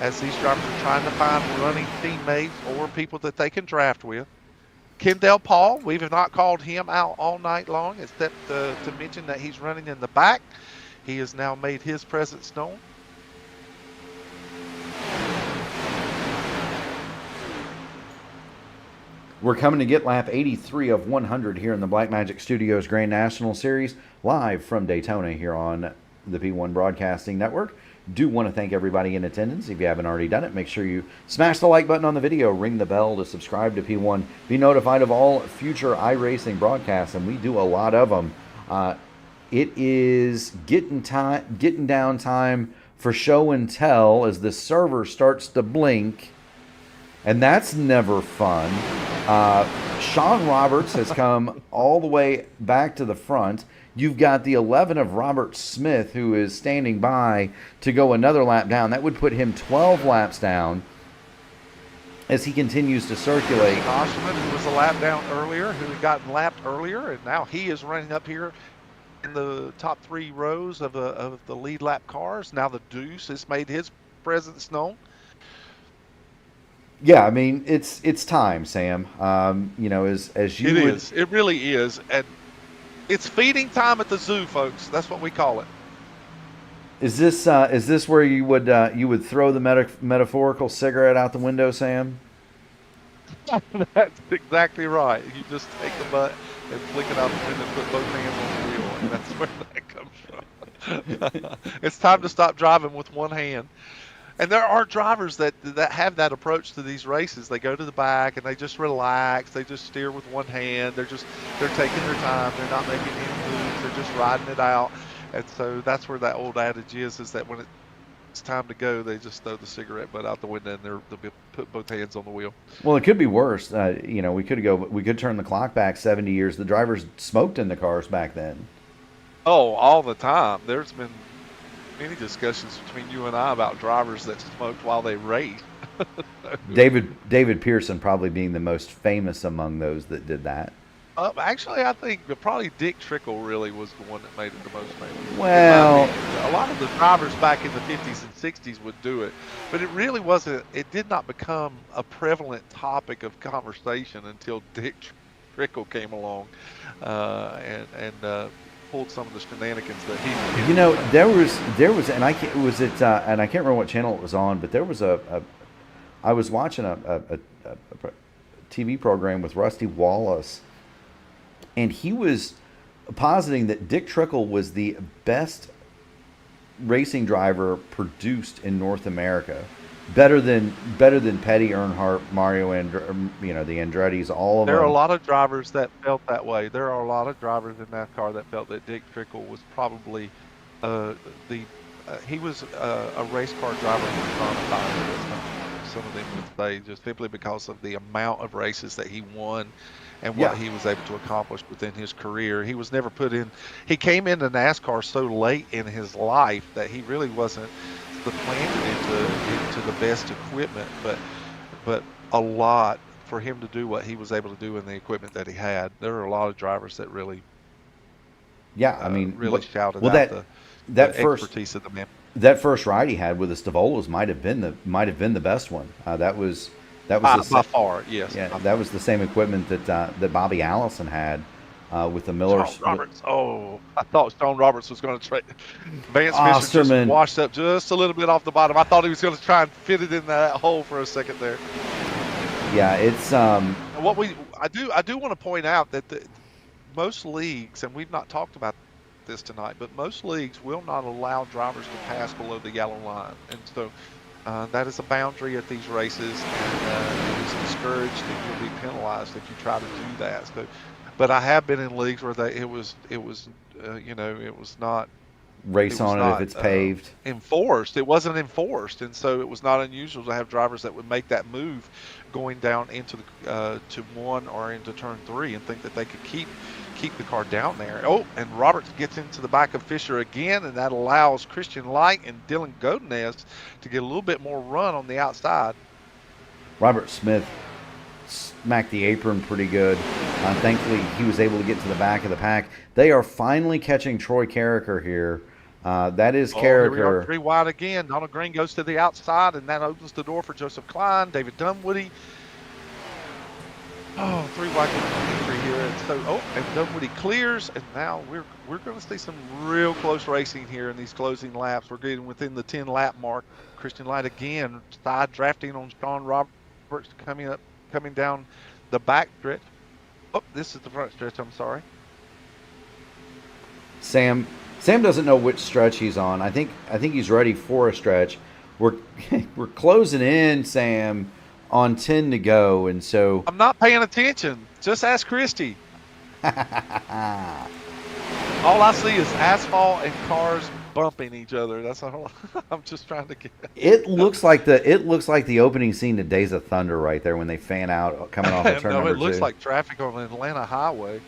as these drivers are trying to find running teammates or people that they can draft with. Kendall Paul, we have not called him out all night long, except to mention that he's running in the back. He has now made his presence known. We're coming to get lap 83 of 100 here in the Blackmagic Studios Grand National Series, live from Daytona here on the P1 Broadcasting Network. Do want to thank everybody in attendance. If you haven't already done it, make sure you smash the like button on the video, ring the bell to subscribe to P1, be notified of all future iRacing broadcasts, and we do a lot of them. It is getting down time for show and tell as the server starts to blink. And that's never fun. Sean Roberts has come all the way back to the front. You've got the 11 of Robert Smith, who is standing by to go another lap down. That would put him 12 laps down as he continues to circulate. Oshman, who was a lap down earlier, who had gotten lapped earlier, and now he is running up here in the top 3 rows of the lead lap cars. Now the Deuce has made his presence known. Yeah, I mean, it's time, Sam. You know, as you It would, is. It really is. And it's feeding time at the zoo, folks. That's what we call it. Is this where you would throw the metaphorical cigarette out the window, Sam? That's exactly right. You just take the butt and flick it out the window and put both hands on the wheel, and that's where that comes from. It's time to stop driving with one hand. And there are drivers that have that approach to these races. They go to the back and they just relax. They just steer with one hand. They're taking their time. They're not making any moves. They're just riding it out. And so that's where that old adage is that when it's time to go, they just throw the cigarette butt out the window and they'll put both hands on the wheel. Well, it could be worse. You know, we could turn the clock back 70 years. The drivers smoked in the cars back then. Oh, all the time. There's been many discussions between you and I about drivers that smoked while they raced. David Pearson probably being the most famous among those that did that. Actually, I think probably Dick Trickle really was the one that made it the most famous. Well, a lot of the drivers back in the 50s and 60s would do it, but it really wasn't. It did not become a prevalent topic of conversation until Dick Trickle came along and pulled some of the shenanigans that he did. You know, there was, and I can't remember what channel it was on, but there was I was watching a TV program with Rusty Wallace, and he was positing that Dick Trickle was the best racing driver produced in North America, better than Petty, Earnhardt, Mario, and the Andretti's, all of them. There are a lot of drivers that felt that way. There are a lot of drivers in NASCAR that felt that Dick Trickle was probably he was a race car driver personified. Some of them would say, just simply because of the amount of races that he won and what he was able to accomplish within his career. He was never put in. He came into NASCAR so late in his life that he really wasn't planted into the best equipment, but a lot for him to do what he was able to do in the equipment that he had. There are a lot of drivers that really, really shouted out the expertise of the man. That first ride he had with the Stavolas might have been the best one. That was by far, yes. Yeah, that was the same equipment that Bobby Allison had with the Miller. Sean Roberts. Oh, I thought Sean Roberts was going to trade. Vance Fisher just washed up just a little bit off the bottom. I thought he was going to try and fit it in that hole for a second there. Yeah, it's I do want to point out that most leagues, and we've not talked about this tonight, but most leagues will not allow drivers to pass below the yellow line, and so that is a boundary at these races, and it is discouraged, and you'll be penalized if you try to do that. So, but I have been in leagues where it was not race on it if it's paved. Enforced. It wasn't enforced, and so it was not unusual to have drivers that would make that move going down into the to 1 or into turn 3 and think that they could keep the car down there. Oh, and Roberts gets into the back of Fisher again, and that allows Christian Light and Dylan Godinez to get a little bit more run on the outside. Robert Smith smacked the apron pretty good. Thankfully, he was able to get to the back of the pack. They are finally catching Troy Carricker here. That is Carricker. Here we are, 3 wide again. Donald Green goes to the outside, and that opens the door for Joseph Klein, David Dunwoody. 3 wide entry here, and so and Dunwoody clears, and now we're going to see some real close racing here in these closing laps. We're getting within the 10 lap mark. Christian Light again side drafting on Sean Roberts coming down the back stretch. Oh, this is the front stretch. I'm sorry. Sam doesn't know which stretch he's on. I think he's ready for a stretch. We're closing in, Sam, on 10 to go, and so I'm not paying attention. Just ask Christy. All I see is asphalt and cars bumping each other. That's all. I'm just trying to get. It looks like the opening scene to Days of Thunder right there when they fan out coming off of turn number 2. No, it looks like traffic on an Atlanta highway.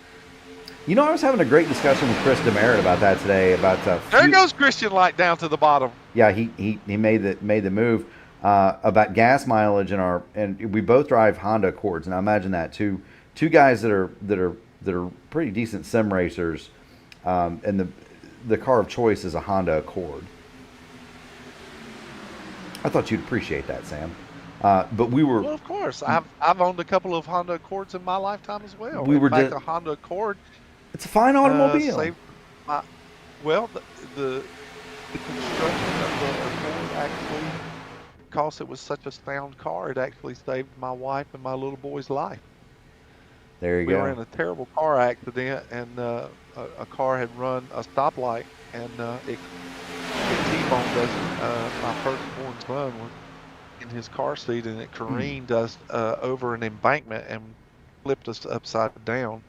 You know, I was having a great discussion with Chris Demerit about that today. About There goes Christian Light down to the bottom. yeah, he made the move about gas mileage and we both drive Honda Accords, and I imagine that two guys that are pretty decent sim racers, and the car of choice is a Honda Accord. I thought you'd appreciate that, Sam. But we were. Well, of course, I've owned a couple of Honda Accords in my lifetime as well. We were in fact, a Honda Accord. It's a fine automobile. Saved my, well, the construction of the Accord actually, because it was such a sound car, it actually saved my wife and my little boy's life. There you We go. were in a terrible car accident, and a car had run a stoplight, and it T-boned us. My firstborn son was in his car seat, and it careened us over an embankment and flipped us upside down.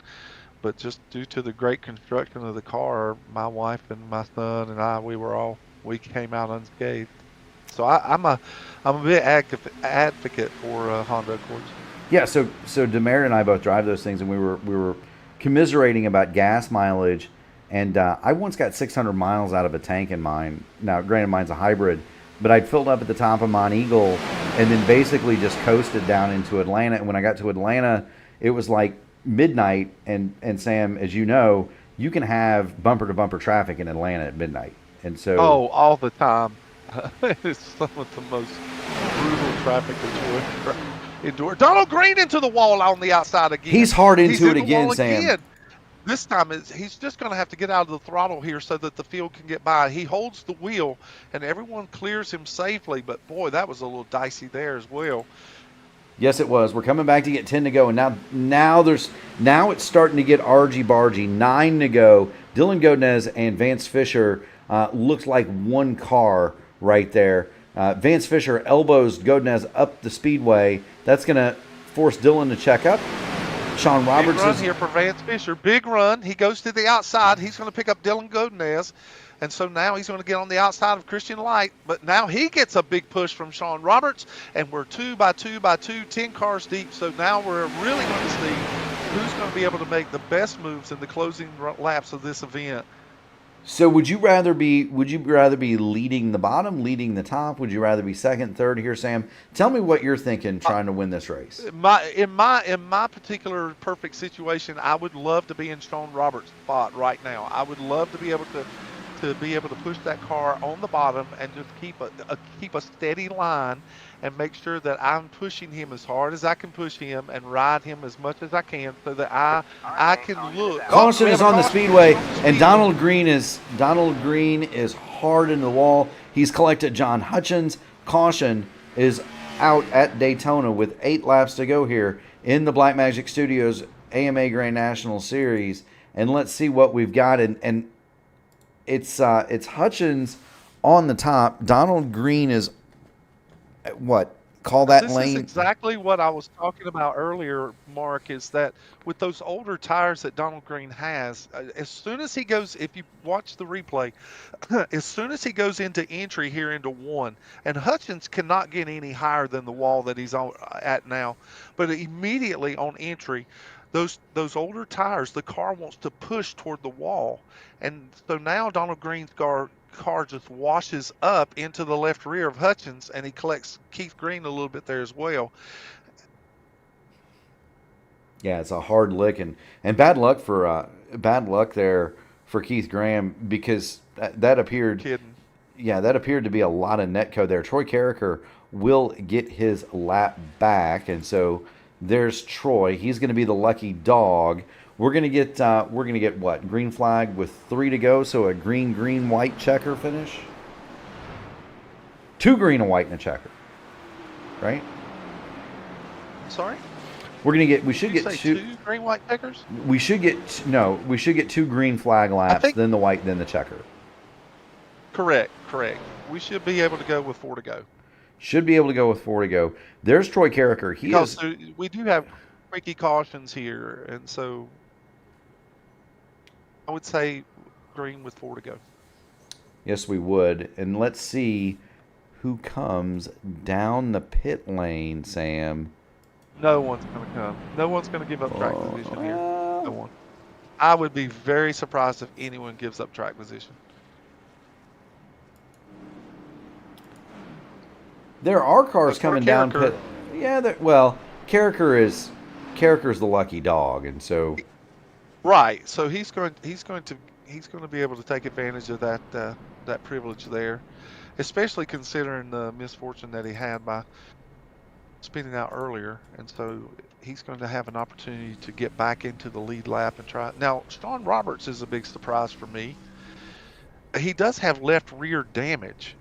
But just due to the great construction of the car, my wife and my son and I, we came out unscathed. So I'm a bit advocate for Honda Accords. Yeah, so Demerit and I both drive those things, and we were commiserating about gas mileage, and I once got 600 miles out of a tank in mine. Now, granted, mine's a hybrid, but I'd filled up at the top of Mont Eagle, and then basically just coasted down into Atlanta. And when I got to Atlanta, it was like midnight, and Sam, as you know, you can have bumper to bumper traffic in Atlanta at midnight, and so all the time. It's some of the most brutal traffic that you ever endure. Donald Green into the wall on the outside again. he's hard into He's it in the again, wall Sam. again. This time he's just going to have to get out of the throttle here so that the field can get by. He holds the wheel and everyone clears him safely, but boy, that was a little dicey there as well. Yes, it was. We're coming back to get 10 to go, and now it's starting to get argy-bargy. 9 to go. Dylan Godinez and Vance Fisher looks like one car right there. Vance Fisher elbows Godinez up the speedway. That's going to force Dylan to check up. Sean Roberts Big run here for Vance Fisher. Big run. He goes to the outside. He's going to pick up Dylan Godinez. And so now he's going to get on the outside of Christian Light. But now he gets a big push from Sean Roberts. And we're 2 by 2 by 2, 10 cars deep. So now we're really going to see who's going to be able to make the best moves in the closing laps of this event. So would you rather be leading the bottom, leading the top? Would you rather be second, third here, Sam? Tell me what you're thinking trying to win this race. In my particular perfect situation, I would love to be in Sean Roberts' spot right now. I would love to be able to push that car on the bottom and just keep a steady line and make sure that I'm pushing him as hard as I can push him and ride him as much as I can so that I can look. Caution is on the speedway, and Donald Green is hard into the wall. He's collected John Hutchins. Caution is out at Daytona with 8 laps to go here in the Blackmagic Studios AMA Grand National Series. And let's see what we've got. And it's Hutchins on the top. Donald Green is what? Call that lane. This is exactly what I was talking about earlier, Mark, is that with those older tires that Donald Green has, as soon as he goes, if you watch the replay, as soon as he goes into entry here into 1, and Hutchins cannot get any higher than the wall that he's on at now, but immediately on entry, those older tires, the car wants to push toward the wall. And so now Donald Green's car just washes up into the left rear of Hutchins, and he collects Keith Green a little bit there as well. Yeah, it's a hard lick, and bad luck there for Keith Graham, because that appeared to be a lot of net code there. Troy Carricker will get his lap back, and so there's Troy. He's going to be the lucky dog. We're gonna get what? Green flag with 3 to go, so a green white checker finish. 2 green, a white, and a checker. Right? Sorry? We should get 2 green white checkers? We should get 2 green flag laps, then the white, then the checker. Correct. We should be able to go with 4 to go. Should be able to go with 4 to go. There's Troy Carricker. We do have tricky cautions here, and so I would say green with 4 to go. Yes, we would. And let's see who comes down the pit lane, Sam. No one's going to come. No one's going to give up track position here. No one. I would be very surprised if anyone gives up track position. There are cars But for coming down Carricker- pit. Yeah, well, Carricker's the lucky dog, and so Right. So he's going to be able to take advantage of that privilege there, especially considering the misfortune that he had by spinning out earlier, and so he's going to have an opportunity to get back into the lead lap and try. Now, Sean Roberts is a big surprise for me. He does have left rear damage.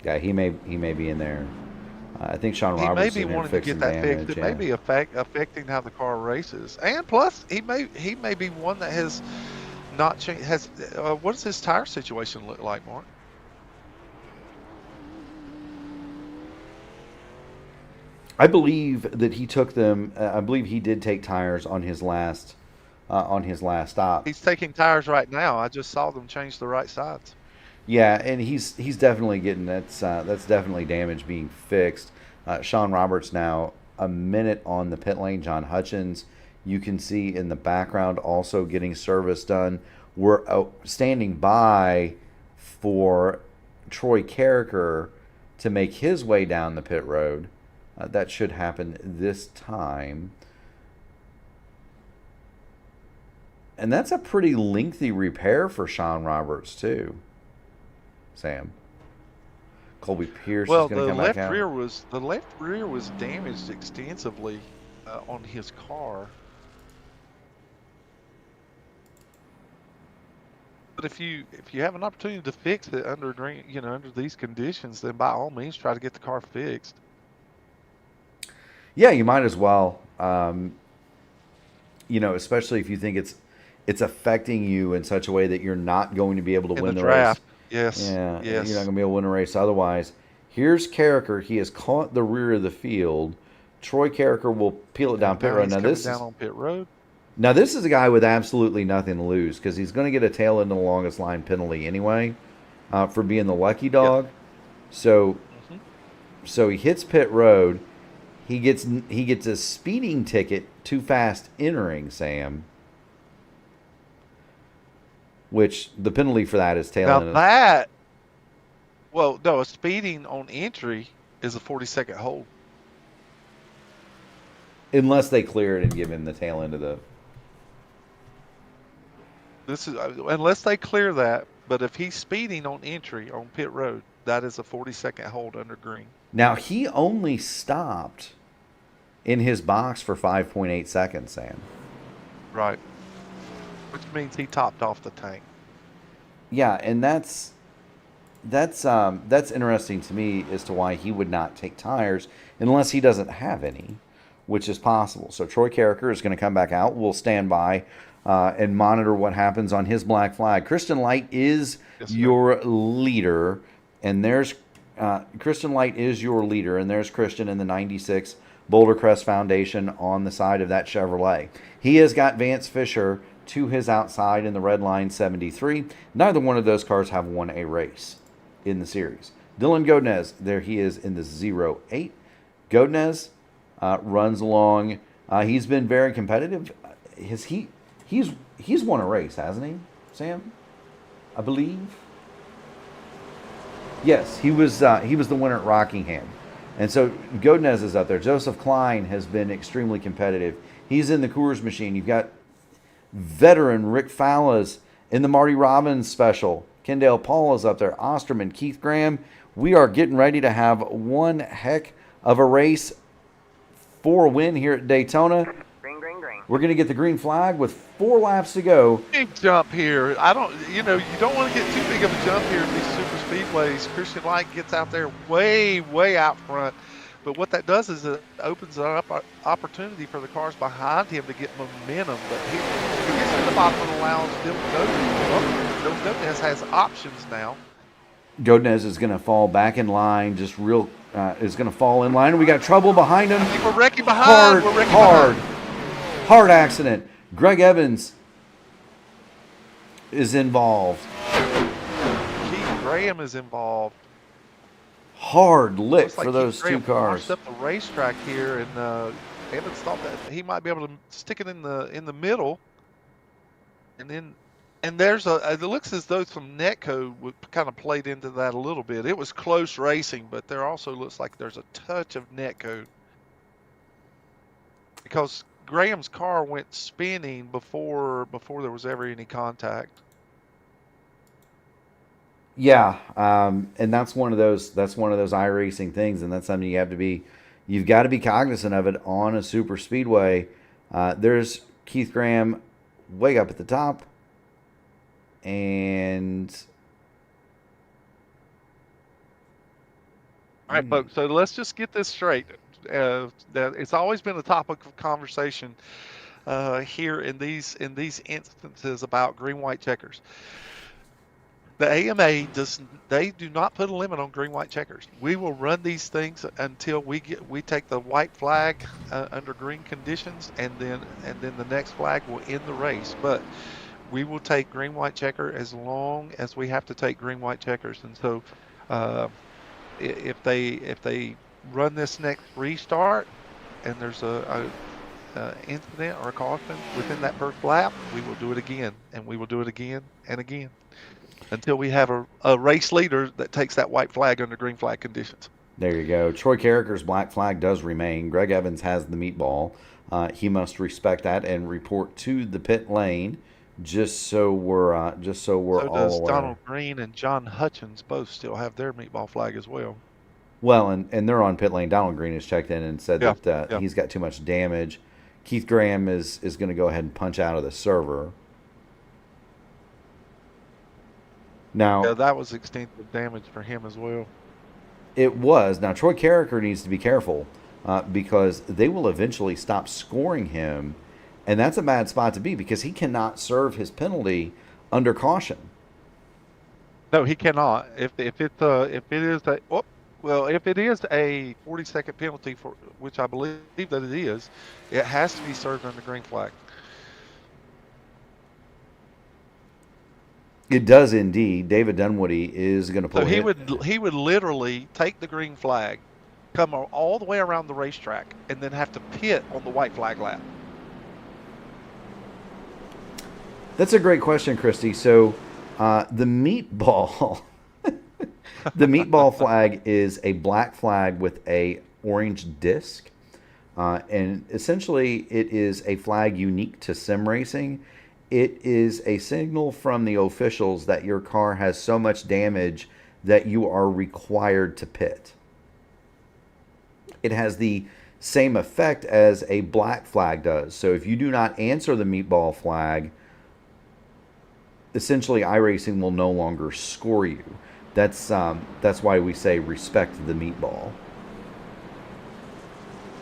yeah, he may be in there. I think Sean He Roberts may be is in there wanting to fixing get that damage. fixed. It may be affecting how the car races, and plus he may be one that has not changed. What does his tire situation look like, Mark? I believe that he took them. I believe he did take tires on his last stop. He's taking tires right now. I just saw them change the right sides. Yeah, and he's definitely getting that's definitely damage being fixed. Sean Roberts now a minute on the pit lane. John Hutchins, you can see in the background, also getting service done. We're standing by for Troy Carricker to make his way down the pit road. That should happen this time. And that's a pretty lengthy repair for Sean Roberts, too. Sam. Colby Pierce is going to come back out. The left rear was damaged extensively on his car. But if you have an opportunity to fix it under these conditions, then by all means try to get the car fixed. Yeah, you might as well. Especially if you think it's affecting you in such a way that you're not going to be able to win the draft. race. Yes. Yeah, Yes. you're not going to be able to win a race otherwise. Here's Carricker. He has caught the rear of the field. Troy Carricker will peel it down pit road. Now this down on pit road. Now this is a guy with absolutely nothing to lose because he's going to get a tail into the longest line penalty anyway for being the lucky dog. Yep. So he hits pit road. He gets a speeding ticket too fast entering, Sam. Which the penalty for that is tail end. A speeding on entry is a 40-second hold. Unless they clear it and give him the tail end of the. Unless they clear that, but if he's speeding on entry on pit road, that is a 40-second hold under green. Now he only stopped in his box for 5.8 seconds, Sam. Right. Which means he topped off the tank. Yeah, and that's interesting to me as to why he would not take tires unless he doesn't have any, which is possible. So Troy Carricker is going to come back out. We'll stand by and monitor what happens on his black flag. Christian Light is your leader, and there's Christian Light is your leader, and there's Christian in the 96 Boulder Crest Foundation on the side of that Chevrolet. He has got Vance Fisher to his outside in the red line 73. Neither one of those cars have won a race in the series. Dylan Godinez, there he is in the 08. Godinez runs along. He's been very competitive. He's won a race, hasn't he, Sam? I believe. Yes, he was the winner at Rockingham. And so Godinez is up there. Joseph Klein has been extremely competitive. He's in the Coors machine. You've got veteran Rick Fallas in the Marty Robbins special. Kendall Paul is up there. Osterman, Keith Graham. We are getting ready to have one heck of a race for a win here at Daytona. Green. We're going to get the green flag with 4 laps to go. Big jump here. You don't want to get too big of a jump here in these super speedways. Christian Light gets out there way out front. But what that does is it opens up an opportunity for the cars behind him to get momentum. But he gets to the bottom and allows Dylan Godinez has options now. Godinez is going to fall back in line, is going to fall in line. We got trouble behind him. I think we're wrecking behind. Hard accident. Greg Evans is involved. Keith Graham is involved. Hard lick Looks like for those Keith Graham two cars. washed up the racetrack here, and Evans thought that he might be able to stick it in the middle. And then, and there's it looks as though some netcode would kind of played into that a little bit. It was close racing, but there also looks like there's a touch of netcode because Graham's car went spinning before there was ever any contact. Yeah, and that's one of those iRacing things, and that's something you've got to be cognizant of it on a super speedway. There's Keith Graham way up at the top, and All right, folks. So let's just get this straight. That it's always been a topic of conversation here in these instances about green-white checkers. The AMA they do not put a limit on green-white checkers. We will run these things until we take the white flag under green conditions, and then the next flag will end the race. But we will take green-white checker as long as we have to take green-white checkers. And so, if they run this next restart and there's a incident or a caution within that first lap, we will do it again, and we will do it again and again until we have a race leader that takes that white flag under green flag conditions. There you go. Troy Carricker's black flag does remain. Greg Evans has the meatball. He must respect that and report to the pit lane, just so we're all does aware. Donald Green and John Hutchins both still have their meatball flag as well. Well, and they're on pit lane. Donald Green has checked in and said that yeah. he's got too much damage. Keith Graham is going to go ahead and punch out of the server. Now, Yeah, that was extensive damage for him as well. it was. Now, Troy Carricker needs to be careful because they will eventually stop scoring him, and that's a bad spot to be because he cannot serve his penalty under caution. No, he cannot. If it is a 40-second penalty, for which I believe that it is, it has to be served under green flag. It does indeed. David Dunwoody is going to pull. So he would literally take the green flag, come all the way around the racetrack, and then have to pit on the white flag lap. That's a great question, Christy. So, the meatball, the meatball flag is a black flag with a orange disc, and essentially it is a flag unique to sim racing. It is a signal from the officials that your car has so much damage that you are required to pit. It has the same effect as a black flag does. So if you do not answer the meatball flag, essentially iRacing will no longer score you. That's why we say respect the meatball.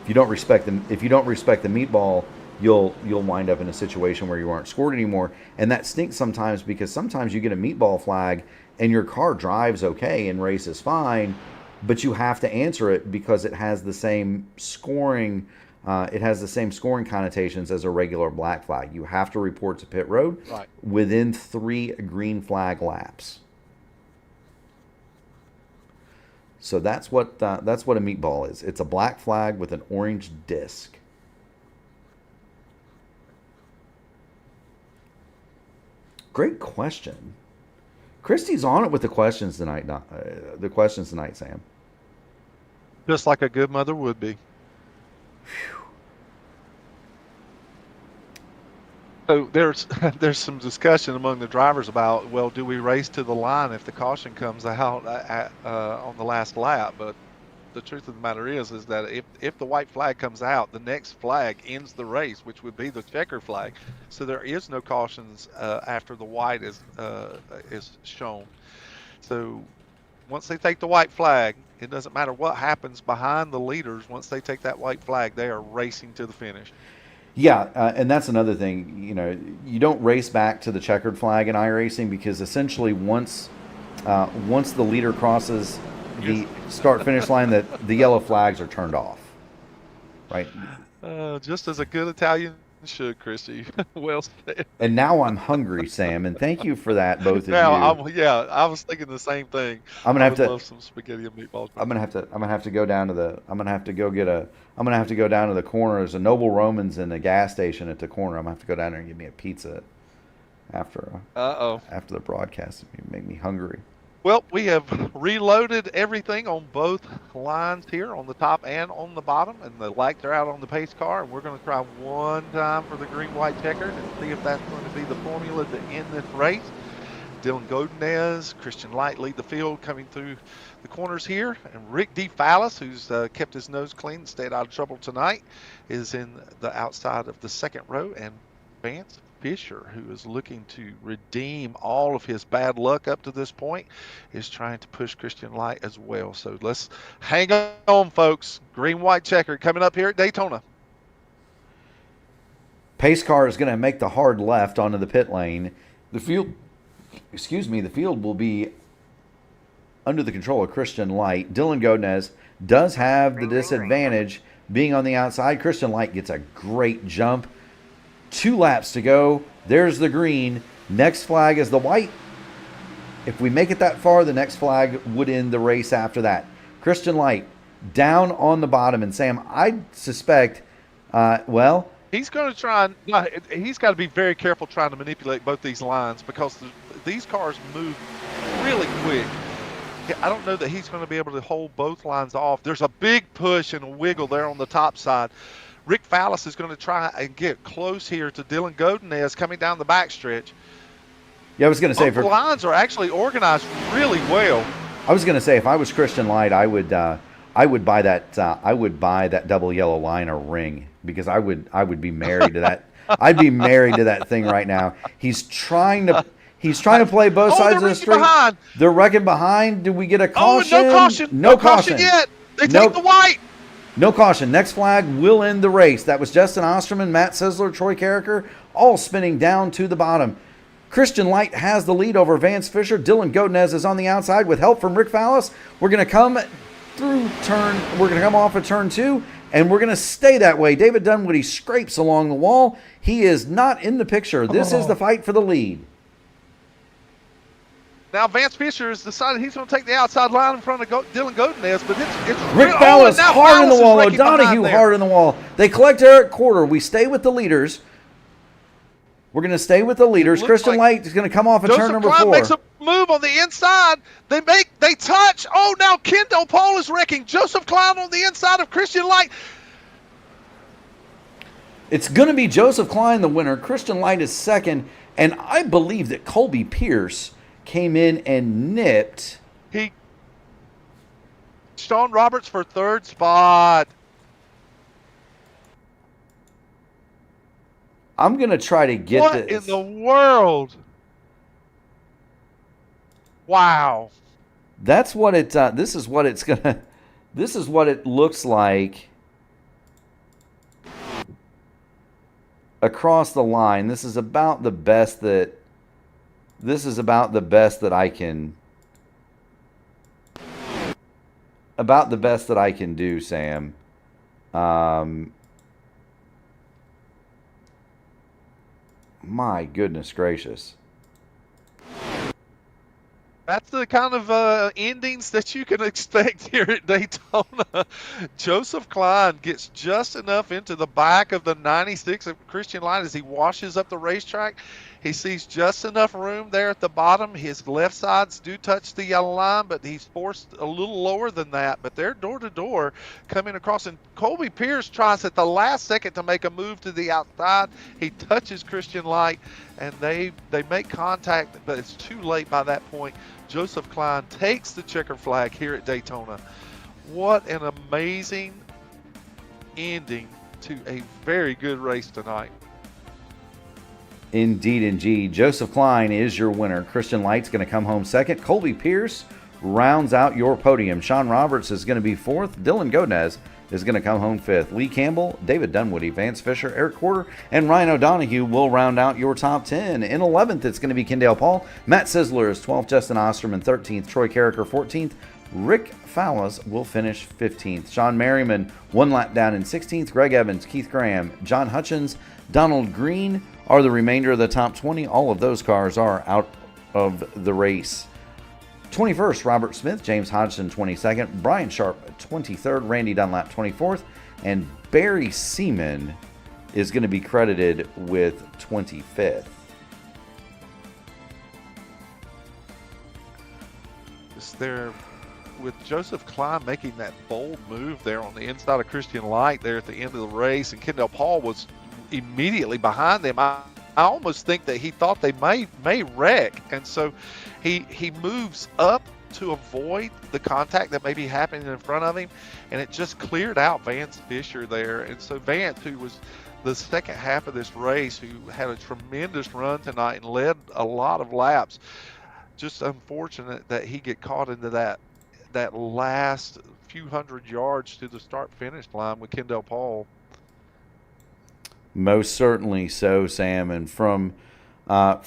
If you don't respect the meatball, you'll wind up in a situation where you aren't scored anymore, and that stinks sometimes because sometimes you get a meatball flag and your car drives okay and races fine, but you have to answer it because it has the same scoring. It has the same scoring connotations as a regular black flag. You have to report to pit road within 3 green flag laps. So that's what a meatball is. It's a black flag with an orange disc. Great question. Christy's on it with the questions tonight. Sam. Just like a good mother would be. So there's some discussion among the drivers about, well, do we race to the line if the caution comes out on the last lap? But the truth of the matter is that if the white flag comes out, the next flag ends the race, which would be the checker flag. So there is no cautions after the white is shown. So once they take the white flag, it doesn't matter what happens behind the leaders. Once they take that white flag, they are racing to the finish. Yeah, and that's another thing. You don't race back to the checkered flag in iRacing because essentially once the leader crosses the start-finish line, that the yellow flags are turned off, right? Just as a good Italian should, Christy. Well said. And now I'm hungry, Sam, and thank you for that, both of you. I was thinking the same thing. I'm gonna have to love some spaghetti and meatballs. I'm gonna have to go down to the corner. There's a Noble Romans and a gas station at the corner. I'm gonna have to go down there and get me a pizza after Uh-oh. after the broadcast. You make me hungry. Well, we have reloaded everything on both lines here, on the top and on the bottom, and the lights are out on the pace car, and we're going to try one time for the green-white checkered and see if that's going to be the formula to end this race. Dylan Godinez, Christian Light lead the field coming through the corners here, and Rick D. Fallis, who's kept his nose clean and stayed out of trouble tonight, is in the outside of the second row, and Vance Fisher, who is looking to redeem all of his bad luck up to this point, is trying to push Christian Light as well. So let's hang on, folks. Green-white checker coming up here at Daytona. Pace car is going to make the hard left onto the pit lane. The field will be under the control of Christian Light. Dylan Godinez does have the disadvantage being on the outside. Christian Light gets a great jump. 2 laps to go. There's the green. Next flag is the white. If we make it that far, the next flag would end the race after that. Christian Light down on the bottom. And Sam, I suspect, he's going to try and he's got to be very careful trying to manipulate both these lines, because these cars move really quick. I don't know that he's going to be able to hold both lines off. There's a big push and a wiggle there on the top side. Rick Fallis is going to try and get close here to Dylan Godinez coming down the backstretch. Yeah, I was going to say, the lines are actually organized really well. I was going to say, if I was Christian Light, I would buy that double yellow line a ring, because I would be married to that. I'd be married to that thing right now. He's trying to play both sides of the street. Behind. They're wrecking behind. Do we get a caution? Oh, no caution. No caution yet. They take the white. No caution. Next flag will end the race. That was Justin Osterman, Matt Sisler, Troy Carricker, all spinning down to the bottom. Christian Light has the lead over Vance Fisher. Dylan Godinez is on the outside with help from Rick Fallis. We're going to come off of turn 2, and we're going to stay that way. David Dunwoody scrapes along the wall. He is not in the picture. This is the fight for the lead. Now Vance Fisher has decided he's going to take the outside line in front of Dylan Godinez, but it's Rick Fallis hard in the wall. O'Donohue hard in the wall. They collect Eric Quarter. We stay with the leaders. We're going to stay with the leaders. Christian Light is going to come off of turn number 4. Makes a move on the inside. They touch. Oh, now Kendall Paul is wrecking. Joseph Klein on the inside of Christian Light. It's going to be Joseph Klein the winner. Christian Light is second, and I believe that Colby Pierce came in and nipped. Sean Roberts for third spot. I'm going to try to get this. What in the world? Wow. That's what it this is what it looks like across the line. This is about the best that I can do, Sam. My goodness gracious. That's the kind of endings that you can expect here at Daytona. Joseph Klein gets just enough into the back of the 96 of Christian Light as he washes up the racetrack. He sees just enough room there at the bottom. His left sides do touch the yellow line, but he's forced a little lower than that. But they're door to door coming across. And Colby Pierce tries at the last second to make a move to the outside. He touches Christian Light, and they make contact, but it's too late by that point. Joseph Klein takes the checker flag here at Daytona. What an amazing ending to a very good race tonight. Indeed. Joseph Klein is your winner. Christian Light's going to come home second. Colby Pierce rounds out your podium. Sean Roberts is going to be fourth. Dylan Godinez is going to come home fifth. Lee Campbell, David Dunwoody, Vance Fisher, Eric Quarter, and Ryan O'Donohue will round out your top 10. In 11th, it's going to be Kendall Paul. Matt Sisler is 12th. Justin Osterman, 13th. Troy Carricker, 14th. Rick Fallis will finish 15th. Sean Merriman, 1 lap down in 16th. Greg Evans, Keith Graham, John Hutchins, Donald Green are the remainder of the top 20. All of those cars are out of the race. 21st, Robert Smith, James Hodgson, 22nd, Brian Sharp, 23rd, Randy Dunlap, 24th, and Barry Seaman is going to be credited with 25th. things there with Joseph Klein making that bold move there on the inside of Christian Light there at the end of the race, and Kendall Paul was immediately behind them. I almost think that he thought they may wreck, and so he moves up to avoid the contact that may be happening in front of him, and it just cleared out Vance Fisher there. And so Vance, who was the second half of this race, who had a tremendous run tonight and led a lot of laps, just unfortunate that he get caught into that last few hundred yards to the start-finish line with Kendall Paul. Most certainly so, Sam. And from the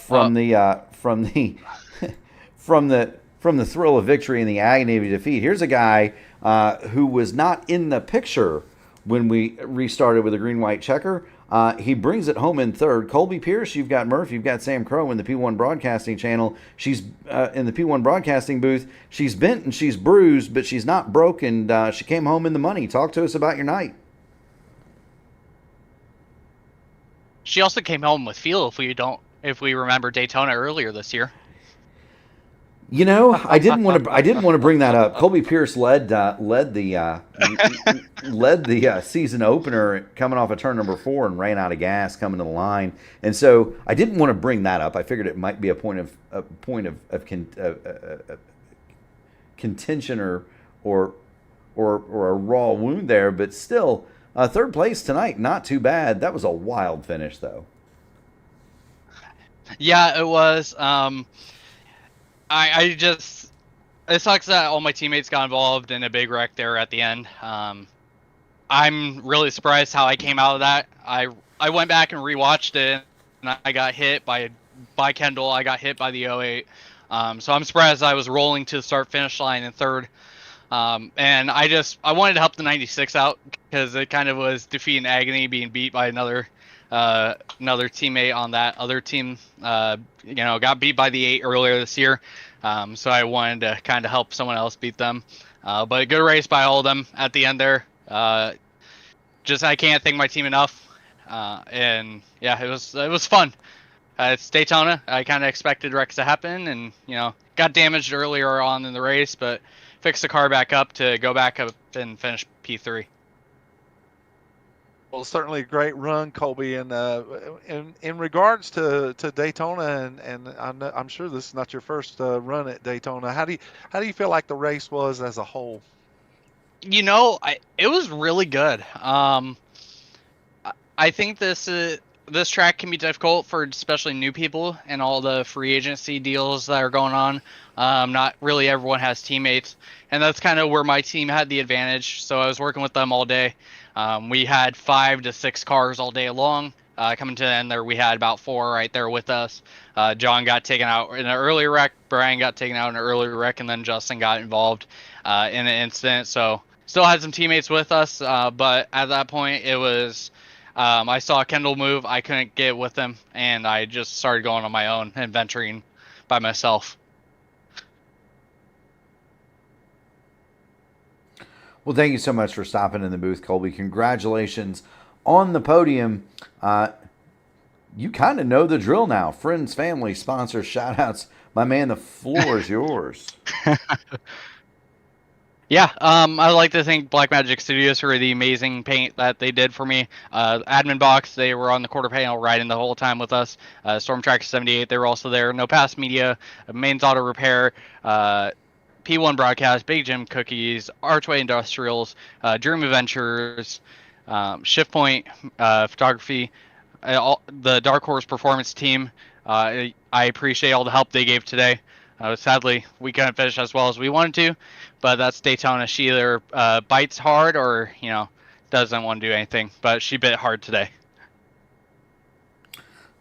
thrill of victory and the agony of defeat, here's a guy who was not in the picture when we restarted with a green-white checker. He brings it home in third. Colby Pierce, you've got Murph, you've got Sam Crow in the P1 Broadcasting channel. She's in the P1 Broadcasting booth. She's bent and she's bruised, but she's not broken. She came home in the money. Talk to us about your night. She also came home with fuel, if we remember Daytona earlier this year. You know, I didn't want to bring that up. Colby Pierce led the season opener coming off of turn number 4 and ran out of gas coming to the line, and so I didn't want to bring that up. I figured it might be a point of contention or a raw wound there, but still, third place tonight, not too bad. That was a wild finish, though. Yeah, it was. It sucks that all my teammates got involved in a big wreck there at the end. I'm really surprised how I came out of that. I went back and rewatched it, and I got hit by Kendall. I got hit by the 08. So I'm surprised I was rolling to the start-finish line in third. And I wanted to help the 96 out because it kind of was defeat and agony being beat by another teammate on that other team. Got beat by the 8 earlier this year. So I wanted to kind of help someone else beat them. But a good race by all of them at the end there. I can't thank my team enough. And yeah, it was fun. It's Daytona. I kind of expected wrecks to happen, and got damaged earlier on in the race, but fixed the car back up to go back up and finish P3. Well, certainly a great run, Colby. And in regards to Daytona, and I'm sure this is not your first run at Daytona. How do you feel like the race was as a whole? It was really good. I think this track can be difficult for especially new people and all the free agency deals that are going on. Not really everyone has teammates, and that's kind of where my team had the advantage. So I was working with them all day. We had 5 to 6 cars all day long. Coming to the end there, we had about 4 right there with us. John got taken out in an early wreck. Brian got taken out in an early wreck, and then Justin got involved in an incident. So still had some teammates with us, but at that point it was I saw Kendall move. I couldn't get with him, and I just started going on my own and venturing by myself. Well, thank you so much for stopping in the booth, Colby. Congratulations on the podium. You kind of know the drill now. Friends, family, sponsors, shout-outs. My man, the floor is yours. Yeah, I'd like to thank Blackmagic Studios for the amazing paint that they did for me. Admin Box, they were on the quarter panel riding the whole time with us. Storm Track 78, they were also there. No Pass Media, Mains Auto Repair, P1 Broadcast, Big Jim Cookies, Archway Industrials, Dream Adventures, Shift Point Photography, the Dark Horse Performance Team. I appreciate all the help they gave today. Sadly, we couldn't finish as well as we wanted to, but that's Daytona. She either bites hard or, doesn't want to do anything, but she bit hard today.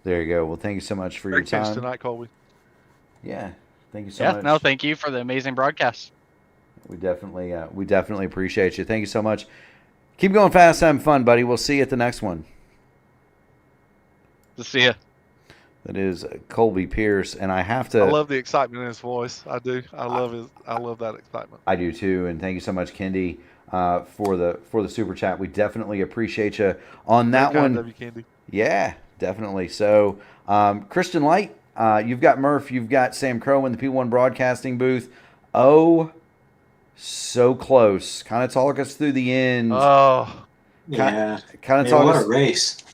There you go. Well, thank you so much for your time. Thanks tonight, Colby. Yeah, thank you so much. No, thank you for the amazing broadcast. We definitely appreciate you. Thank you so much. Keep going fast, having fun, buddy. We'll see you at the next one. We'll see you. That is Colby Pierce, and I love the excitement in his voice. I do. I love that excitement. I do too, and thank you so much, Kendi, for the super chat. We definitely appreciate you on that one. Love you, Kendi. Yeah, definitely. So, Christian Light, you've got Murph, you've got Sam Crow in the P1 Broadcasting booth. Oh, so close. Kind of talk us through the end. Oh, Yeah. Kind of Man, talk what us. a race.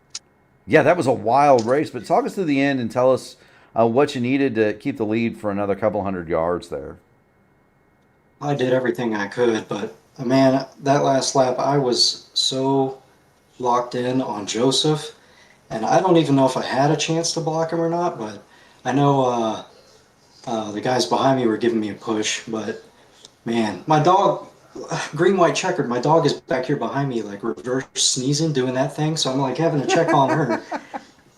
Yeah, that was a wild race. But talk us through the end and tell us what you needed to keep the lead for another couple hundred yards there. I did everything I could, but man, that last lap, I was so locked in on Joseph, and I don't even know if I had a chance to block him or not, but I know the guys behind me were giving me a push, but man, my dog, green, white, checkered, my dog is back here behind me, like reverse sneezing, doing that thing, so I'm like having to check on her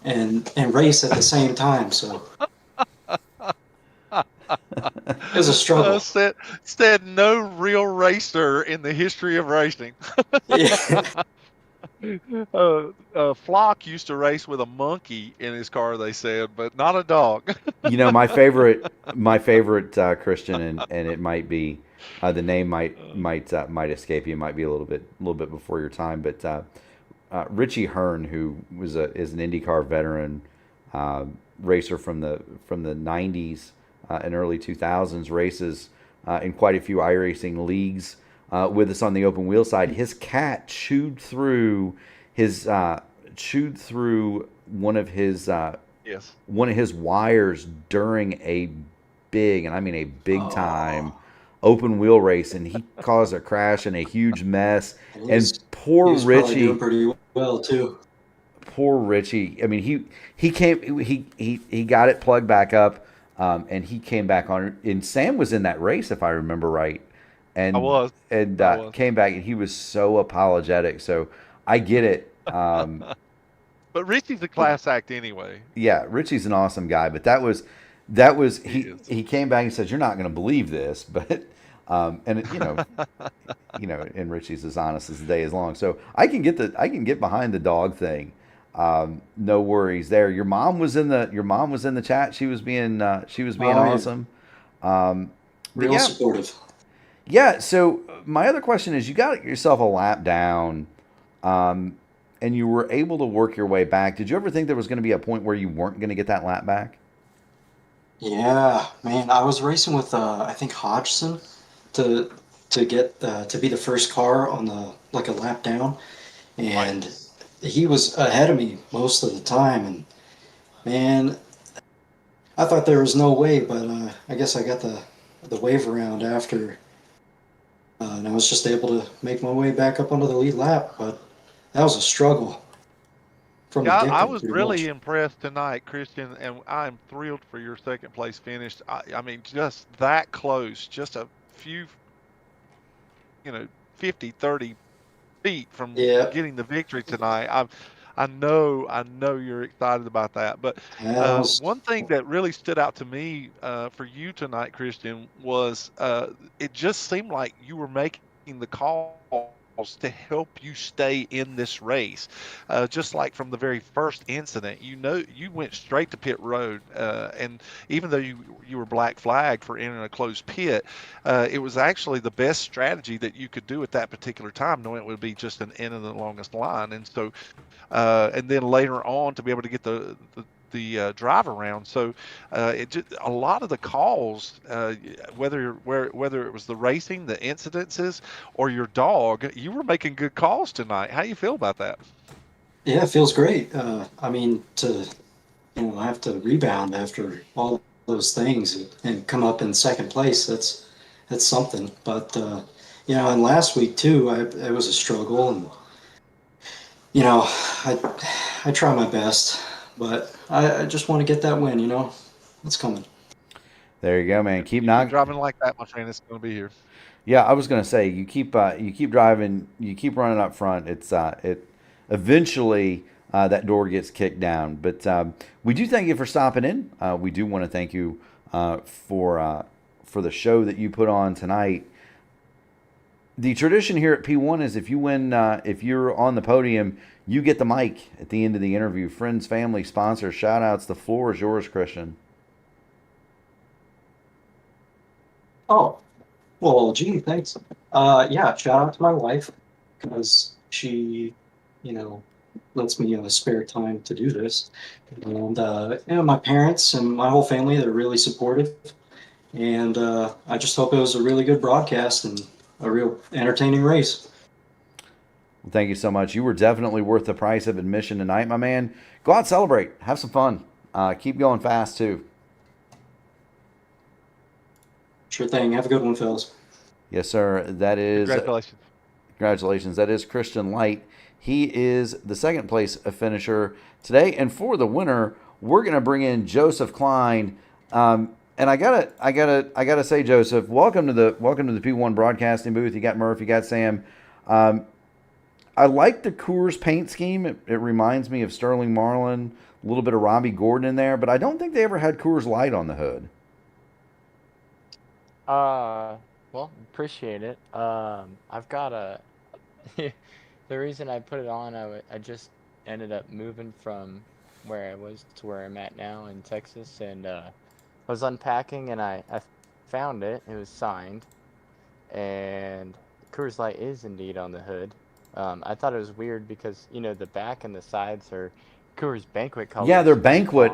and race at the same time, so it was a struggle. said no real racer in the history of racing. Yeah. Flock used to race with a monkey in his car, they said, but not a dog. You know, my favorite Christian, and it might be the name might escape you. It might be a little bit before your time, but Richie Hearn, who is an IndyCar veteran racer from the '90s and early 2000s, races in quite a few iRacing leagues with us on the open wheel side. His cat chewed through one of his Yes. one of his wires during a big, and I mean a big time open wheel race, and he caused a crash and a huge mess. And poor He was probably Richie, doing pretty well too. poor Richie. I mean, he got it plugged back up, and he came back on. And Sam was in that race, if I remember right. And I was. Came back, and he was so apologetic. So I get it. But Richie's a class act anyway. Yeah, Richie's an awesome guy, but that was he came back and said, "You're not going to believe this," but and it, and Richie's as honest as the day is long. So I can get behind the dog thing. No worries there. Your mom was in the chat. She was being awesome. Real supportive. Yeah. So my other question is, you got yourself a lap down. And you were able to work your way back. Did you ever think there was going to be a point where you weren't going to get that lap back? Yeah, man, I was racing with I think Hodgson to get to be the first car on the like a lap down, and he was ahead of me most of the time. And man, I thought there was no way, but I guess I got the wave around after, and I was just able to make my way back up onto the lead lap, but. That was a struggle. I was really impressed tonight, Christian, and I'm thrilled for your second place finish. I mean, just that close, just a few, 50, 30 feet from getting the victory tonight. I know you're excited about that. But one thing that really stood out to me for you tonight, Christian, was it just seemed like you were making the call to help you stay in this race. Just like from the very first incident, you went straight to pit road, and even though you were black flagged for entering a closed pit, it was actually the best strategy that you could do at that particular time, knowing it would be just an end of the longest line. And so and then later on to be able to get the drive around. So a lot of the calls, whether it was the racing, the incidences, or your dog, you were making good calls tonight. How do you feel about that? Yeah, it feels great. I mean, to have to rebound after all those things and come up in second place, that's something. But and last week too, it was a struggle, and I try my best. But I just want to get that win, It's coming. There you go, man. Keep knocking. Driving like that, my friend, it's going to be here. Yeah, I was going to say, you keep driving, you keep running up front. It's eventually that door gets kicked down. But we do thank you for stopping in. We do want to thank you for the show that you put on tonight. The tradition here at P1 is if you win, if you're on the podium, you get the mic at the end of the interview. Friends, family, sponsors, shout outs. The floor is yours, Christian. Oh, well, gee, thanks. Yeah, shout out to my wife because she, lets me spare time to do this. And, my parents and my whole family, they're really supportive. And I just hope it was a really good broadcast and a real entertaining race. Well, thank you so much. You were definitely worth the price of admission tonight, my man. Go out, celebrate, have some fun. Keep going fast too. Sure thing. Have a good one, fellas. Yes, sir. That is Congratulations. Congratulations. That is Christian Light. He is the second place finisher today, and for the winner, we're going to bring in Joseph Klein. And I gotta say, Joseph, welcome to the P1 broadcasting booth. You got Murph, you got Sam. I like the Coors paint scheme. It reminds me of Sterling Marlin, a little bit of Robbie Gordon in there, but I don't think they ever had Coors Light on the hood. Well, appreciate it. I've got a. The reason I put it on, I just ended up moving from where I was to where I'm at now in Texas, and I was unpacking and I found it. It was signed, and Coors Light is indeed on the hood. I thought it was weird because the back and the sides are Coors Banquet colors. Yeah, they're Banquet.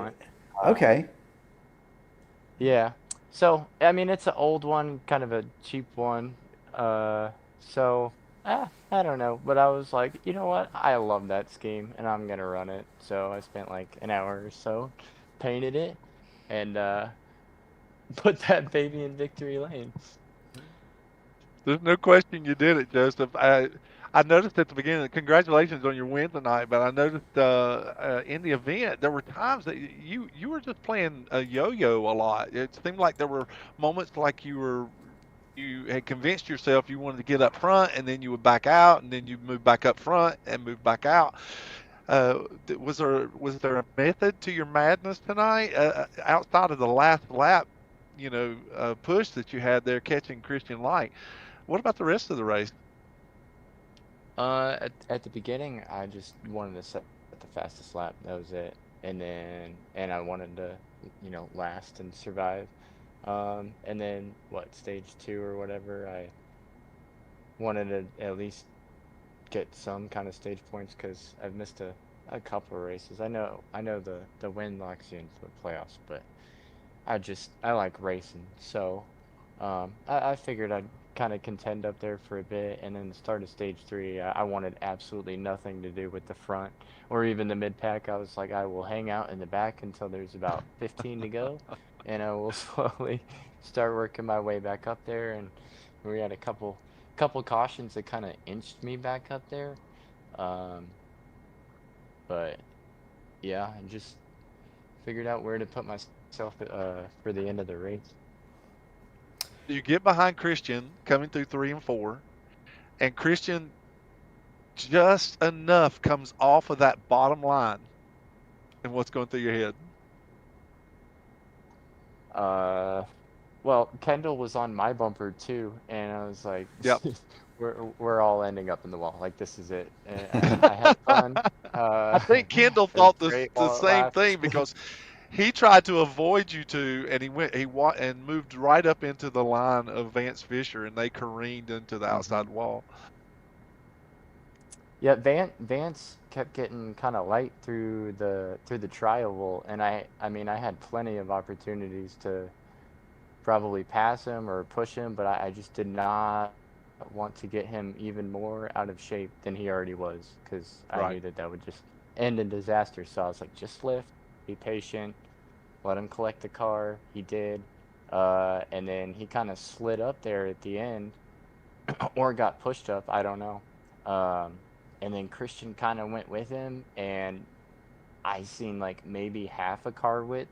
Okay. Yeah. So, I mean, it's an old one, kind of a cheap one. So, I don't know. But I was like, you know what? I love that scheme, and I'm going to run it. So I spent like an hour or so, painted it, and put that baby in victory lane. There's no question you did it, Joseph. I noticed at the beginning, congratulations on your win tonight, but I noticed in the event, there were times that you were just playing a yo-yo a lot. It seemed like there were moments like you had convinced yourself you wanted to get up front, and then you would back out, and then you move back up front and move back out. Was there a method to your madness tonight outside of the last lap, push that you had there catching Christian Light? What about the rest of the race? At the beginning, I just wanted to set the fastest lap. That was it. And I wanted to, last and survive. And then stage 2 or whatever, I wanted to at least get some kind of stage points because I've missed a couple of races. I know the win locks you into the playoffs, but I like racing. So, I figured I'd kind of contend up there for a bit, and then the start of stage 3, I wanted absolutely nothing to do with the front or even the mid pack. I was like, I will hang out in the back until there's about 15 to go, and I will slowly start working my way back up there. And we had a couple cautions that kind of inched me back up there, but yeah, I just figured out where to put myself for the end of the race. You get behind Christian coming through 3 and 4, and Christian just enough comes off of that bottom line. And what's going through your head? Well, Kendall was on my bumper too, and I was like, yep. we're all ending up in the wall. Like, this is it. And I had fun. I think Kendall thought the same thing because he tried to avoid you two, and he moved right up into the line of Vance Fisher, and they careened into the outside wall. Yeah, Vance kept getting kind of light through the tri-oval, and I mean I had plenty of opportunities to probably pass him or push him, but I just did not want to get him even more out of shape than he already was, because I knew that would just end in disaster. So I was like, just lift. Be patient, let him collect the car. He did, and then he kind of slid up there at the end, or got pushed up. I don't know. And then Christian kind of went with him, and I seen like maybe half a car width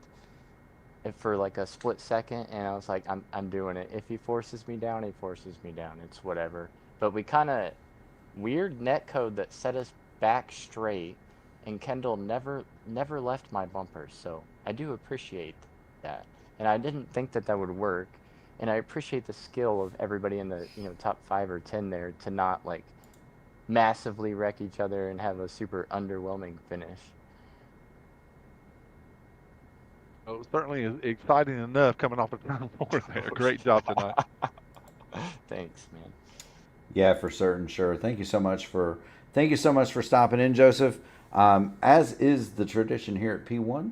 for like a split second, and I was like, I'm doing it. If he forces me down, he forces me down. It's whatever. But we kind of weird net code that set us back straight. And Kendall never left my bumper, so I do appreciate that. And I didn't think that would work, and I appreciate the skill of everybody in the top 5 or 10 there to not like massively wreck each other and have a super underwhelming finish. Well, it was certainly exciting enough coming off of turn 4 there. Great job tonight. Thanks, man. Yeah, for certain, sure. Thank you so much for stopping in, Joseph. As is the tradition here at P1,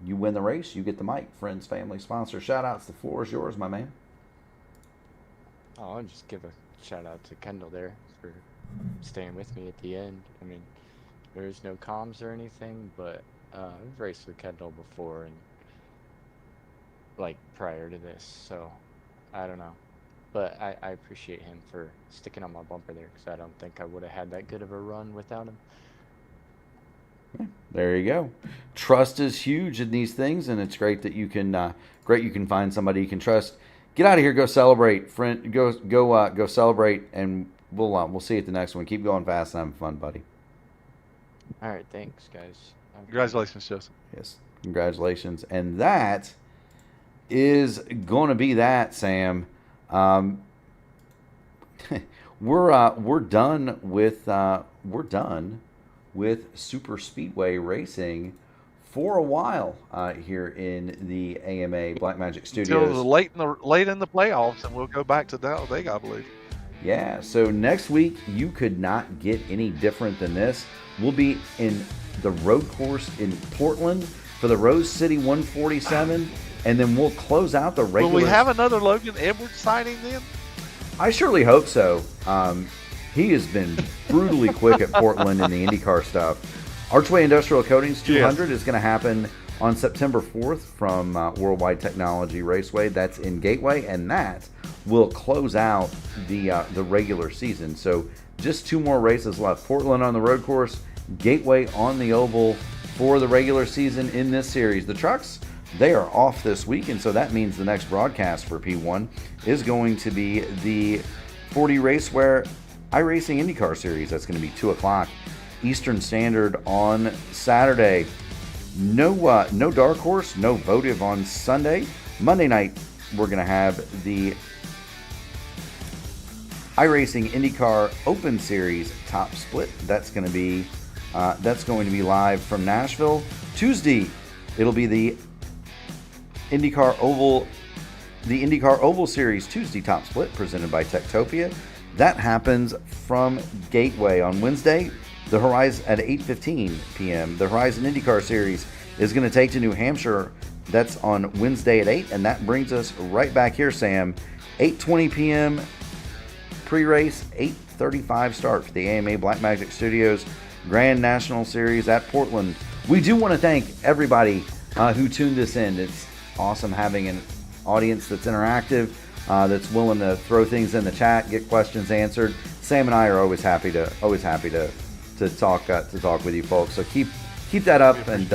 you win the race, you get the mic. Friends, family, sponsor, shout outs. The floor is yours, my man. Oh, I'll just give a shout out to Kendall there for staying with me at the end. I mean, there's no comms or anything, but I've raced with Kendall before and like prior to this, so I don't know. But I appreciate him for sticking on my bumper there, because I don't think I would have had that good of a run without him. There you go. Trust is huge in these things, and it's great that you can find somebody you can trust. Get out of here, go celebrate, friend. Go celebrate, and we'll see you at the next one. Keep going fast and having fun, buddy. All right, thanks, guys. Congratulations, Joseph. Yes, congratulations, and that is going to be that, Sam. We're done with super speedway racing for a while here in the AMA Blackmagic Studios. Until late in the playoffs, and we'll go back to Talladega, I believe. Yeah, so next week you could not get any different than this. We'll be in the road course in Portland for the Rose City 147, and then we'll close out the regular. Will we have another Logan Edwards sighting then? I surely hope so. He has been brutally quick at Portland in the IndyCar stuff. Archway Industrial Coatings 200 is going to happen on September 4th from Worldwide Technology Raceway. That's in Gateway, and that will close out the regular season. So just 2 more races left. Portland on the road course, Gateway on the oval for the regular season in this series. The trucks, they are off this week, and so that means the next broadcast for P1 is going to be the 40 Raceware iRacing IndyCar Series. That's going to be 2 o'clock Eastern Standard on Saturday. No Dark Horse, no Votive on Sunday. Monday night, we're going to have the iRacing IndyCar Open Series Top Split. That's going to be live from Nashville. Tuesday, it'll be the IndyCar Oval Series Tuesday Top Split presented by Techtopia. That happens from Gateway on Wednesday. The Horizon at 8:15 p.m. The Horizon IndyCar Series is going to take to New Hampshire. That's on Wednesday at 8, and that brings us right back here, Sam. 8:20 p.m. pre-race, 8:35 start for the AMA Blackmagic Studios Grand National Series at Portland. We do want to thank everybody who tuned us in. It's awesome having an audience that's interactive, that's willing to throw things in the chat, get questions answered. Sam and I are always happy to talk with you folks. So keep that up, and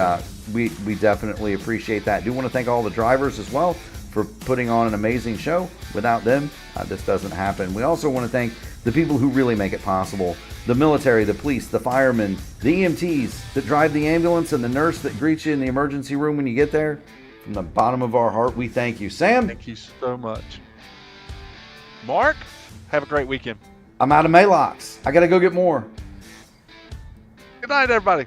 we definitely appreciate that. Do want to thank all the drivers as well for putting on an amazing show. Without them, this doesn't happen. We also want to thank the people who really make it possible: the military, the police, the firemen, the EMTs that drive the ambulance, and the nurse that greets you in the emergency room when you get there. From the bottom of our heart, we thank you. Sam? Thank you so much. Mark, have a great weekend. I'm out of Maylocks. I got to go get more. Good night, everybody.